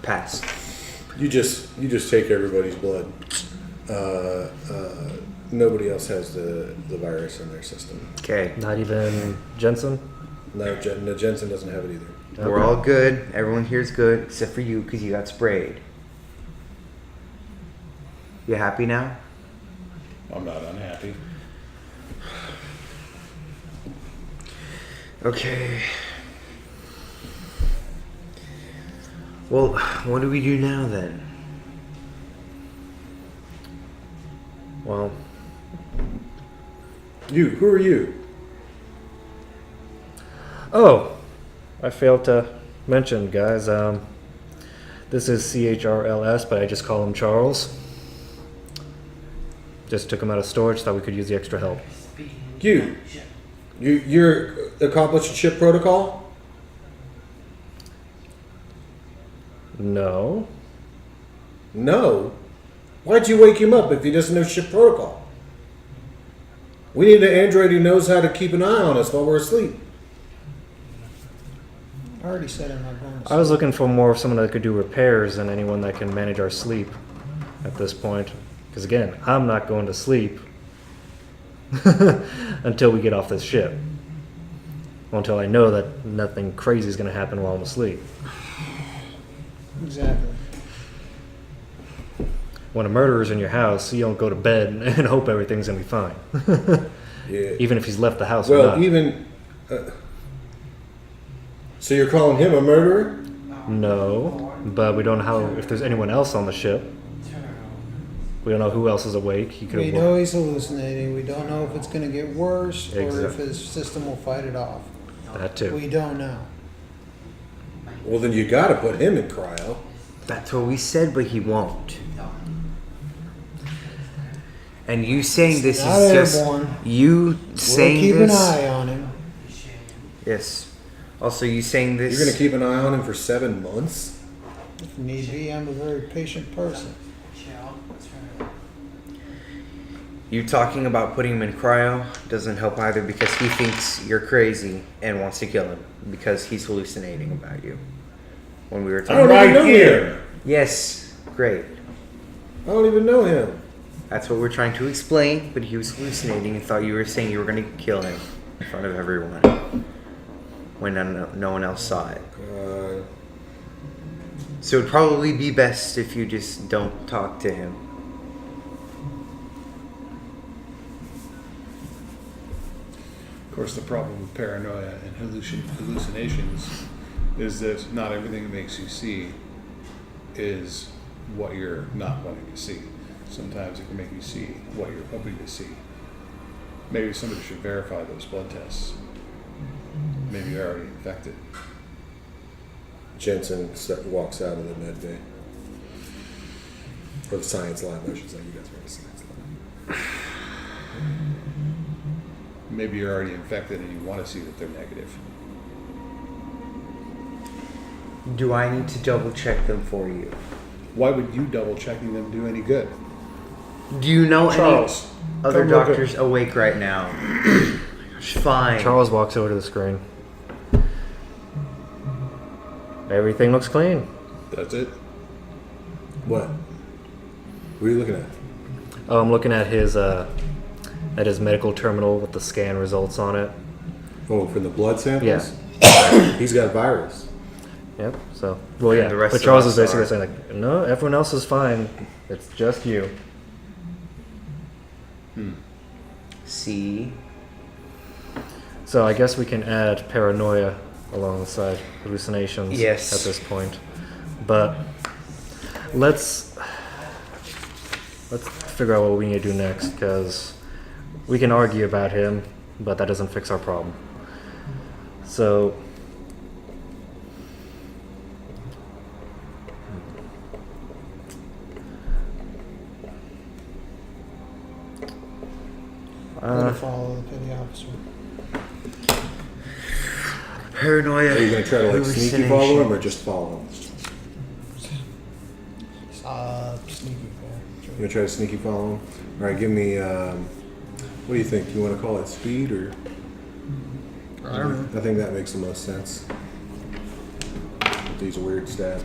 Pass. You just take everybody's blood. Nobody else has the virus in their system. Okay. Not even Jensen? No, Jensen doesn't have it either. We're all good. Everyone here's good except for you because you got sprayed. You happy now? I'm not unhappy. Okay. Well, what do we do now then? Well, Who are you? oh, I failed to mention, guys. This is CHRLS, but I just call him Charles. Just took him out of storage, thought we could use the extra help. You're accomplished ship protocol? No. No. Why'd you wake him up if he doesn't know ship protocol? We need an android who knows how to keep an eye on us while we're asleep. I already said I'm not going to I was looking for more of someone that could do repairs than anyone that can manage our sleep at this point. Because again, I'm not going to sleep until we get off this ship. Until I know that nothing crazy is going to happen while I'm asleep. Exactly. When a murderer's in your house, you don't go to bed and hope everything's going to be fine. Yeah. Even if he's left the house or Well, not. even. So you're calling him a murderer? No, but we don't know how, if there's anyone else on the ship. We don't know who else is awake. He could We have know he's hallucinating. We don't know if it's going to get worse or if Exactly. his system will fight it off. that too. We don't know. Well, then you gotta put him in cryo. That's what we said, but he won't. And you saying this Not is just airborne. you saying We'll keep this. an eye on him. Yes. Also, you saying this. You're gonna keep an eye on him for 7 months? If need be, I'm a very patient person. You talking about putting him in cryo doesn't help either because he thinks you're crazy and wants to kill him because he's hallucinating about you. When we were I talking. don't even know him. Yes. Great. I don't even know him. That's what we're trying to explain, but he was hallucinating and thought you were saying you were going to kill him in front of everyone when no one else saw it. So it'd probably be best if you just don't talk to him. Of course, the problem with paranoia and hallucinations is that not everything that makes you see is what you're not wanting to see. Sometimes it can make you see what you're hoping to see. Maybe somebody should verify those blood tests. Maybe you're already infected. Jensen walks out of the med bay. Or the science lab, I should say. You guys are in the science lab. Maybe you're already infected and you want to see that they're negative. Do I need to double check them for you? Why would you double checking them do any good? Do you know Charles, any other come look doctors awake right now? Fine. Charles walks over to the screen. Everything looks clean. That's it. What? What are you looking at? Oh, I'm looking at his medical terminal with the scan results on it. Oh, from the blood samples? Yeah. He's got virus. Yep. So, well, And yeah. the rest But of Charles us is basically are- saying like, no, everyone else is fine. It's just you. See? So I guess we can add paranoia alongside hallucinations Yes. at this point. But let's figure out what we need to do next because We can argue about him, but that doesn't fix our problem. So, I'm gonna follow the petty officer. Paranoia. Are you going to try to like sneaky follow him or just follow him? Sneaky. You're going to try to sneaky follow him? All right, give me, what do you think? You want to call it speed or? I don't know. I think that makes the most sense. With these weird stats.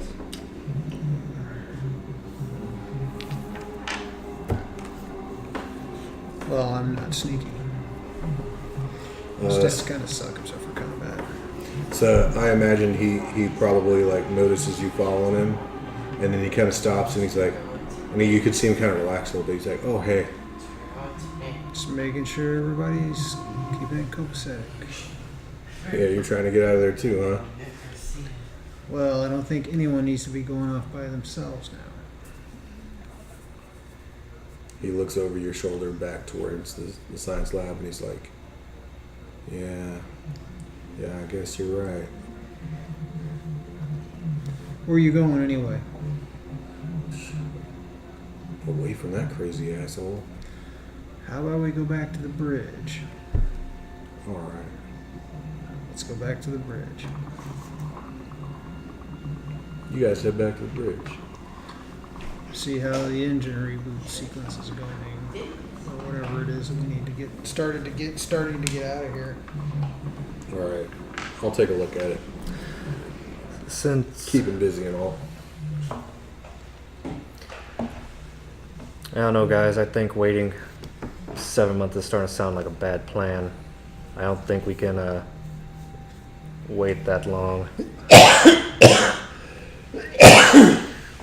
Well, I'm not sneaky. Stats kind of suck except for combat. So I imagine he probably like notices you following him, and then he kind of stops and he's like, you could see him kind of relax a little bit. He's like, oh hey, Just making sure everybody's keeping it copacetic. yeah, you're trying to get out of there too, huh? Well, I don't think anyone needs to be going off by themselves now. He looks over your shoulder back towards the science lab, and he's like, yeah, I guess you're right. Where are you going anyway? Away from that crazy asshole. How about we go back to the bridge? All right. Let's go back to the bridge. You guys head back to the bridge. See how the engine reboot sequence is going, or whatever it is that we need to get starting to get out of here. All right. I'll take a look at it. since Keep him busy and all. I don't know, guys. I think waiting 7 months is starting to sound like a bad plan. I don't think we can wait that long.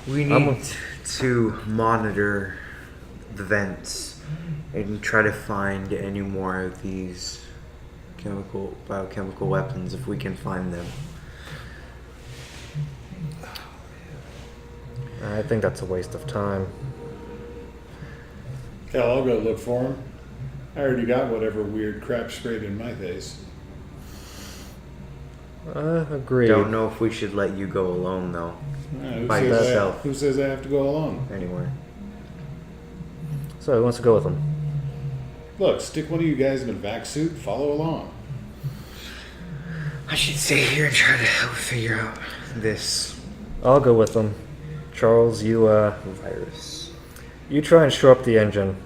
We need to monitor the vents and try to find any more of these biochemical weapons if we can find them. I think that's a waste of time. Hell, I'll go look for him. I already got whatever weird crap sprayed in my face. Agreed. Don't know if we should let you go alone though. By yourself. Who says I have to go alone? Anywhere. So who wants to go with them? Look, stick one of you guys in a vac suit, follow along. I should stay here and try to help figure out this I'll go with them. Charles, you virus. you try and shore up the engine.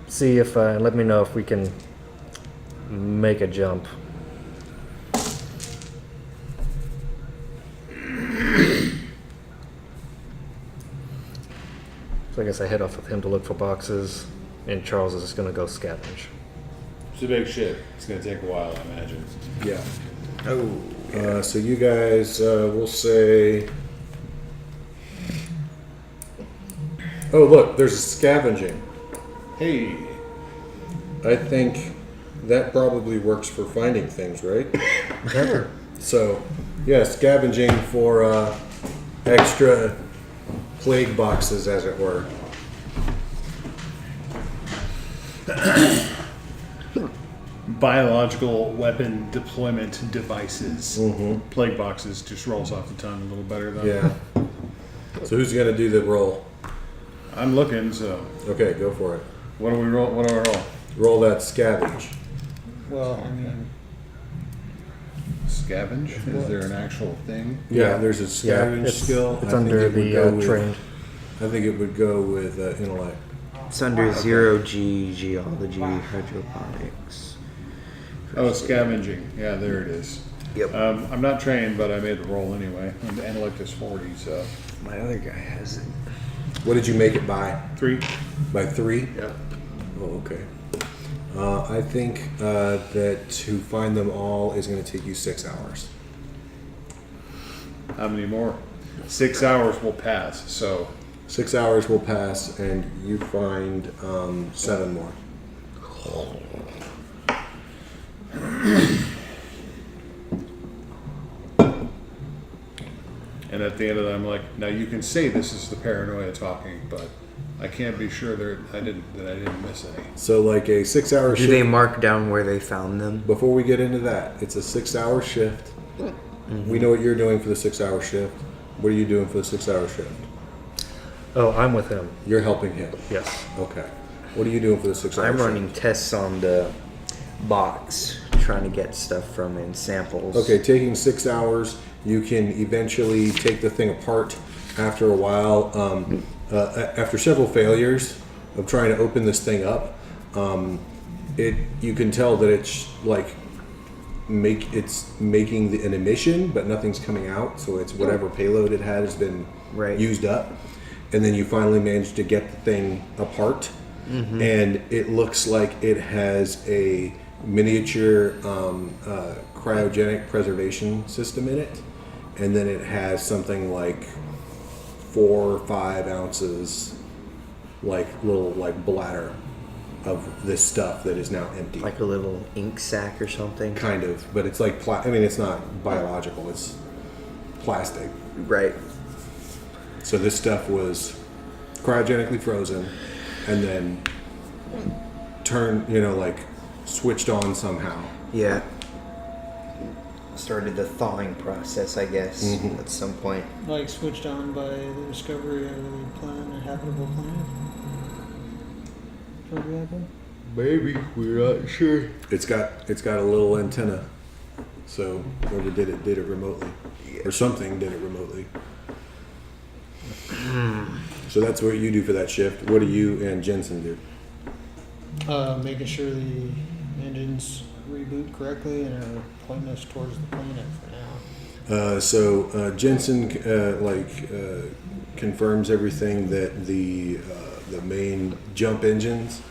See if and let me know if we can make a jump. So I guess I head off with him to look for boxes, and Charles is just gonna go scavenge. It's a big ship. It's going to take a while, I imagine. Yeah. Oh. So you guys, we'll say. Oh, look, there's a scavenging. Hey, I think that probably works for finding things, right? Sure. So, yeah, scavenging for extra plague boxes, as it were. biological weapon deployment devices. Mm-hmm. Plague boxes just rolls off the tongue a little better, though. Yeah. So who's going to do the roll? I'm looking, so. Okay, go for it. What do we roll? What do I roll? Roll that scavenge. Well, I mean, Scavenge? Is there an actual thing? Yeah, there's a scavenge it's, skill. It's I think under it would the go with- trained. I think it would go with intellect. It's under 0G, geology, hydroponics. Oh, scavenging. Yeah, there it is. Yep. I'm not trained, but I made the roll anyway. And the intellect is 40, so. My other guy has it. What did you make it by? 3. By 3? Yeah. Oh, okay. I think that to find them all is going to take you 6 hours. How many more? 6 hours will pass, so. 6 hours will pass, and you find 7 more. And at the end of that, I'm like, now you can say this is the paranoia talking, but I can't be sure that I didn't miss any. So like a 6-hour Do shift. they mark down where they found them? Before we get into that, it's a 6-hour shift. We know what you're doing for the 6-hour shift. What are you doing for the 6-hour shift? Oh, I'm with him. You're helping him. Yes. Okay. What are you doing for the 6-hour I'm shift? running tests on the box, trying to get stuff from in samples. Okay, taking 6 hours, you can eventually take the thing apart after a while. After several failures of trying to open this thing up, you can tell that it's like it's making an emission, but nothing's coming out. So it's whatever payload it had has been used up, and then you finally manage to get the thing apart, and it looks like it has a miniature cryogenic preservation system in it, and then it has something like 4 or 5 ounces, like little like bladder of this stuff that is now empty. Like a little ink sac or something. Kind of, but it's like I mean, it's not biological; it's plastic. Right. So this stuff was cryogenically frozen, and then switched on somehow. Yeah. Started the thawing process, I guess, at some point. Like switched on by the discovery of a habitable planet, for example. Maybe, we're not sure. It's got a little antenna, so whoever did it remotely, or something did it remotely. So that's what you do for that shift. What do you and Jensen do? Making sure the engines reboot correctly and are pointing us towards the planet for now. So Jensen confirms everything that the main jump engines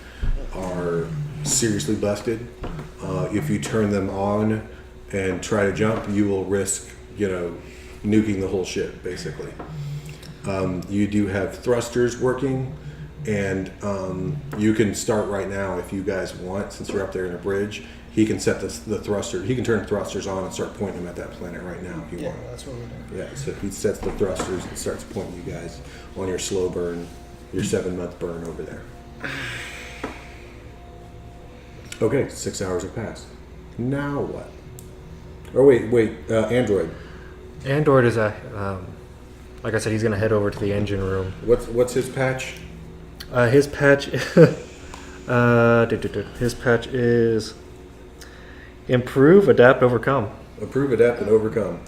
are seriously busted. If you turn them on and try to jump, you will risk nuking the whole ship basically. You do have thrusters working, and you can start right now if you guys want. Since you're up there in a bridge, he can set the thruster. He can turn the thrusters on and start pointing them at that planet right now if you want. Yeah, that's what we're doing. Yeah, so he sets the thrusters and starts pointing you guys on your slow burn, your 7-month burn over there. Okay, 6 hours have passed. Now what? Oh wait, Android. Android is like I said, he's gonna head over to the engine room. What's his patch? His patch, his patch is improve, adapt, overcome. Improve, adapt, and overcome.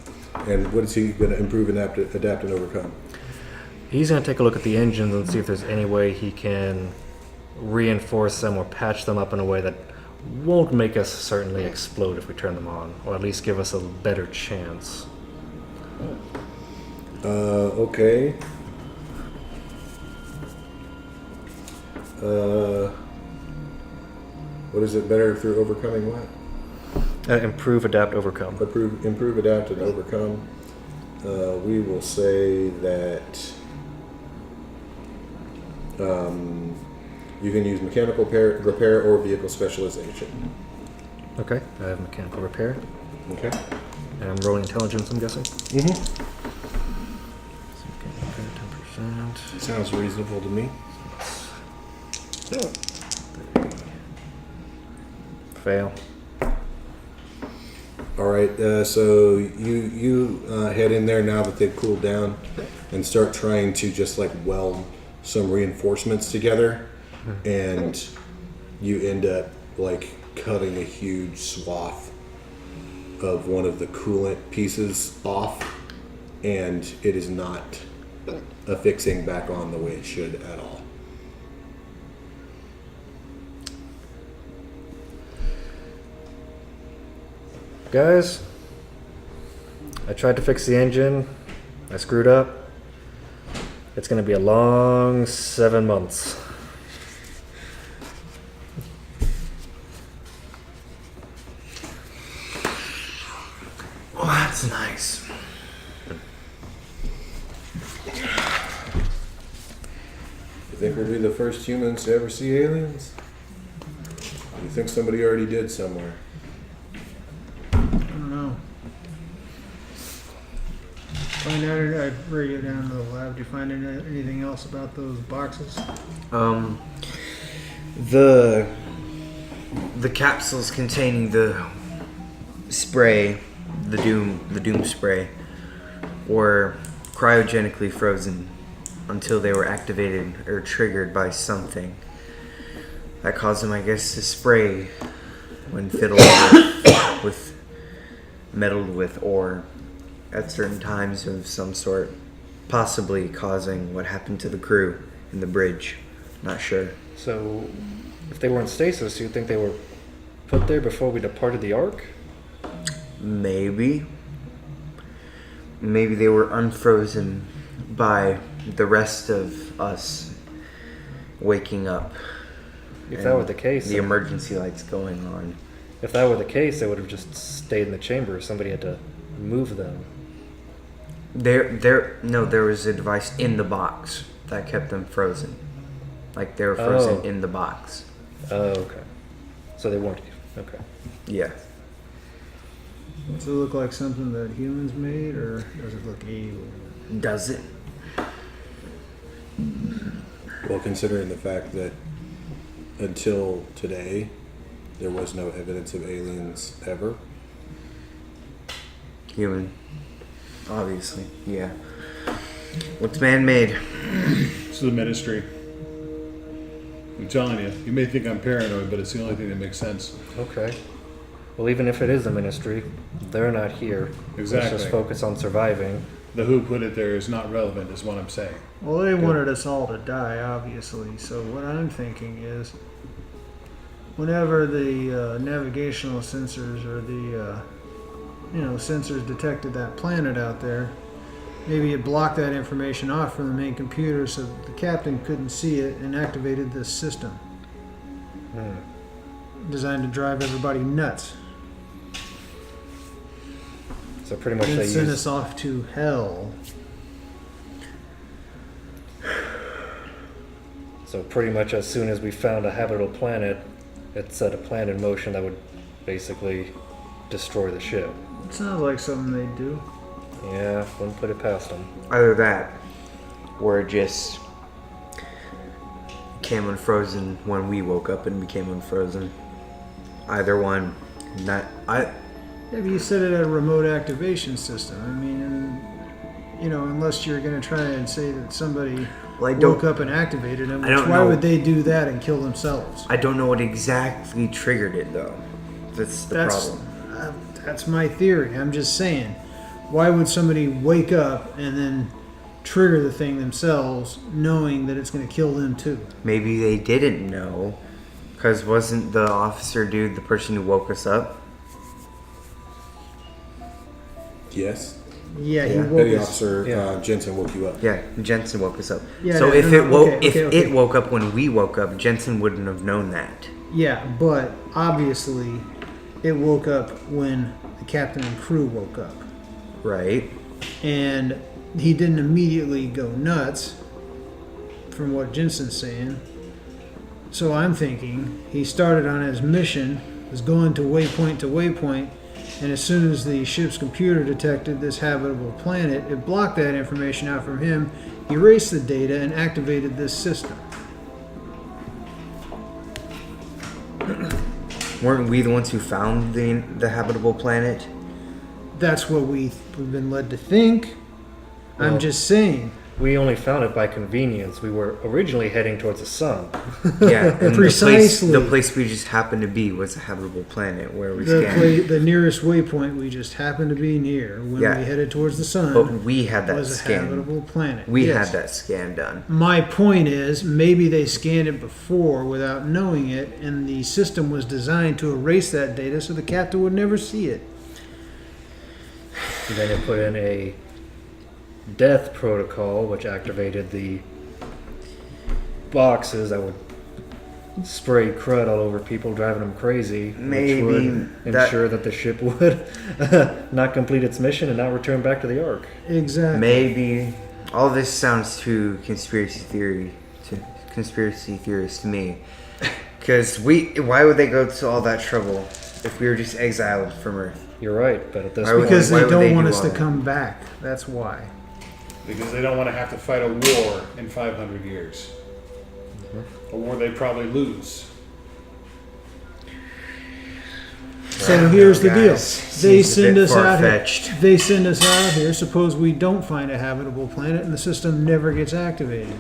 And what is he going to improve, adapt, and overcome? He's gonna take a look at the engines and see if there's any way he can reinforce them or patch them up in a way that won't make us certainly explode if we turn them on, or at least give us a better chance. Okay. What is it better through overcoming what? Improve, adapt, overcome. Improve, adapt, and overcome. We will say that you can use mechanical repair or vehicle specialization. Okay, I have mechanical repair. Okay. And I'm rolling intelligence, I'm guessing. Mm-hmm. 10%. Sounds reasonable to me. Fail. All right, so you head in there now that they've cooled down and start trying to just like weld some reinforcements together, and you end up like cutting a huge swath of one of the coolant pieces off, and it is not affixing back on the way it should at all. Guys, I tried to fix the engine. I screwed up. It's going to be a long 7 months. Oh, that's nice. You think we'll be the first humans to ever see aliens? You think somebody already did somewhere? I don't know. Find out. I bring you down to the lab. Did you find anything else about those boxes? The capsules containing the spray, the doom spray, were cryogenically frozen until they were activated or triggered by something that caused them, I guess, to spray when fiddled with meddled with ore at certain times of some sort, possibly causing what happened to the crew in the bridge. Not sure. So, if they were in stasis, you'd think they were put there before we departed the Ark? Maybe they were unfrozen by the rest of us waking up. If that were the case, the emergency lights going on. If that were the case, they would have just stayed in the chamber. Somebody had to move them. There was a device in the box that kept them frozen. Like they were frozen in the box. Oh, okay. So they weren't. Okay. Yeah. Does it look like something that humans made, or does it look alien? Does it? Well, considering the fact that until today, there was no evidence of aliens ever. Human. Obviously, yeah. What's man-made? This is a ministry. I'm telling you, you may think I'm paranoid, but it's the only thing that makes sense. Okay. Well, even if it is a ministry, they're not here. Exactly. Let's just focus on surviving. The who put it there is not relevant, is what I'm saying. Well, they wanted us all to die, obviously. So what I'm thinking is, whenever the navigational sensors or the sensors detected that planet out there, maybe it blocked that information off from the main computer so that the captain couldn't see it and activated this system designed to drive everybody nuts. So pretty much And they send use... us off to hell. So pretty much as soon as we found a habitable planet, it set a plan in motion that would basically destroy the ship. It sounds like something they do. Yeah, wouldn't put it past them. Either that, or it just became unfrozen when we woke up and became unfrozen. Either one. Yeah, but you said it had a remote activation system. I mean, unless you're going to try and say that somebody woke up and activated them, why would they do that and kill themselves? I don't know what exactly triggered it, though. That's the problem. That's my theory. I'm just saying, why would somebody wake up and then trigger the thing themselves, knowing that it's going to kill them too? Maybe they didn't know, because wasn't the officer dude the person who woke us up? Yes. Yeah, he woke Petty us. Officer Jensen woke you up. Yeah, Jensen woke us up. Yeah, so no, if no, it woke, okay. it woke up when we woke up, Jensen wouldn't have known that. Yeah, but obviously, it woke up when the captain and crew woke up. Right. And he didn't immediately go nuts, from what Jensen's saying. So I'm thinking he started on his mission, was going to waypoint, and as soon as the ship's computer detected this habitable planet, it blocked that information out from him, erased the data, and activated this system. Weren't we the ones who found the habitable planet? That's what we've been led to think. Well, I'm just saying. We only found it by convenience. We were originally heading towards the sun. Yeah, and Precisely. The place we just happened to be was a habitable planet where we scanned. The nearest waypoint we just happened to be near when we headed towards the sun. But we had that was a scan. habitable planet. We Yes. had that scan done. My point is, maybe they scanned it before without knowing it, and the system was designed to erase that data so the captain would never see it. And then it put in a death protocol, which activated the boxes that would spray crud all over people, driving them crazy. Maybe which would ensure that the ship would not complete its mission and not return back to the Ark. Exactly. Maybe all this sounds too conspiracy theorist to me. Because why would they go to all that trouble if we were just exiled from Earth? You're right, but at this Why would- point, Because why they would don't they want do us all to that? come back. That's why. Because they don't want to have to fight a war in 500 years. A war they'd probably lose. So here's the deal. Guys, They seems a send bit us out here. far-fetched. They send us out here. Suppose we don't find a habitable planet and the system never gets activated.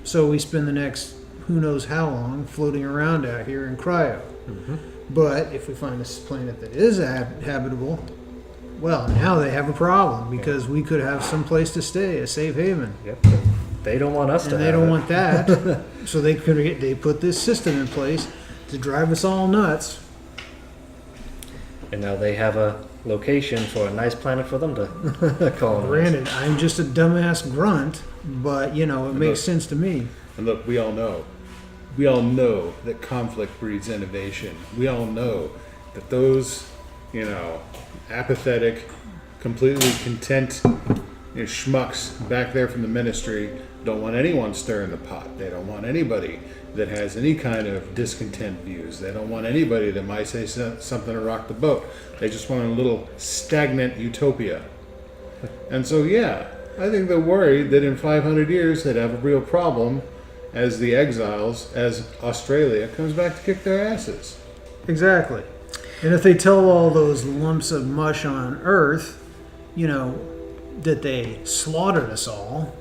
So we spend the next who knows how long floating around out here in cryo. But if we find a planet that is habitable, well, now they have a problem because we could have some place to stay, a safe haven. yep, they don't want us to. And they have don't it. want that. So they put this system in place to drive us all nuts. And now they have a location for a nice planet for them to colonize. Granted, I'm just a dumbass grunt, but it makes sense to me. And look, we all know that conflict breeds innovation. We all know that those, apathetic, completely content schmucks back there from the ministry don't want anyone stirring the pot. They don't want anybody that has any kind of discontent views. They don't want anybody that might say something to rock the boat. They just want a little stagnant utopia. And so, yeah, I think they're worried that in 500 years they'd have a real problem as the exiles, as Australia comes back to kick their asses. Exactly. And if they tell all those lumps of mush on Earth, that they slaughtered us all,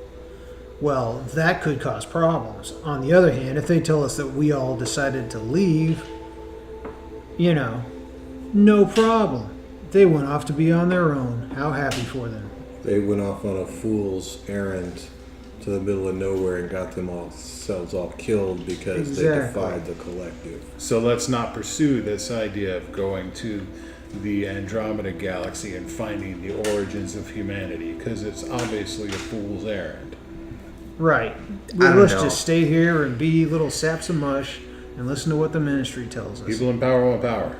well, that could cause problems. On the other hand, if they tell us that we all decided to leave, no problem. They went off to be on their own. How happy for them. They went off on a fool's errand to the middle of nowhere and got themselves all killed because they Exactly. defied the collective. So let's not pursue this idea of going to the Andromeda galaxy and finding the origins of humanity, because it's obviously a fool's errand. Right. I don't Let's know. just stay here and be little saps of mush and listen to what the ministry tells us. People in power want power.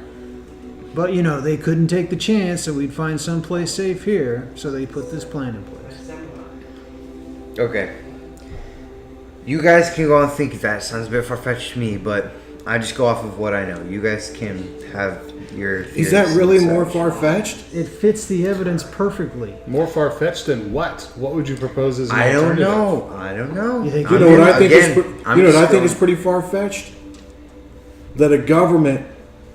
But, they couldn't take the chance that we'd find someplace safe here, so they put this plan in place. Okay. You guys can go and think that. Sounds a bit far-fetched to me, but I just go off of what I know. You guys can have your theories. Is that really and more such. far-fetched? It fits the evidence perfectly. More far-fetched than what? What would you propose as an I don't alternative? know. I don't know. You think- You know what I think Again, is I'm you know what just I think going- is pretty far-fetched? That a government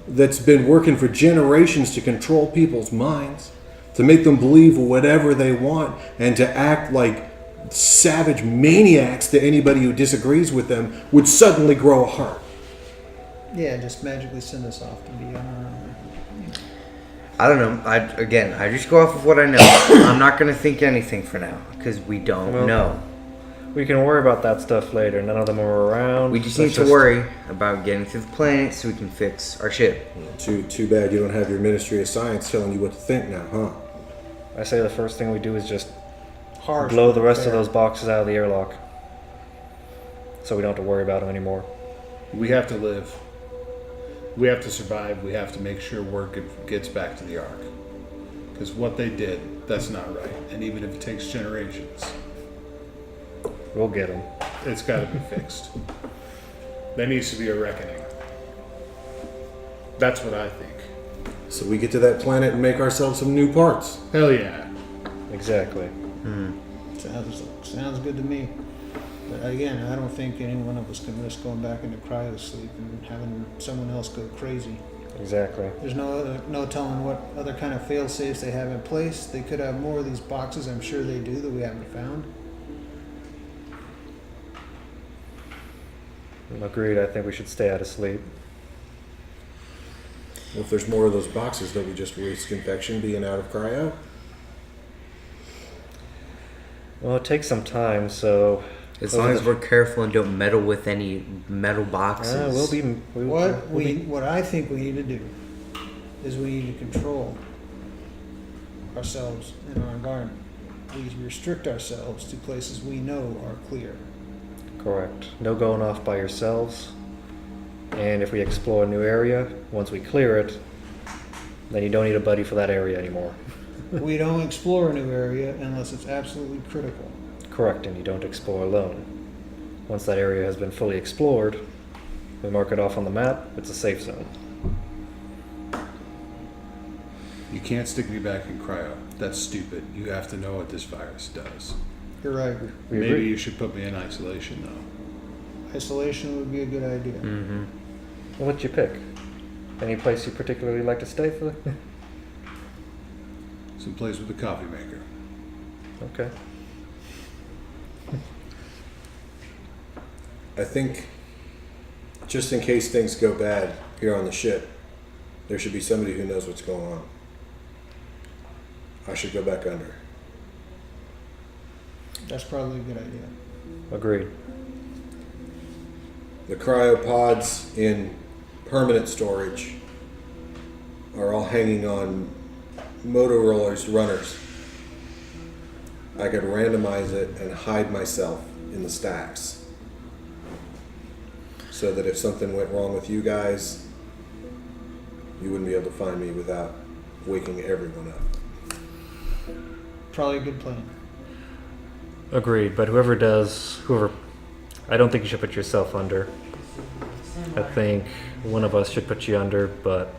that's been working for generations to control people's minds, to make them believe whatever they want, and to act like savage maniacs to anybody who disagrees with them, would suddenly grow a heart. Yeah, just magically send us off to be on our own. I don't know. I just go off of what I know. I'm not going to think anything for now because we don't Well, know. We can worry about that stuff later. None of them are around. We just Let's need to worry about getting to the planet so we can fix our ship. Too bad you don't have your Ministry of Science telling you what to think now, huh? I say the first thing we do is just Harsh, blow the rest fair. of those boxes out of the airlock, so we don't have to worry about them anymore. We have to live. We have to survive. We have to make sure word gets back to the Ark. Because what they did, that's not right. And even if it takes generations, We'll get them. it's got to be fixed. There needs to be a reckoning. That's what I think. So we get to that planet and make ourselves some new parts. Hell yeah. Exactly. Sounds good to me. But again, I don't think any one of us can risk going back into cryo sleep and having someone else go crazy. Exactly. There's no telling what other kind of fail safes they have in place. They could have more of these boxes. I'm sure they do that we haven't found. Agreed. I think we should stay out of sleep. Well, if there's more of those boxes, don't we just risk infection being out of cryo? Well, it takes some time, so As long as we're careful and don't meddle with any metal boxes. we'll be. What I think we need to do is we need to control ourselves and our environment. We restrict ourselves to places we know are clear. Correct. No going off by yourselves. And if we explore a new area, once we clear it, then you don't need a buddy for that area anymore. We don't explore a new area unless it's absolutely critical. Correct, and you don't explore alone. Once that area has been fully explored, we mark it off on the map, it's a safe zone. can't stick me back in cryo. That's stupid. You have to know what this virus does. You're right. Maybe you should put me in isolation, though. Isolation would be a good idea. Mm-hmm. What'd you pick? Any place you particularly like to stay for? Some place with a coffee maker. Okay. I think, just in case things go bad here on the ship, there should be somebody who knows what's going on. I should go back under. That's probably a good idea. Agreed. The cryopods in permanent storage are all hanging on motor rollers, runners. I could randomize it and hide myself in the stacks so that if something went wrong with you guys, you wouldn't be able to find me without waking everyone up. Probably a good plan. Agreed. But whoever, I don't think you should put yourself under. I think one of us should put you under, but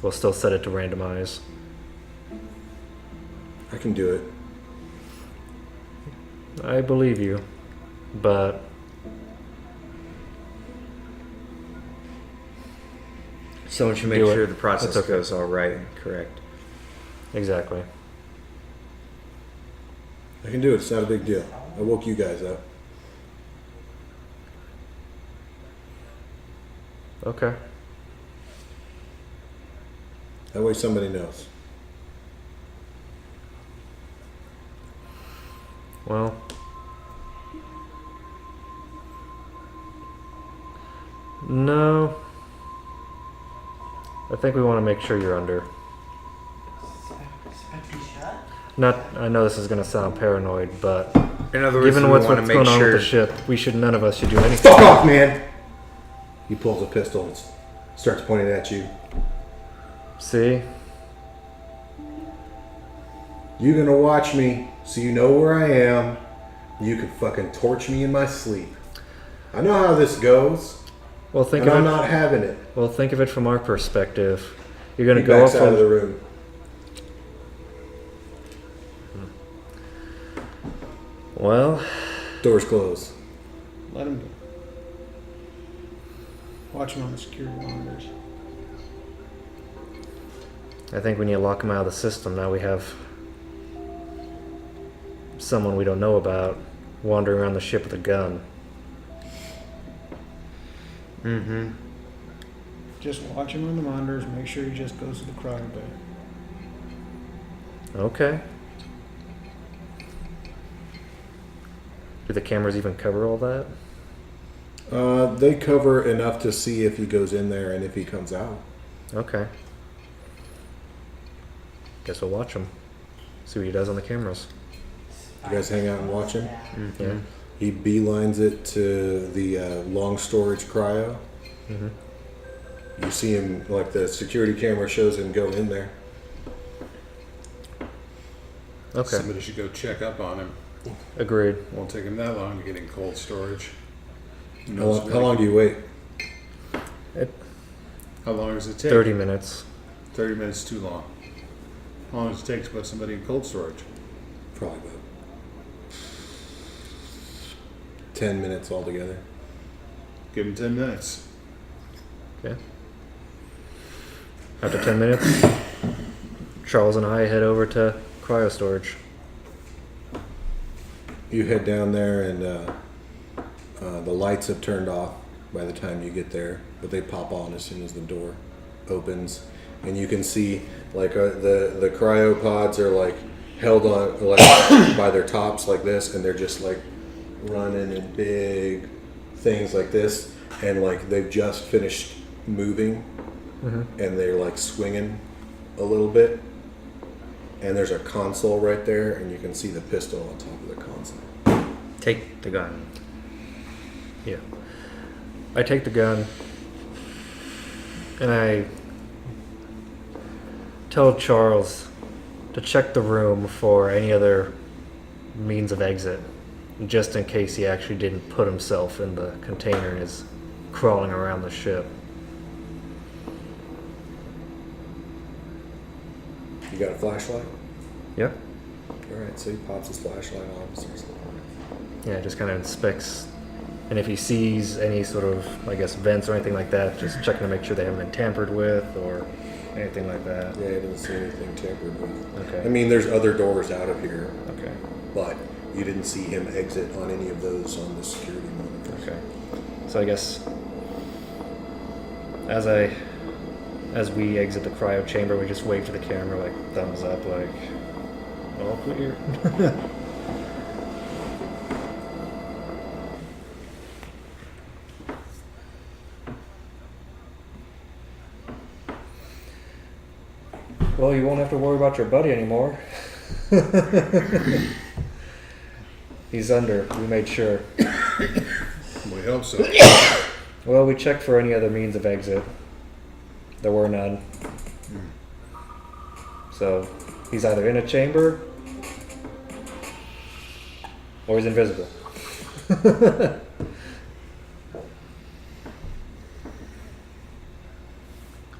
we'll still set it to randomize. I can do it. I believe you, but Someone should make Do it. sure the process That's okay. goes all right and correct. exactly. I can do it. It's not a big deal. I woke you guys up. Okay. That way somebody knows. Well, no. I think we want to make sure you're under. Not. I know this is going to sound paranoid, but In other words, given we what's want to make going on sure with the ship, none of us should do anything. Fuck off, man! He pulls a pistol and starts pointing at you. See? You're gonna watch me so you know where I am. You can fucking torch me in my sleep. I know how this goes, Well, think and of I'm it. not having it. Well, think of it from our perspective. You're going He to go backs off out of the on. room. Well, Doors closed. Let him go. Watch him on the security monitors. I think we need to lock him out of the system. Now we have someone we don't know about wandering around the ship with a gun. Mm-hmm. Just watch him on the monitors. Make sure he just goes to the cryo bay. Okay. Do the cameras even cover all that? They cover enough to see if he goes in there and if he comes out. Okay. Guess we'll watch him. See what he does on the cameras. You guys hang out and watch him. Mm-hmm. Yeah. He beelines it to the long storage cryo. Mm-hmm. You see him, like the security camera shows him go in there. Okay. Somebody should go check up on him. Agreed. Won't take him that long to get in cold storage. Who How knows long, how long do you wait? How long does it take? 30 minutes. 30 minutes too long. How long does it take to put somebody in cold storage? Probably about 10 minutes altogether. Give him 10 minutes. Okay. After 10 minutes, Charles and I head over to cryo storage. You head down there and the lights have turned off by the time you get there, but they pop on as soon as the door opens, and you can see like the cryopods are like held on like by their tops like this, and they're just like running in big things like this, and like they've just finished moving, and they're like swinging a little bit, and there's a console right there, and you can see the pistol on top of the console. Take the gun. Yeah. I take the gun and I tell Charles to check the room for any other means of exit, just in case he actually didn't put himself in the container and is crawling around the ship. You got a flashlight? Yeah. Alright, so he pops his flashlight on and starts looking. Yeah, just kind of inspects. And if he sees any sort of, I guess, vents or anything like that, just checking to make sure they haven't been tampered with or anything like that. Yeah, he doesn't see anything tampered with. Okay. I mean, there's other doors out of here, Okay. but you didn't see him exit on any of those on the security monitors. Okay. So I guess as we exit the cryo chamber, we just wave to the camera, like thumbs up, like all clear. Well, you won't have to worry about your buddy anymore. He's under. We made sure. We hope so. Well, we checked for any other means of exit. There were none. So, he's either in a chamber or he's invisible.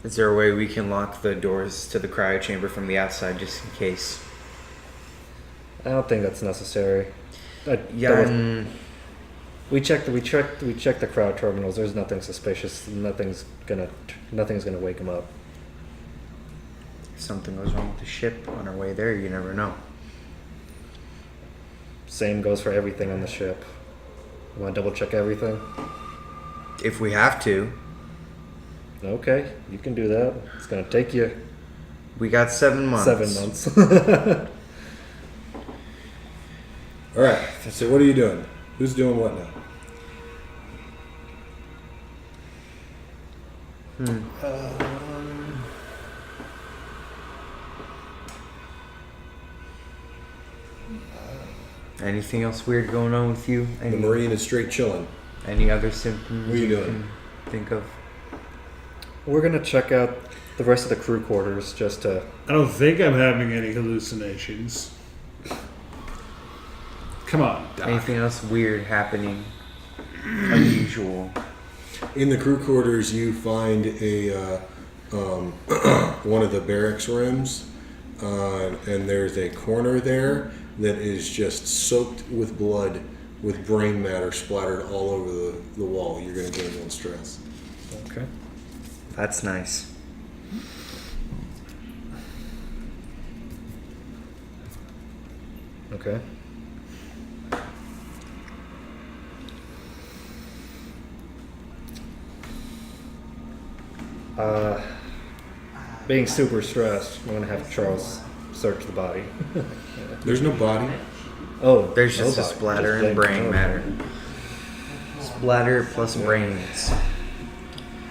Is there a way we can lock the doors to the cryo chamber from the outside just in case? I don't think that's necessary. Yeah, We checked the crowd terminals. There's nothing suspicious. Nothing's gonna wake him up. if something goes wrong with the ship on our way there, you never know. Same goes for everything on the ship. You want to double check everything? If we have to. Okay, you can do that. It's gonna take you We got 7 months. 7 months. Alright, so what are you doing? Who's doing what now? Anything else weird going on with you? The Marine is straight chilling. Any other symptoms What are you doing? can think of? We're gonna check out the rest of the crew quarters just to. I don't think I'm having any hallucinations. Come on, Doc. Anything else weird happening? Unusual. In the crew quarters, you find a one of the barracks rooms, and there's a corner there that is just soaked with blood, with brain matter splattered all over the wall. You're going to gain 1 stress. Okay. That's nice. Okay. Being super stressed, I'm gonna have Charles search the body. There's no body. Oh, There's just no a body. splatter Just and plain brain blood. matter. Splatter plus brains.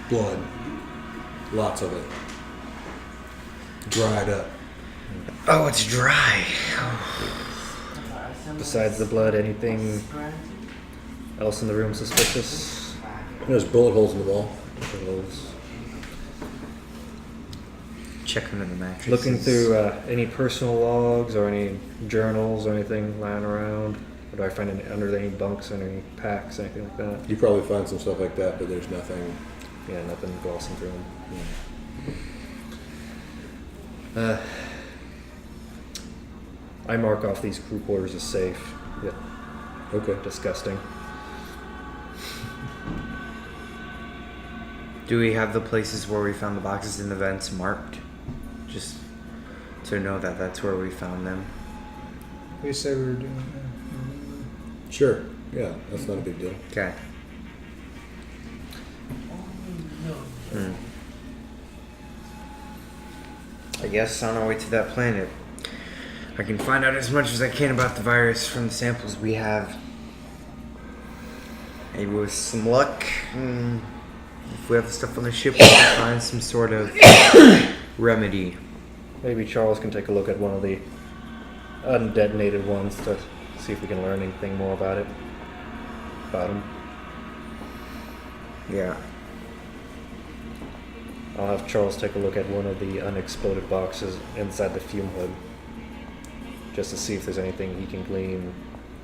Blood. Lots of it. Dried up. Oh, it's dry. Besides the blood, anything else in the room suspicious? There's bullet holes in the wall. Check under the mattress. Looking through any personal logs or any journals or anything lying around. Or do I find any, under any bunks or any packs, anything like that? You probably find some stuff like that, but there's nothing. Yeah, nothing glossing through them. I mark off these crew quarters as safe. Yeah, Okay. disgusting. Do we have the places where we found the boxes in the vents marked? Just to know that that's where we found them. We said we were doing Sure. Yeah, that's not a big deal. Okay. I guess on our way to that planet, I can find out as much as I can about the virus from the samples we have. Maybe with some luck, if we have the stuff on the ship, we can find some sort of remedy. Maybe Charles can take a look at one of the undetonated ones to see if we can learn anything more about it. About him. Yeah. I'll have Charles take a look at one of the unexploded boxes inside the fume hood, just to see if there's anything he can glean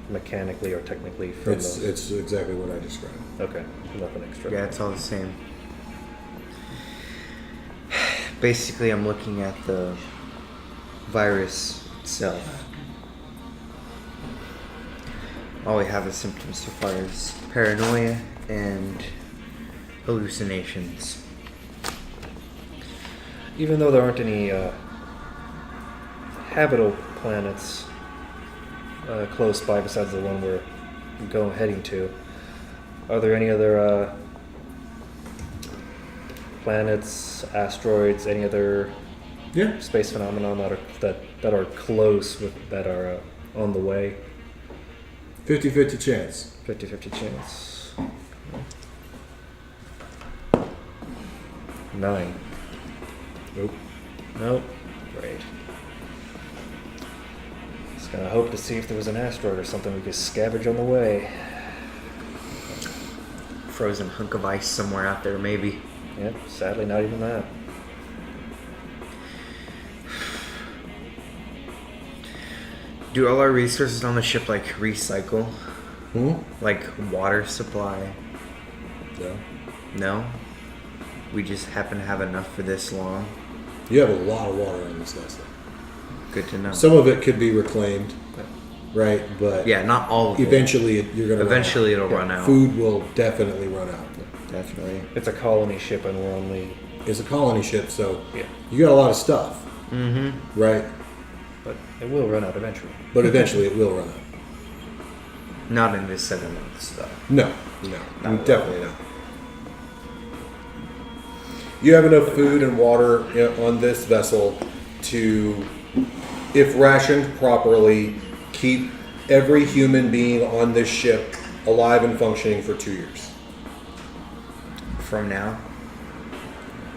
mechanically or technically from those. It's exactly what I described. Okay, nothing extra. Yeah, it's all the same. Basically, I'm looking at the virus itself. All we have is symptoms so far is paranoia and hallucinations. Even though there aren't any habitable planets close by besides the one we're heading to, are there any other planets, asteroids, any other Yeah. space phenomenon that are close that are on the way? 50-50 chance. 50-50 chance. 9. Nope. Nope. Great. Just gonna hope to see if there was an asteroid or something we could scavenge on the way. Frozen hunk of ice somewhere out there, maybe. Yep, sadly not even that. Do all our resources on the ship like recycle? Hmm? Like water supply? No. No? We just happen to have enough for this long? You have a lot of water on this vessel. Good to know. Some of it could be reclaimed, right? But Yeah, not all of it. eventually you're going to Eventually it'll run out. Food will definitely run out. Definitely. It's a colony ship and we're only... It's a colony ship, so Yeah. you got a lot of stuff, Mm-hmm. right? But it will run out eventually. But eventually it will run out. Not in this 7 months, though. No, definitely not. You have enough food and water on this vessel to, if rationed properly, keep every human being on this ship alive and functioning for 2 years. From now?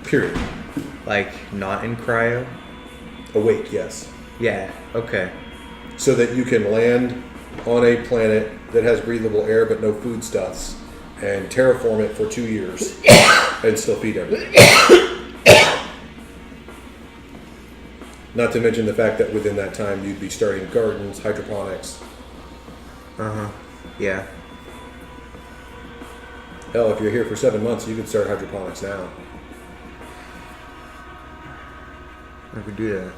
Period. Like, not in cryo? Awake, yes. Yeah, okay. So that you can land on a planet that has breathable air but no foodstuffs and terraform it for 2 years and still feed everything. Not to mention the fact that within that time you'd be starting gardens, hydroponics. Uh-huh. Yeah. Hell, if you're here for 7 months, you could start hydroponics now. I could do that.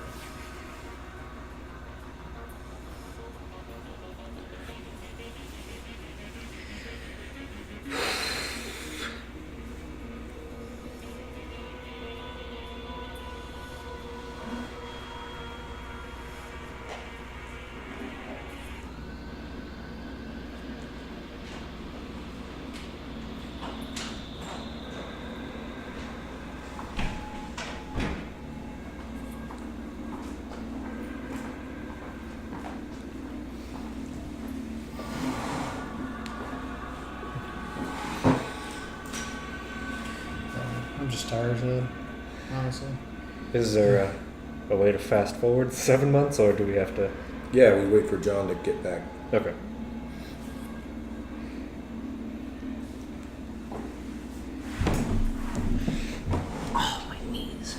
I'm just tired today, honestly. Is there a way to fast forward 7 months, or do we have to... Yeah, we wait for John to get back. Okay. Oh, my knees.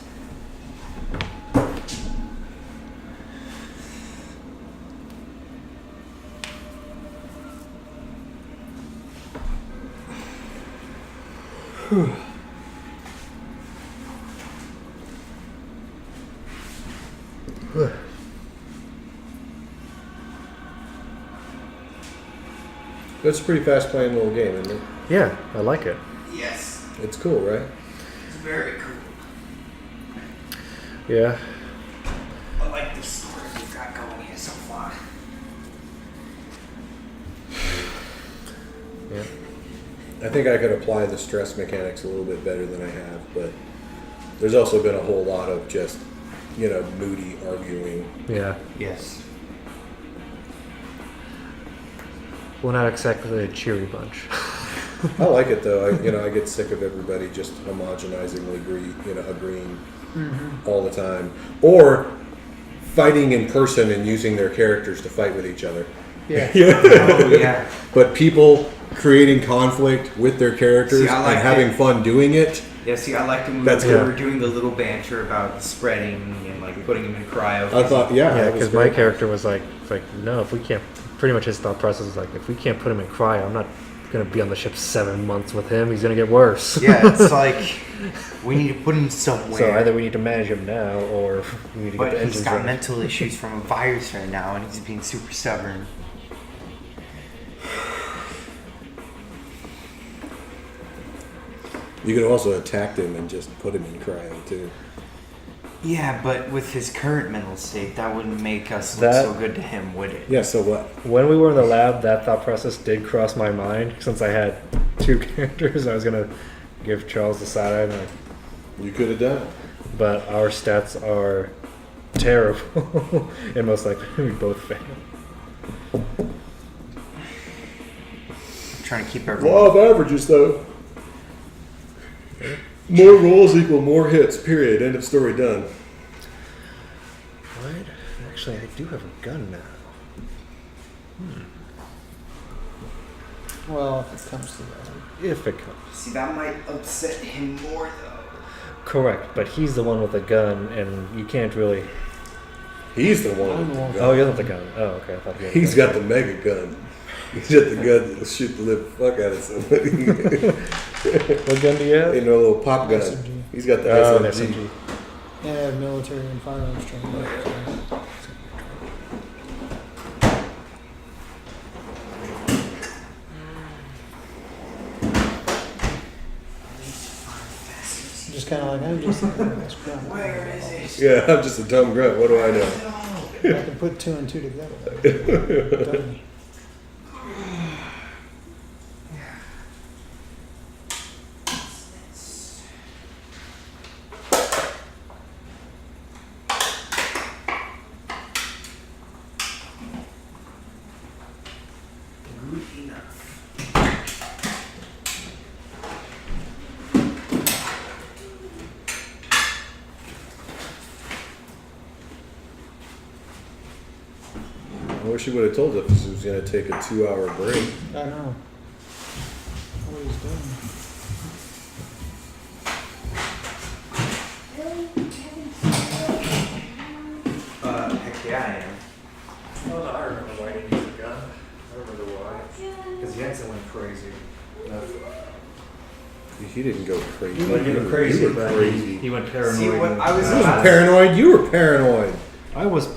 That's a pretty fast playing little game, isn't it? Yeah, I like it. Yes. It's cool, right? It's very cool. Yeah. I like the story we've got going here so far. Yeah. I think I could apply the stress mechanics a little bit better than I have, but there's also been a whole lot of just, moody arguing. Yeah. Yes. We're not exactly a cheery bunch. I like it though. I get sick of everybody just homogenizingly agreeing all the time, or fighting in person and using their characters to fight with each other. Yeah. Oh, yeah. But people creating conflict with their characters See, I like and having it. fun doing it. Yeah, see, I liked when That's we good. were doing the little banter about putting him in cryo. I thought, yeah, Yeah, that was because my great. character was like, no, if we can't... Pretty much his thought process is like, if we can't put him in cryo, I'm not gonna be on the ship 7 months with him. He's gonna get worse. Yeah, it's like we need to put him somewhere. So either we need to manage him now, or we need to but get the he's engines got running. mental issues from a virus right now, and he's being super stubborn. You could also attack him and just put him in cryo too. Yeah, but with his current mental state, that wouldn't make us look That- so good to him, would it? Yeah. So what? When we were in the lab, that thought process did cross my mind. Since I had 2 characters, I was gonna give Charles the side eye, You could have done it. but our stats are terrible, and most likely we both fail. I'm trying to keep everyone. Law of averages, though. More rolls equal more hits. Period. End of story. Done. What? Actually, I do have a gun now. Well, if it comes to that. If it comes. See, that might upset him more, though. Correct, but he's the one with the gun, and you can't really. He's the one. I'm With the the one. gun. Oh, you're not the gun. Oh, okay. I thought you had He's the got the mega gun. He's got the gun that'll shoot the living fuck out of somebody. What gun do you have? Ain't no little pop gun. SMG. He's got the Oh, an SMG. SMG. Yeah, I have military and firearms training. Just kind of like, I'm just this crap. Where is it? Yeah, I'm just a dumb grunt. What do I know? I can put 2 and 2 together. Dummy. Good enough. I wish he would have told us he was going to take a 2-hour break. I know. What he's doing. Heck yeah, I am. Oh, I remember why I didn't use the gun. I remember why. Because Jensen went crazy. He didn't go crazy. He went crazy, You were but crazy. he went paranoid. See, what I was I wasn't about paranoid. You were paranoid. I was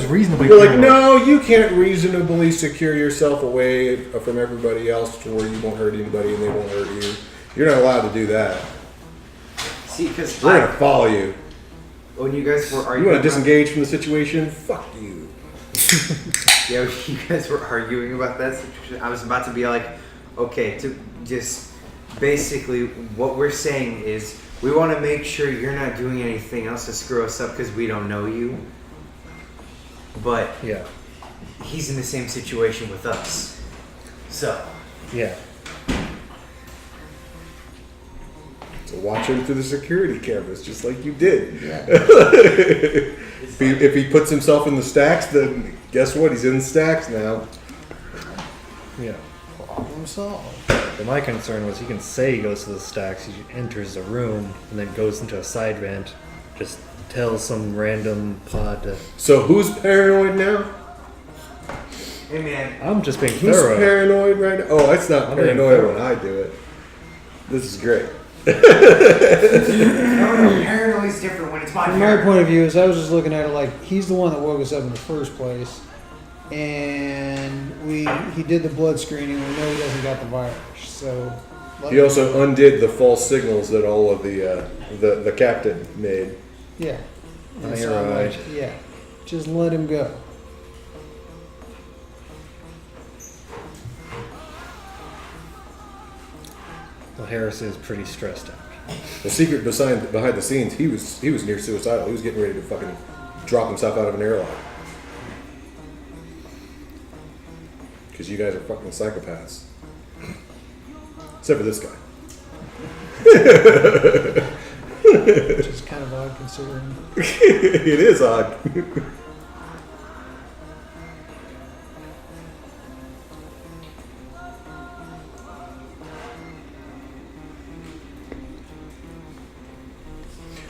reasonably. You're like, paranoid. no, you can't reasonably secure yourself away from everybody else to where you won't hurt anybody and they won't hurt you. You're not allowed to do that. See, because We're going to follow you. when you guys were You arguing, want to disengage from the situation? Fuck you. yeah, when you guys were arguing about that situation, I was about to be like, okay, to just basically what we're saying is we want to make sure you're not doing anything else to screw us up because we don't know you. But Yeah. he's in the same situation with us, so Yeah. So watch him through the security cameras, just like you did. Yeah. If he puts himself in the stacks, then guess what? He's in the stacks now. Yeah. Problem solved. But my concern was he can say he goes to the stacks, he enters a room, and then goes into a side vent, just tells some random pod to. So who's paranoid now? hey man, I'm just being Who's thorough. paranoid right now? Oh, it's not I'm being paranoid thorough. when I do it. This is great. no, paranoid's different when it's my From my paranoid. point of view, is I was just looking at it like he's the one that woke us up in the first place, and he did the blood screening. We know he doesn't got the virus, so. He also undid the false signals that all of the captain made. Yeah. Oh, And you're so I'm like, right. yeah, just let him go. Well, Harris is pretty stressed out. The secret behind the scenes, he was near suicidal. He was getting ready to fucking drop himself out of an airlock. Because you guys are fucking psychopaths. Except for this guy. Which is kind of odd considering. It is odd.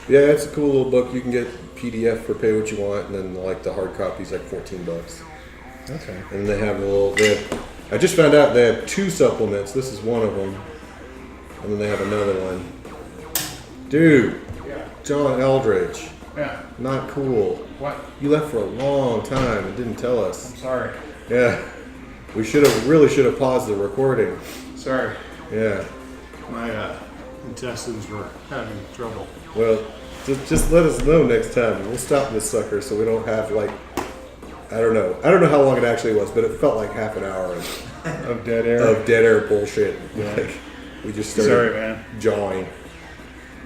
Yeah, it's a cool little book. You can get PDF for pay what you want, and then like the hard copy's like $14. Okay. And they have I just found out they have 2 supplements. This is one of them. And then they have another one. Dude, Yeah. John Eldridge. Yeah. Not cool. What? You left for a long time and didn't tell us. I'm sorry. Yeah. We really should have paused the recording. Sorry. Yeah. My intestines were having trouble. Well, just let us know next time. We'll stop this sucker so we don't have like, I don't know how long it actually was, but it felt like half an hour Of dead air. of dead air bullshit. Yeah. Like, we just started Sorry, man. jawing.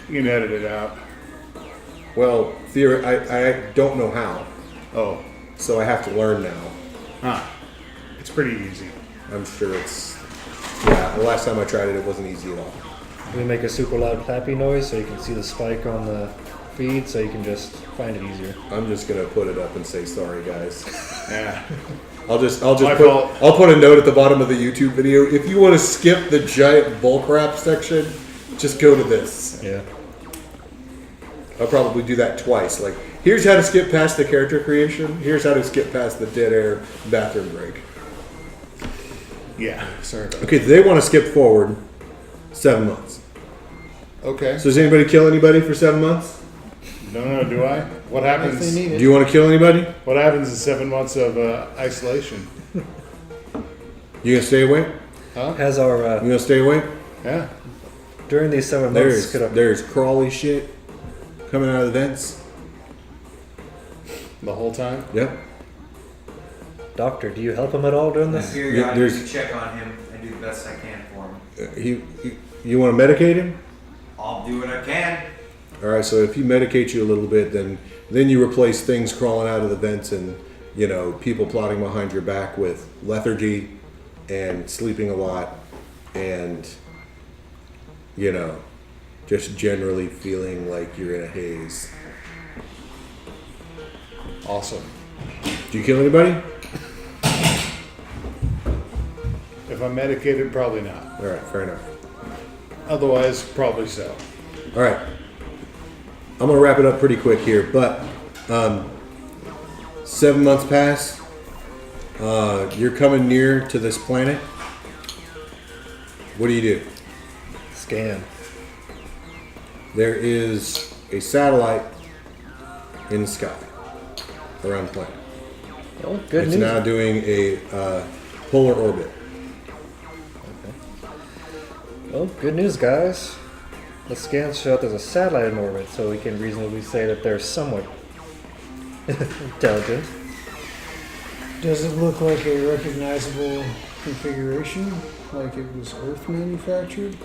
You can edit it out. Well, I don't know how, Oh. so I have to learn now. Huh. It's pretty easy. I'm sure it's, yeah, the last time I tried it, it wasn't easy at all. We make a super loud clappy noise so you can see the spike on the feed, so you can just find it easier. I'm just gonna put it up and say sorry, guys. Yeah. I'll My fault. put a note at the bottom of the YouTube video. If you want to skip the giant bullcrap section, just go to this. Yeah. I'll probably do that twice. Like, here's how to skip past the character creation. Here's how to skip past the dead air bathroom break. Yeah. Sorry about that. Okay, they want to skip forward 7 months. Okay. So does anybody kill anybody for 7 months? No, do I? What If happens? they need Do it. you want to kill anybody? What happens in 7 months of isolation? You gonna stay away? Huh? Has our You gonna stay away? Yeah. during these 7 months There's could have there's crawly shit coming out of the vents. The whole time. Yep. Doctor, do you help him at all during this? Periodically there's- check on him and do the best I can for him. You want to medicate him? I'll do what I can. All right. So if he medicate you a little bit, then you replace things crawling out of the vents and people plotting behind your back with lethargy and sleeping a lot and just generally feeling like you're in a haze. Awesome. Do you kill anybody? If I'm medicated, probably not. All right. Fair enough. Otherwise, probably so. All right. I'm gonna wrap it up pretty quick here, but 7 months pass. You're coming near to this planet. What do you do? Scan. There is a satellite in the sky around the planet. Oh, good It's news. now doing a polar orbit. Well, good news, guys. The scans show that there's a satellite in orbit, so we can reasonably say that they're somewhat intelligent. Does it look like a recognizable configuration, like it was Earth manufactured?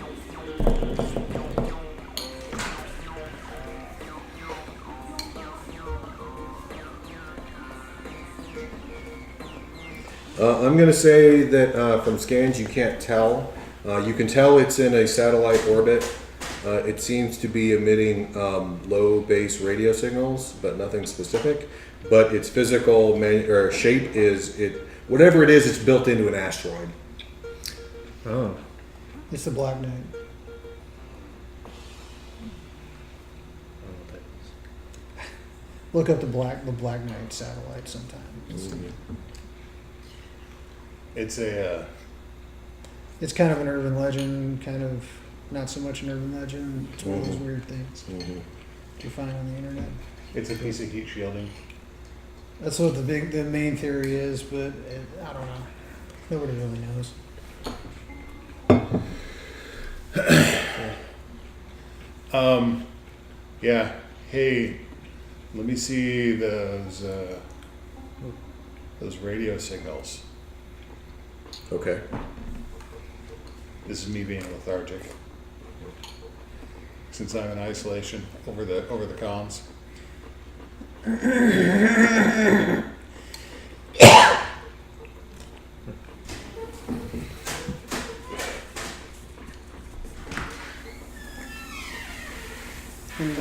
I'm going to say that from scans you can't tell. You can tell it's in a satellite orbit. It seems to be emitting low base radio signals, but nothing specific. But its physical shape is whatever it is. It's built into an asteroid. Oh. It's the Black Knight. Look up the Black Knight satellite sometime. It's a. It's kind of an urban legend, kind of not so much an urban legend. It's one of those weird things you find on the internet. It's a piece of heat shielding. That's what the main theory is, but I don't know. Nobody really knows. Yeah. Hey, let me see those radio signals. Okay. This is me being lethargic. Since I'm in isolation over the comms. And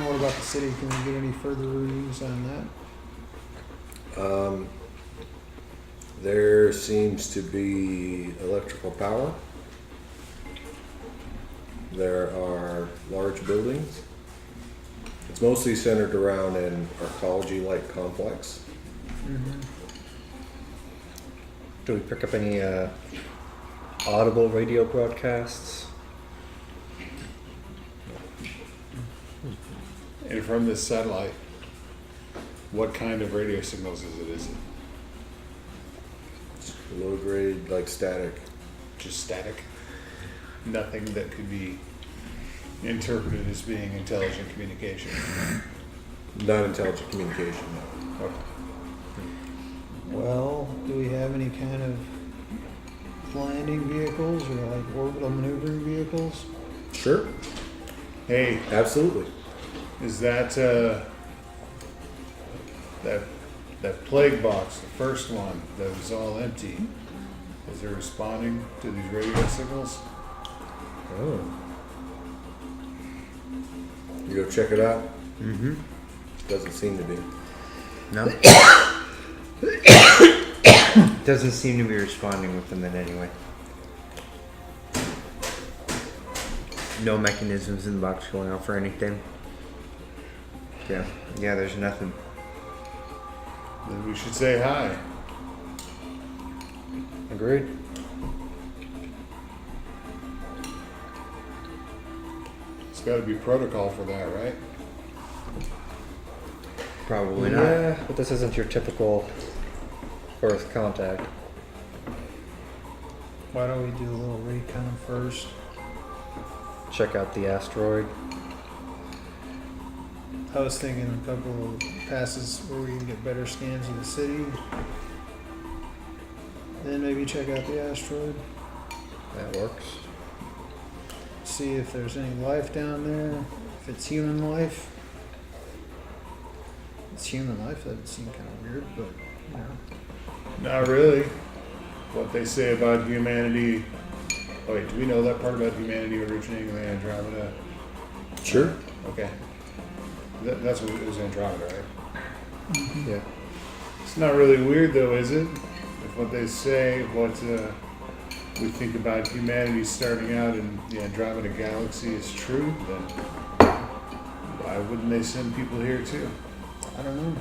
what about the city? Can we get any further readings on that? There seems to be electrical power. There are large buildings. It's mostly centered around an arcology-like complex. Do we pick up any audible radio broadcasts? And from this satellite, what kind of radio signals is it? Is it Low grade, like static. just static? Nothing that could be interpreted as being intelligent communication. Non-intelligent communication. Okay. Well, do we have any kind of landing vehicles or like orbital maneuvering vehicles? Sure. Hey, Absolutely. is that that plague box, the first one that was all empty? Is it responding to these radio signals? Oh. You go check it out. Mm-hmm. Doesn't seem to be. No. Doesn't seem to be responding with them in any way. No mechanisms in the box going off or anything. Yeah, there's nothing. Then we should say hi. Agreed. It's got to be protocol for that, right? Probably not. Yeah, but this isn't your typical Earth contact. Why don't we do a little recon first? Check out the asteroid. I was thinking a couple of passes where we can get better scans of the city. Then maybe check out the asteroid. That works. See if there's any life down there. If it's human life. If it's human life, that would seem kind of weird, but you know. Not really. What they say about humanity. Oh, wait, do we know that part about humanity originating in the Andromeda? Sure. Okay. That's what it was, Andromeda, right? Yeah. It's not really weird, though, is it? If what they say, what we think about humanity starting out in the Andromeda galaxy is true, then why wouldn't they send people here, too? I don't know.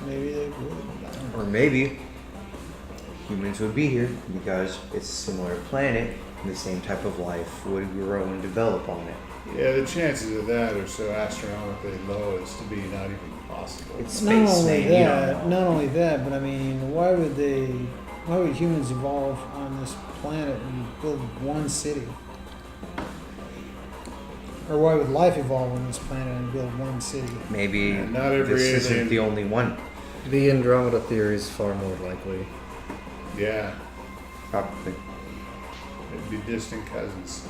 Maybe they would. I don't know. Or maybe humans would be here because it's a similar planet, and the same type of life would grow and develop on it. Yeah, the chances of that are so astronomically low as to be not even possible. It's Not space, only man. You don't that, know. not only that, but I mean, why would humans evolve on this planet and build one city? Or why would life evolve on this planet and build one city? Maybe Yeah, not every this isn't alien- the only one. The Andromeda theory is far more likely. Yeah, Probably. it'd be distant cousins.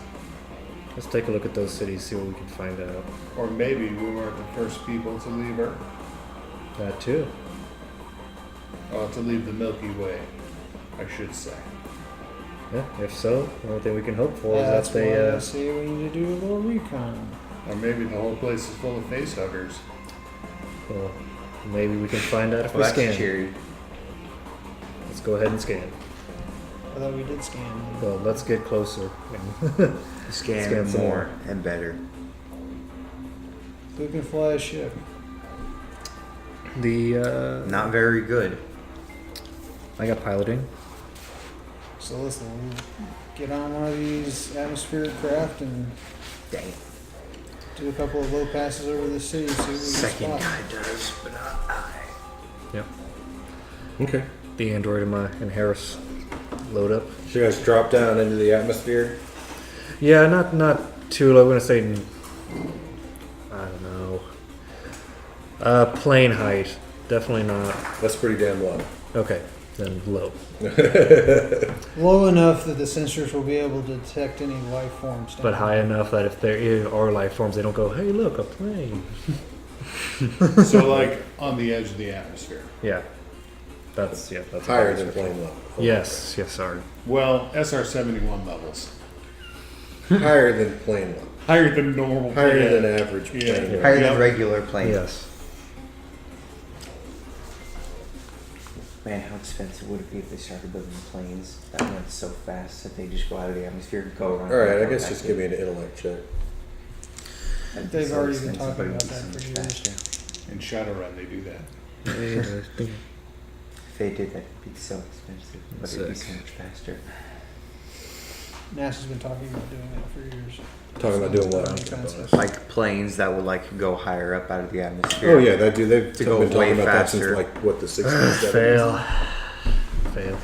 Let's take a look at those cities, see what we can find out. Or maybe we weren't the first people to leave Earth. That too. To leave the Milky Way, I should say. Yeah, if so, the only thing we can hope for That's is that they. why I say we need to do a little recon. Or maybe the whole place is full of face huggers. Well, maybe we can find out if Well, we that's scan. cheery. Let's go ahead and scan. I thought we did scan. Well, let's get closer. Scan Scan some more and better. Who can fly a ship? The Not very good. I got piloting. So listen, we'll get on one of these atmospheric craft and Dang it. do a couple of low passes over the city. See what we can Second spot. guy does, but not I. Yep. Okay. The android and Harris load up. So you guys drop down into the atmosphere. Yeah, not too low. I'm gonna say, I don't know. Plane height, definitely not. That's pretty damn low. Okay, then low. Low enough that the sensors will be able to detect any life forms. down But high enough that if there are life forms, they don't go, hey, look, a plane. So, like, on the edge of the atmosphere. Yeah, that's Higher than plane level. Yes, sorry. Well, SR-71 levels. Higher than plane level. Higher than normal. Higher yeah. than average plane Yeah. level. Higher Yep. than regular planes. Yes. Man, how expensive would it be if they started building planes that went so fast that they just go out of the atmosphere and go around? All right, I guess just give me an intellect check. That'd be They've so already been expensive, talking but about it'd be that so for much years. faster. In Shadowrun, they do that. If they did, that'd be so expensive, but it'd be so Sick. much faster. NASA's been talking about doing that for years. Talking about doing what? Any kind of stuff. Like planes that would like go higher up out of the atmosphere. Oh yeah, that do. They've To been go talking way about that since faster. like what the 60s, 70s. Fail.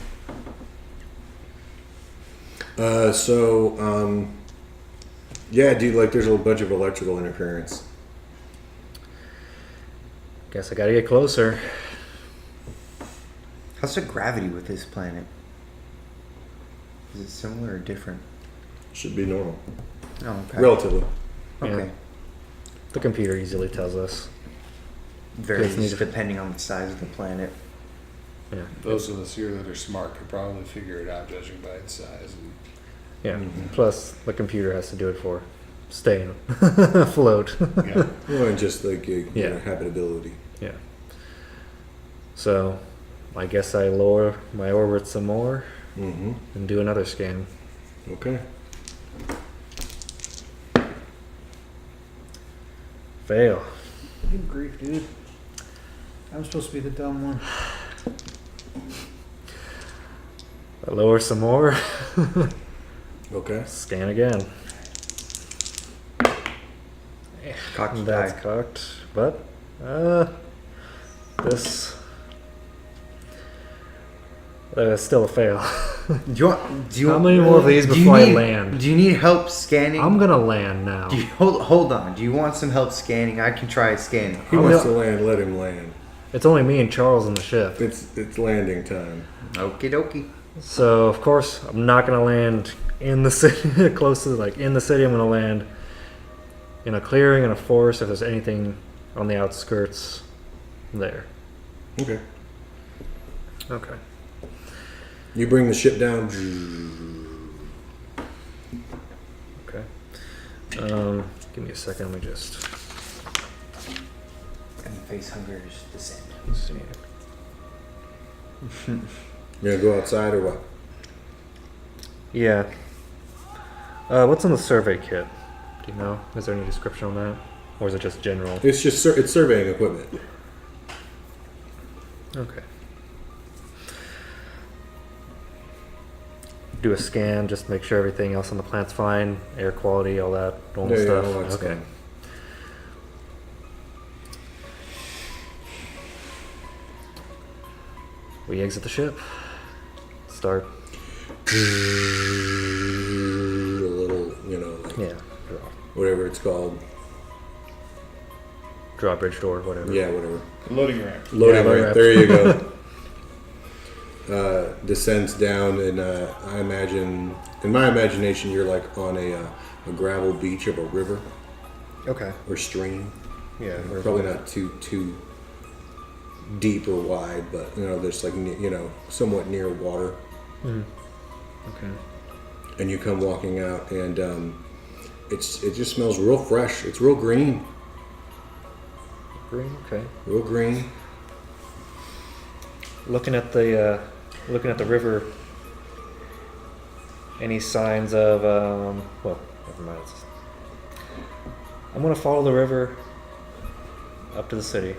Yeah, dude, like there's a bunch of electrical interference. Guess I gotta get closer. How's the gravity with this planet? Is it similar or different? Should be normal, Oh, okay. relatively. Okay. Yeah. The computer easily tells us. Varies Just need to- depending on the size of the planet. Yeah. Those of us here that are smart could probably figure it out judging by its size. And Yeah. Mhm. Plus, the computer has to do it for staying afloat. yeah. Well, and just like Yeah. habitability. Yeah. So, I guess I lower my orbit some more Mm-hmm. and do another scan. Okay. Fail. Good grief, dude. I'm supposed to be the dumb one. I lower some more. Okay. Scan again. Cocky That's guy. cocked. But, this. Still a fail. Do you How many more of these do you before I need- land? Do you need help scanning? I'm gonna land now. Do you, hold on. Do you want some help scanning? I can try scanning. He I'm wants the- to land. Let him land. It's only me and Charles on the ship. It's landing time. Okie dokie. So, of course, I'm not gonna land in the city, close to, like, in the city. I'm gonna land in a clearing, in a forest, if there's anything on the outskirts there. Okay. Okay. You bring the ship down. Okay. Give me a second. Let me just And face hunger's descent. see. You gonna go outside or what? Yeah. What's on the survey kit? Do you know? Is there any description on that? Or is it just general? It's just it's surveying equipment. Okay. Do a scan, just make sure everything else on the plant's fine, air quality, all that normal Yeah, stuff. all that's Okay. fine. We exit the ship. Start. A little, like Yeah. whatever it's called. Drawbridge door, whatever. Yeah, whatever. Loading ramp. Loading loading ramp. ramp. There you go. Descends down, and I imagine, in my imagination, you're like on a gravel beach of a river Okay. or stream. Yeah. Probably not too deep or wide, but there's like somewhat near water. Okay. And you come walking out, and it just smells real fresh. It's real green, Green. Okay. real green. Looking at the river. Any signs of well, never mind. I'm gonna follow the river up to the city.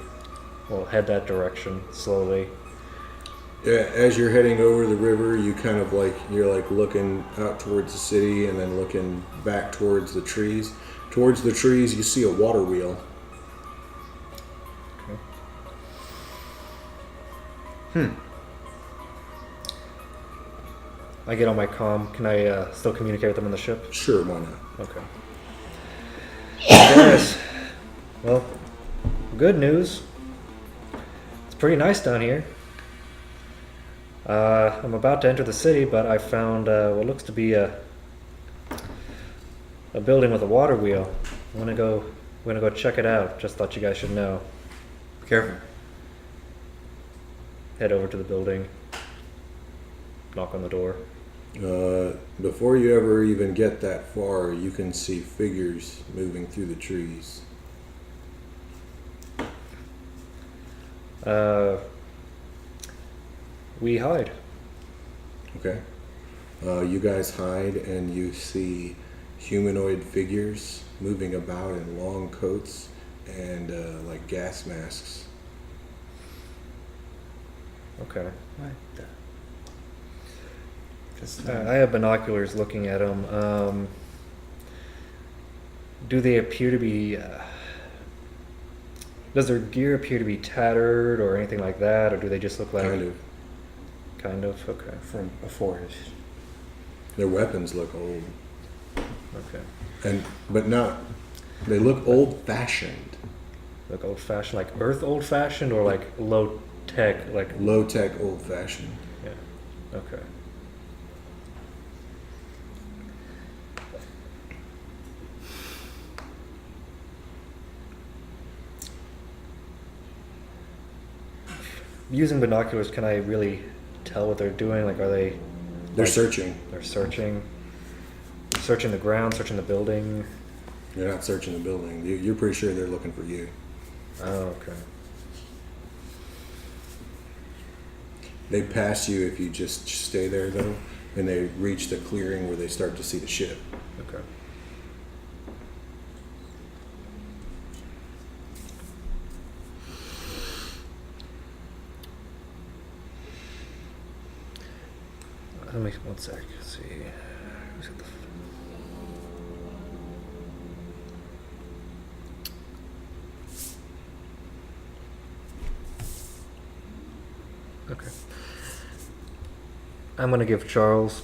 We'll head that direction slowly. Yeah, as you're heading over the river, you kind of you're looking out towards the city, and then looking back towards the trees. Towards the trees, you see a water wheel. I get on my comm. Can I still communicate with them on the ship? Sure, why not? Okay. Guys, well, good news. It's pretty nice down here. I'm about to enter the city, but I found what looks to be a building with a water wheel. We're gonna go check it out. Just thought you guys should know. Be careful. Head over to the building. Knock on the door. Before you ever even get that far, you can see figures moving through the trees. We hide. Okay. You guys hide, and you see humanoid figures moving about in long coats and like gas masks. Okay. Just I have binoculars looking at them. Do they appear to be? Does their gear appear to be tattered or anything like that, or do they just look like? Kind of. Kind of. Okay. from a forest. Their weapons look old, Okay. but not. They look old-fashioned, Like old-fashioned, like Earth old-fashioned, or like low-tech, like. low-tech, old-fashioned. Yeah. Okay. Using binoculars, can I really tell what they're doing? Like, are they? They're like, searching. They're searching. Searching the ground, searching the building. They're not searching the building. You're pretty sure they're looking for you. Oh, okay. They pass you if you just stay there, though, and they reach the clearing where they start to see the ship. Okay. Let me 1 sec. Let's see. Who's at the Okay. I'm gonna give Charles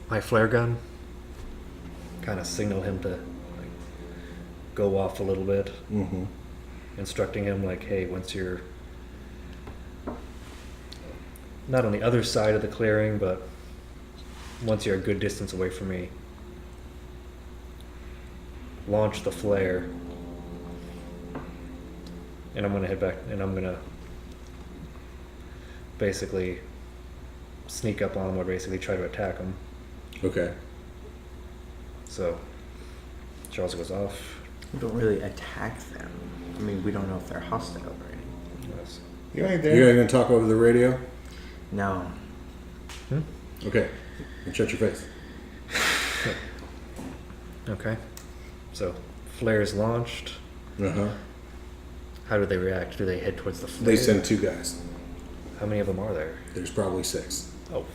my flare gun. Kind of signal him to like, go off a little bit, Mm-hmm. instructing him like, "Hey, once you're not on the other side of the clearing, but once you're a good distance away from me, launch the flare, and I'm gonna head back, and I'm gonna basically sneak up on him, or basically try to attack him." Okay. So Charles goes off. We don't really attack them. I mean, we don't know if they're hostile or anything. Yes. You ain't You there. guys gonna talk over the radio? No. Okay. And shut your face. Okay. So flare is launched. Uh huh. How do they react? Do they head towards the flare? They send 2 guys. How many of them are there? There's probably 6. Oh.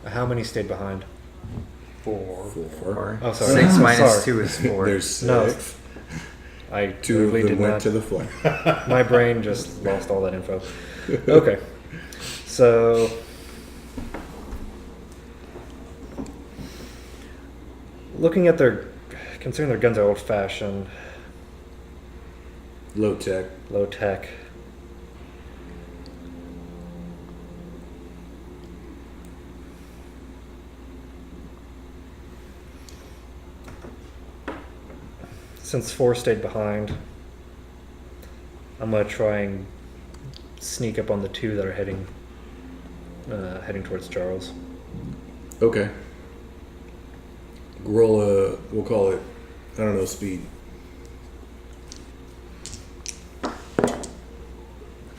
How many stayed behind? 4. 4. Oh, sorry. 6 minus Sorry. 2 is 4. There's No. 6. I 2 of really them did went not. to the flare. My brain just lost all that info. Okay. So looking at their, considering their guns are old-fashioned, Low tech. low-tech. Since 4 stayed behind, I'm gonna try and sneak up on the 2 that are heading towards Charles. Okay. Roll a, we'll call it, I don't know, speed.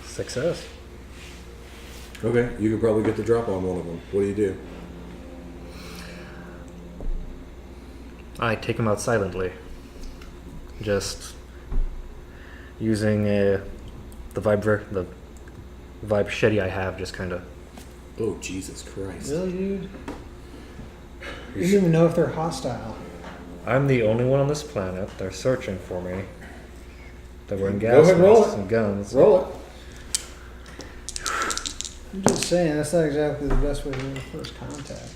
Success. Okay, you could probably get the drop on one of them. What do you do? I take him out silently. Just using the vibe shetty I have, just kind of. Oh, Jesus Christ. Really, dude? You don't even know if they're hostile. I'm the only one on this planet. They're searching for me. They're wearing Go gas ahead, roll masks it. and guns. Roll it. I'm just saying, that's not exactly the best way to win first contact.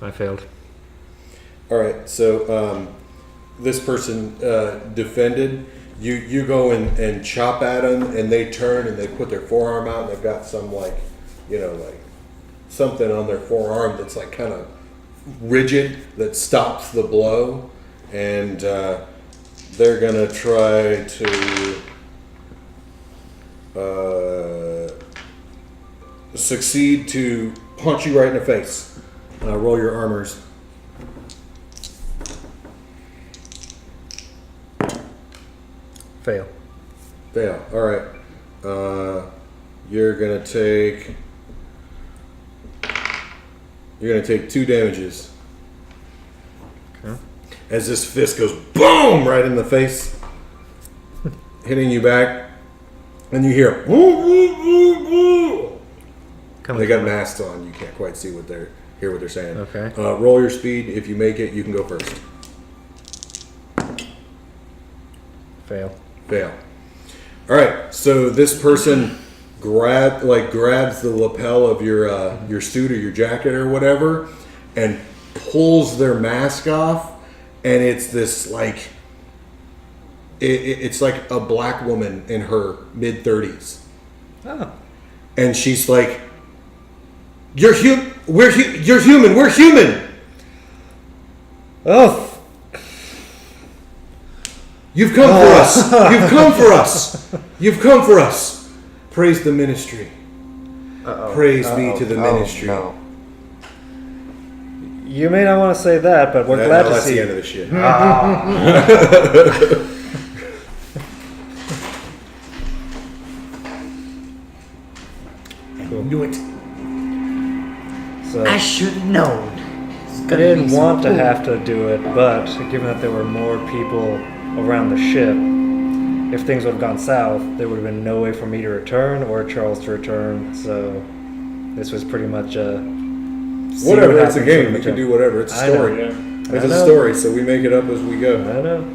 I failed. All right, so this person defended. You go and chop at them, and they turn and they put their forearm out, and they've got some like something on their forearm that's like kind of rigid that stops the blow, and they're gonna try to succeed to punch you right in the face. Roll your armors. Fail. Fail. All right. You're gonna take 2 damages. Okay. as this fist goes boom right in the face, hitting you back, and you hear woo, woo, woo, woo. They got masks on. You can't quite see what they're saying. Okay. Roll your speed. If you make it, you can go first. Fail. All right. So this person grabs the lapel of your suit or your jacket or whatever, and pulls their mask off, and it's this like it's like a black woman in her mid-30s. Oh. And she's like, You're human. We're human. Oh. You've come for us. You've come for us. Praise the ministry. Praise be to the ministry. No. You may not want to say that, but we're glad to that's see the you. end of the shit. Knew it. So I should have known. I didn't want to have to do it, but given that there were more people around the ship, if things would have gone south, there would have been no way for me to return or Charles to return. So this was pretty much a Whatever, it's a game. You can do whatever. It's a I know, story. Yeah. It's a story, so we make it up as we go. I know.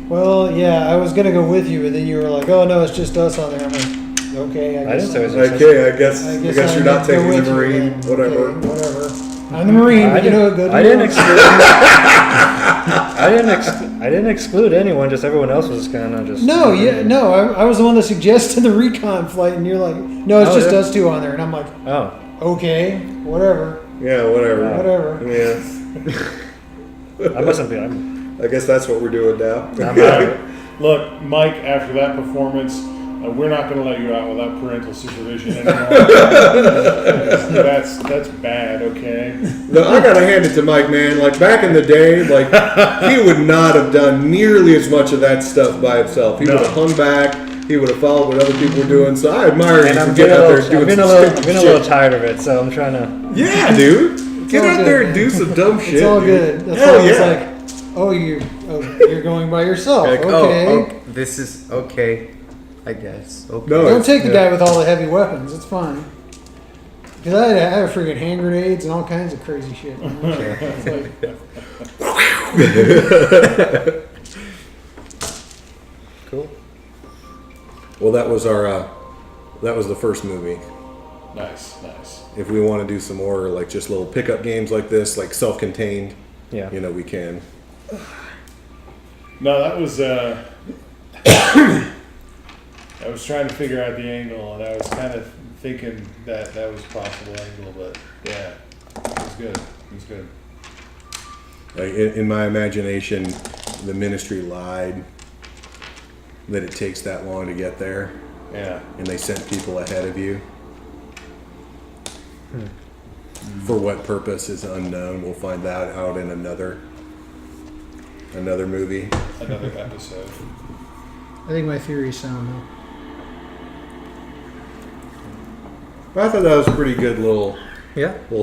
Well, yeah, I was gonna go with you, but then you were like, "Oh no, it's just us on there." I'm like, "Okay, I I guess." didn't say it was Okay, I guess I you're I'm not gonna go taking with the you Marine. then. Whatever. Okay, whatever. I'm the Marine, but you know what? Good. I didn't exclude anyone. Just everyone else was kind of just. No, I was the one that suggested the recon flight, and you're like, "No, it's just us two on there," and I'm like, Oh. "Okay, whatever, Yeah, whatever. whatever." Yeah. I mustn't be. I guess that's what we're doing now. I'm out. Look, Mike, after that performance, we're not going to let you out without parental supervision anymore. that's bad, okay? No, I gotta hand it to Mike, man. Like back in the day, like he would not have done nearly as much of that stuff by himself. He would have hung back. He would have followed what other people were doing. So I admire And you I'm for getting getting a out there little, and doing I'm some getting a stupid little shit. tired of it, so I'm trying to. Yeah, dude. Get all out good. there and do some dumb shit. It's all dude. good. That's Hell why it's yeah. like, "Oh, you're going by yourself." Like, Okay. oh, this is okay. I guess. Okay. No, Don't it's- take the guy with all the heavy weapons. It's fine. Because I had freaking hand grenades and all kinds of crazy shit. It's like, Cool. Well, that was the first movie. Nice. If we want to do some more, like just little pickup games like this, like self-contained, Yeah. we can. No, that was. I was trying to figure out the angle, and I was kind of thinking that was a possible angle, but yeah, it was good. Like in my imagination, the ministry lied that it takes that long to get there, Yeah. and they sent people ahead of you. For what purpose is unknown. We'll find that out in another movie. Another episode. I think my theory's sound though. But I thought that was a pretty good little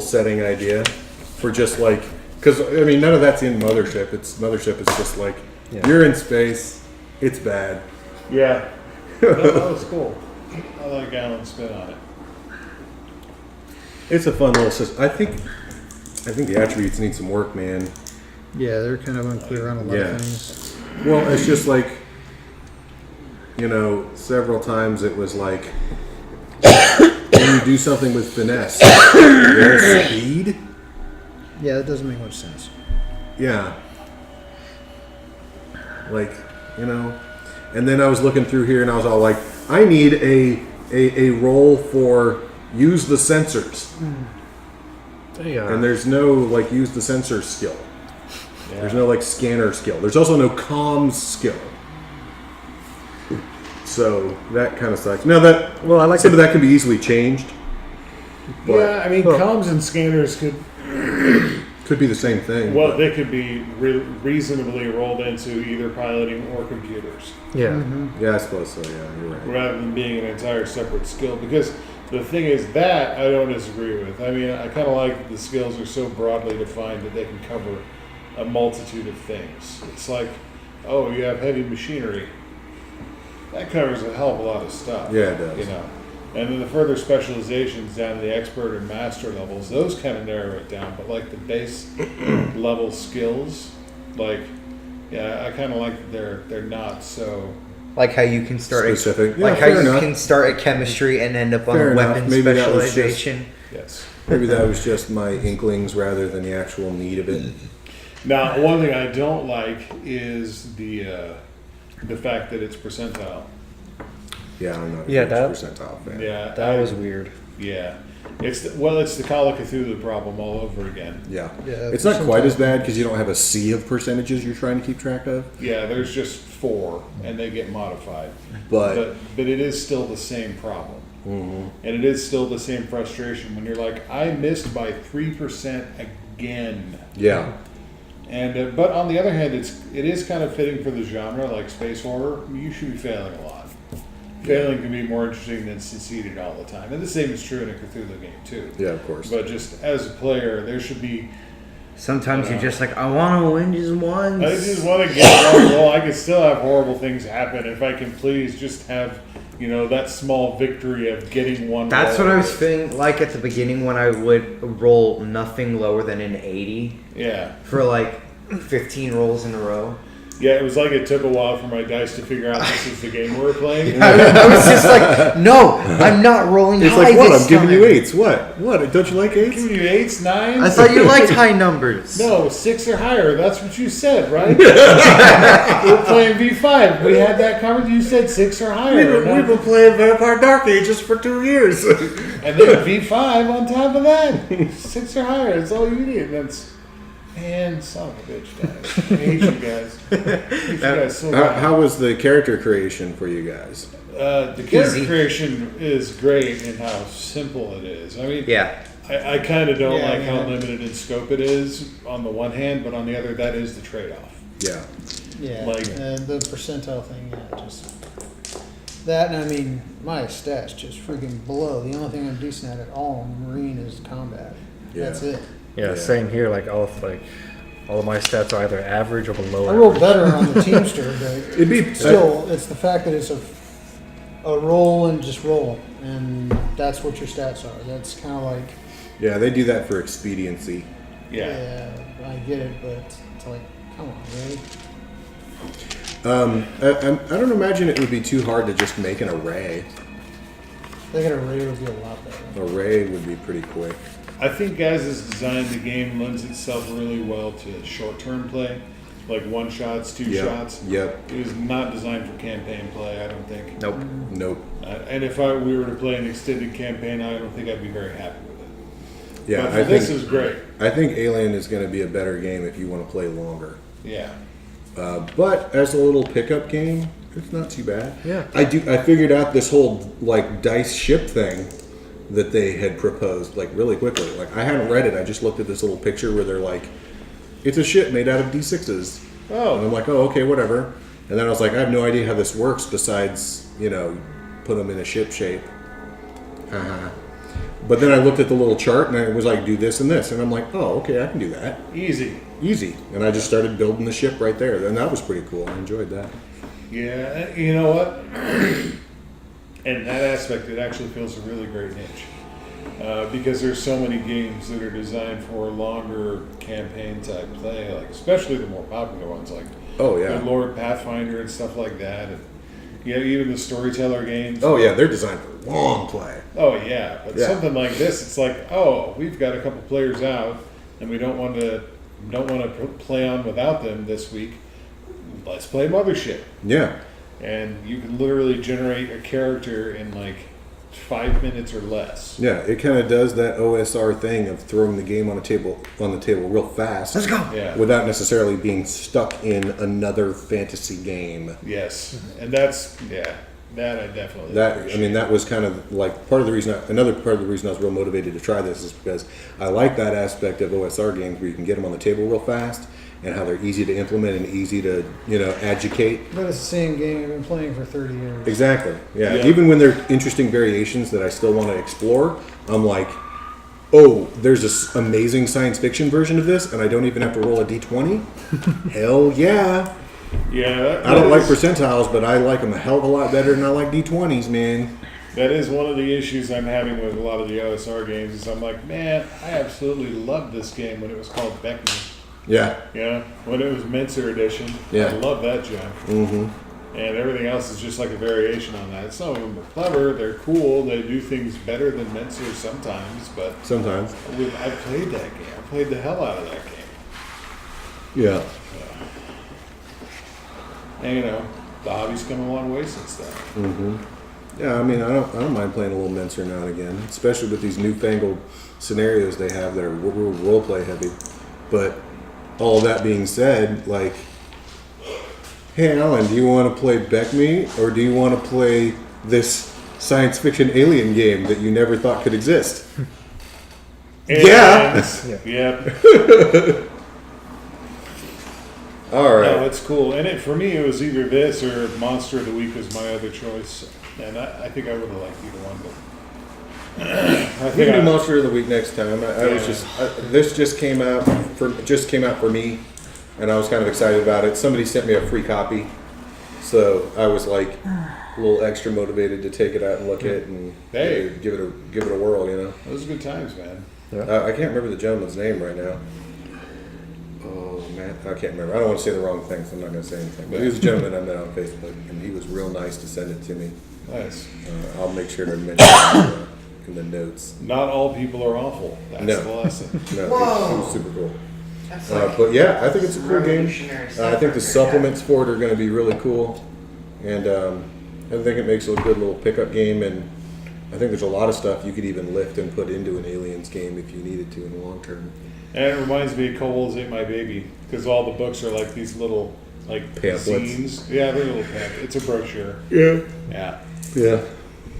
setting idea for just like, because I mean none of that's in Mothership. Mothership is just like you're in space, it's bad. Yeah. That was cool. I like Alan's spin on it. It's a fun little system. I think the attributes need some work, man. Yeah, they're kind of unclear on a lot Yeah. of things. Well, it's just like, several times it was like, when you do something with finesse, there's speed. Yeah, that doesn't make much sense. Yeah. Like, and then I was looking through here and I was all like, I need a role for use the sensors. And there's no like use the sensor skill. Yeah. There's no like scanner skill. There's also no comms skill. So that kind of sucks. Now that some of that can be easily changed. But Yeah, I mean, comms and scanners could could be the same thing. well, but- they could be reasonably rolled into either piloting or computers, Yeah. yeah, I suppose so. Yeah, you're right. rather than being an entire separate skill. Because the thing is that I don't disagree with. I mean, I kind of like that the skills are so broadly defined that they can cover a multitude of things. It's like, oh, you have heavy machinery. That covers a hell of a lot of stuff. Yeah, it does. You know, and then the further specializations down to the expert and master levels, those kind of narrow it down. But like the base level skills, like, yeah, I kind of like that they're not so. Like how you can start Specific. like Yeah, how fair you enough. can start at chemistry and end up on Fair enough. weapon Maybe that was just- specialization. Yes. Maybe that was just my inklings rather than the actual need of it. Now, one thing I don't like is the fact that it's percentile. Yeah, I'm not a Yeah, huge that- percentile fan. Yeah, That was weird. Yeah, it's the Call of Cthulhu problem all over again. Yeah. Yeah, It's not quite as percentile. bad because you don't have a sea of percentages you're trying to keep track of. Yeah, there's just 4, and they get modified. But But it is still the same problem, and it is still the same frustration when you're like, I missed by 3% again. yeah. And but on the other hand, it is kind of fitting for the genre, like space horror. You should be failing a lot. Failing can be more interesting than succeeding all the time, and the same is true in a Cthulhu game too. Yeah, of course. But just as a player, there should be. Sometimes you're just like, I want to win just once. I just want to get one roll. I can still have horrible things happen if I can please just have, that small victory of getting one. That's roll. what I was feeling like at the beginning when I would roll nothing lower than an 80 Yeah, for like 15 rolls in a row. yeah. It was like it took a while for my dice to figure out this is the game we're playing. I was just like, no, I'm not rolling It's high like, what? this I'm giving time. you 8s. What? What? Don't you like 8s? Giving you 8s, 9s. I thought you liked high numbers. No, 6 or higher. That's what you said, right? We're playing V5. We had that conversation. You said 6 or higher. We've been playing Vampire Dark Ages for 2 years. And then V5 on top of that. 6 or higher. That's all you need. That's, man, son of a bitch, guys. I hate you guys. I hate you guys so bad. How was the character creation for you guys? The character Easy. creation is great in how simple it is. I mean, Yeah. I kind of don't Yeah, like I how mean, limited in scope it is on the one hand, but on the other, that is the trade-off. Yeah. Yeah, Like- the percentile thing, yeah, just that, and I mean, my stats just freaking blow. The only thing I'm decent at all in Marine is combat. Yeah. That's it. Yeah, Yeah. same here. Like all of my stats are either average or below I roll average. better on the Teamster, but It'd be still, it's the fact that it's a roll and just roll, and that's what your stats are. That's kind of like, Yeah, they do that for expediency. Yeah. I get it, but it's like, come on, really? I don't imagine it would be too hard to just make an array. I think an array would be a lot better. Array would be pretty quick. I think as it's designed, the game lends itself really well to short-term play, like one shots, two Yep. shots. Yep. It was not designed for campaign play, I don't think. Nope. Nope. And if we were to play an extended campaign, I don't think I'd be very happy with it. Yeah, but for I this think is great. I think Alien is going to be a better game if you want to play longer. Yeah. But as a little pickup game, it's not too bad. Yeah. I figured out this whole like dice ship thing that they had proposed like really quickly. Like I hadn't read it. I just looked at this little picture where they're like, it's a ship made out of D6s. And I'm Oh, like, oh, okay, whatever. And then I was like, I have no idea how this works besides, put them in a ship shape. But then I looked at the little chart and it was like, do this and this. And I'm like, oh, okay, I can do that. easy. Easy. And I just started building the ship right there. And that was pretty cool. I enjoyed that. Yeah, you know what? In that aspect, it actually feels a really great niche. Because there's so many games that are designed for longer campaign type play, like especially the more popular ones like Oh, yeah. Good Lord, Pathfinder and stuff like that. And even the storyteller games. Oh, yeah, they're designed for long play. Oh yeah, but Yeah. something like this, it's like, oh, we've got a couple players out, and we don't want to play on without them this week. Let's play Mothership, Yeah. and you can literally generate a character in like 5 minutes or less. Yeah, it kind of does that OSR thing of throwing the game on the table real fast. Let's go. Yeah. Without necessarily being stuck in another fantasy game. Yes, and that's that I definitely That appreciate. that was kind of like another part of the reason I was real motivated to try this is because I like that aspect of OSR games where you can get them on the table real fast and how they're easy to implement and easy to educate. But it's the same game I've been playing for 30 years. Exactly. Yeah. Yeah. Even when there are interesting variations that I still want to explore, I'm like, oh, there's this amazing science fiction version of this, and I don't even have to roll a d20? Hell yeah. Yeah, I don't like percentiles, but I like them a hell of a lot better than I like d20s, man. that is one of the issues I'm having with a lot of the OSR games. Is I'm like, man, I absolutely loved this game when it was called Beckman. Yeah. Yeah, when it was Menser edition. Yeah. I love that gem. Mm-hmm. And everything else is just like a variation on that. Some of them are clever, they're cool, they do things better than Menser sometimes, but Sometimes. I played that game. I played the hell out of that game. Yeah. And you know, the hobby's come a long way since then. Mm-hmm. Yeah, I mean, I don't mind playing a little Menser now and again, especially with these newfangled scenarios they have that are real role play heavy. But all that being said, like, hey Alan, do you want to play Beck Me, or do you want to play this science fiction alien game that you never thought could exist? Yeah. Yeah. All right. No, it's cool. And for me, it was either this or Monster of the Week was my other choice. And I think I would have liked either one. But I We think can do I, Monster of the Week next time. I was Yeah. just this just came out for me, and I was kind of excited about it. Somebody sent me a free copy, so I was like a little extra motivated to take it out and look at it and Hey. give it a whirl. You know, those are good times, man. I can't remember the gentleman's name right now. Oh man, I can't remember. I don't want to say the wrong thing, so I'm not going to say anything. But he was a gentleman I met on Facebook, and he was real nice to send it to me. Nice. I'll make sure to mention it in the notes. Not all people are awful. That's No. the lesson. No, it Whoa. was super cool. That's like But yeah, I think it's a cool game. revolutionary stuff I think right the there, supplements for it are going to be really cool, and I think it makes a good little pickup game. And I think there's a lot of stuff you could even lift and put into an Aliens game if you needed to in the long term. And it reminds me of Cole's Ain't My Baby, because all the books are like these little, like, Pamphlets. zines. Yeah, they're little pamphlets. It's a brochure. Yeah. Yeah, Yeah.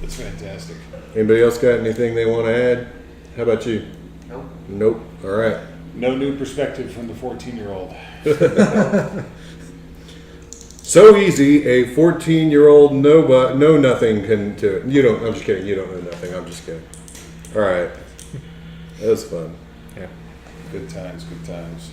it's fantastic. Anybody else got anything they want to add? How about you? Nope. Nope. All right. No new perspective from the 14-year-old. So easy, a 14-year-old know nothing can do it. You don't. I'm just kidding. You don't know nothing. I'm just kidding. All right. That was fun. Yeah. Good times, good times.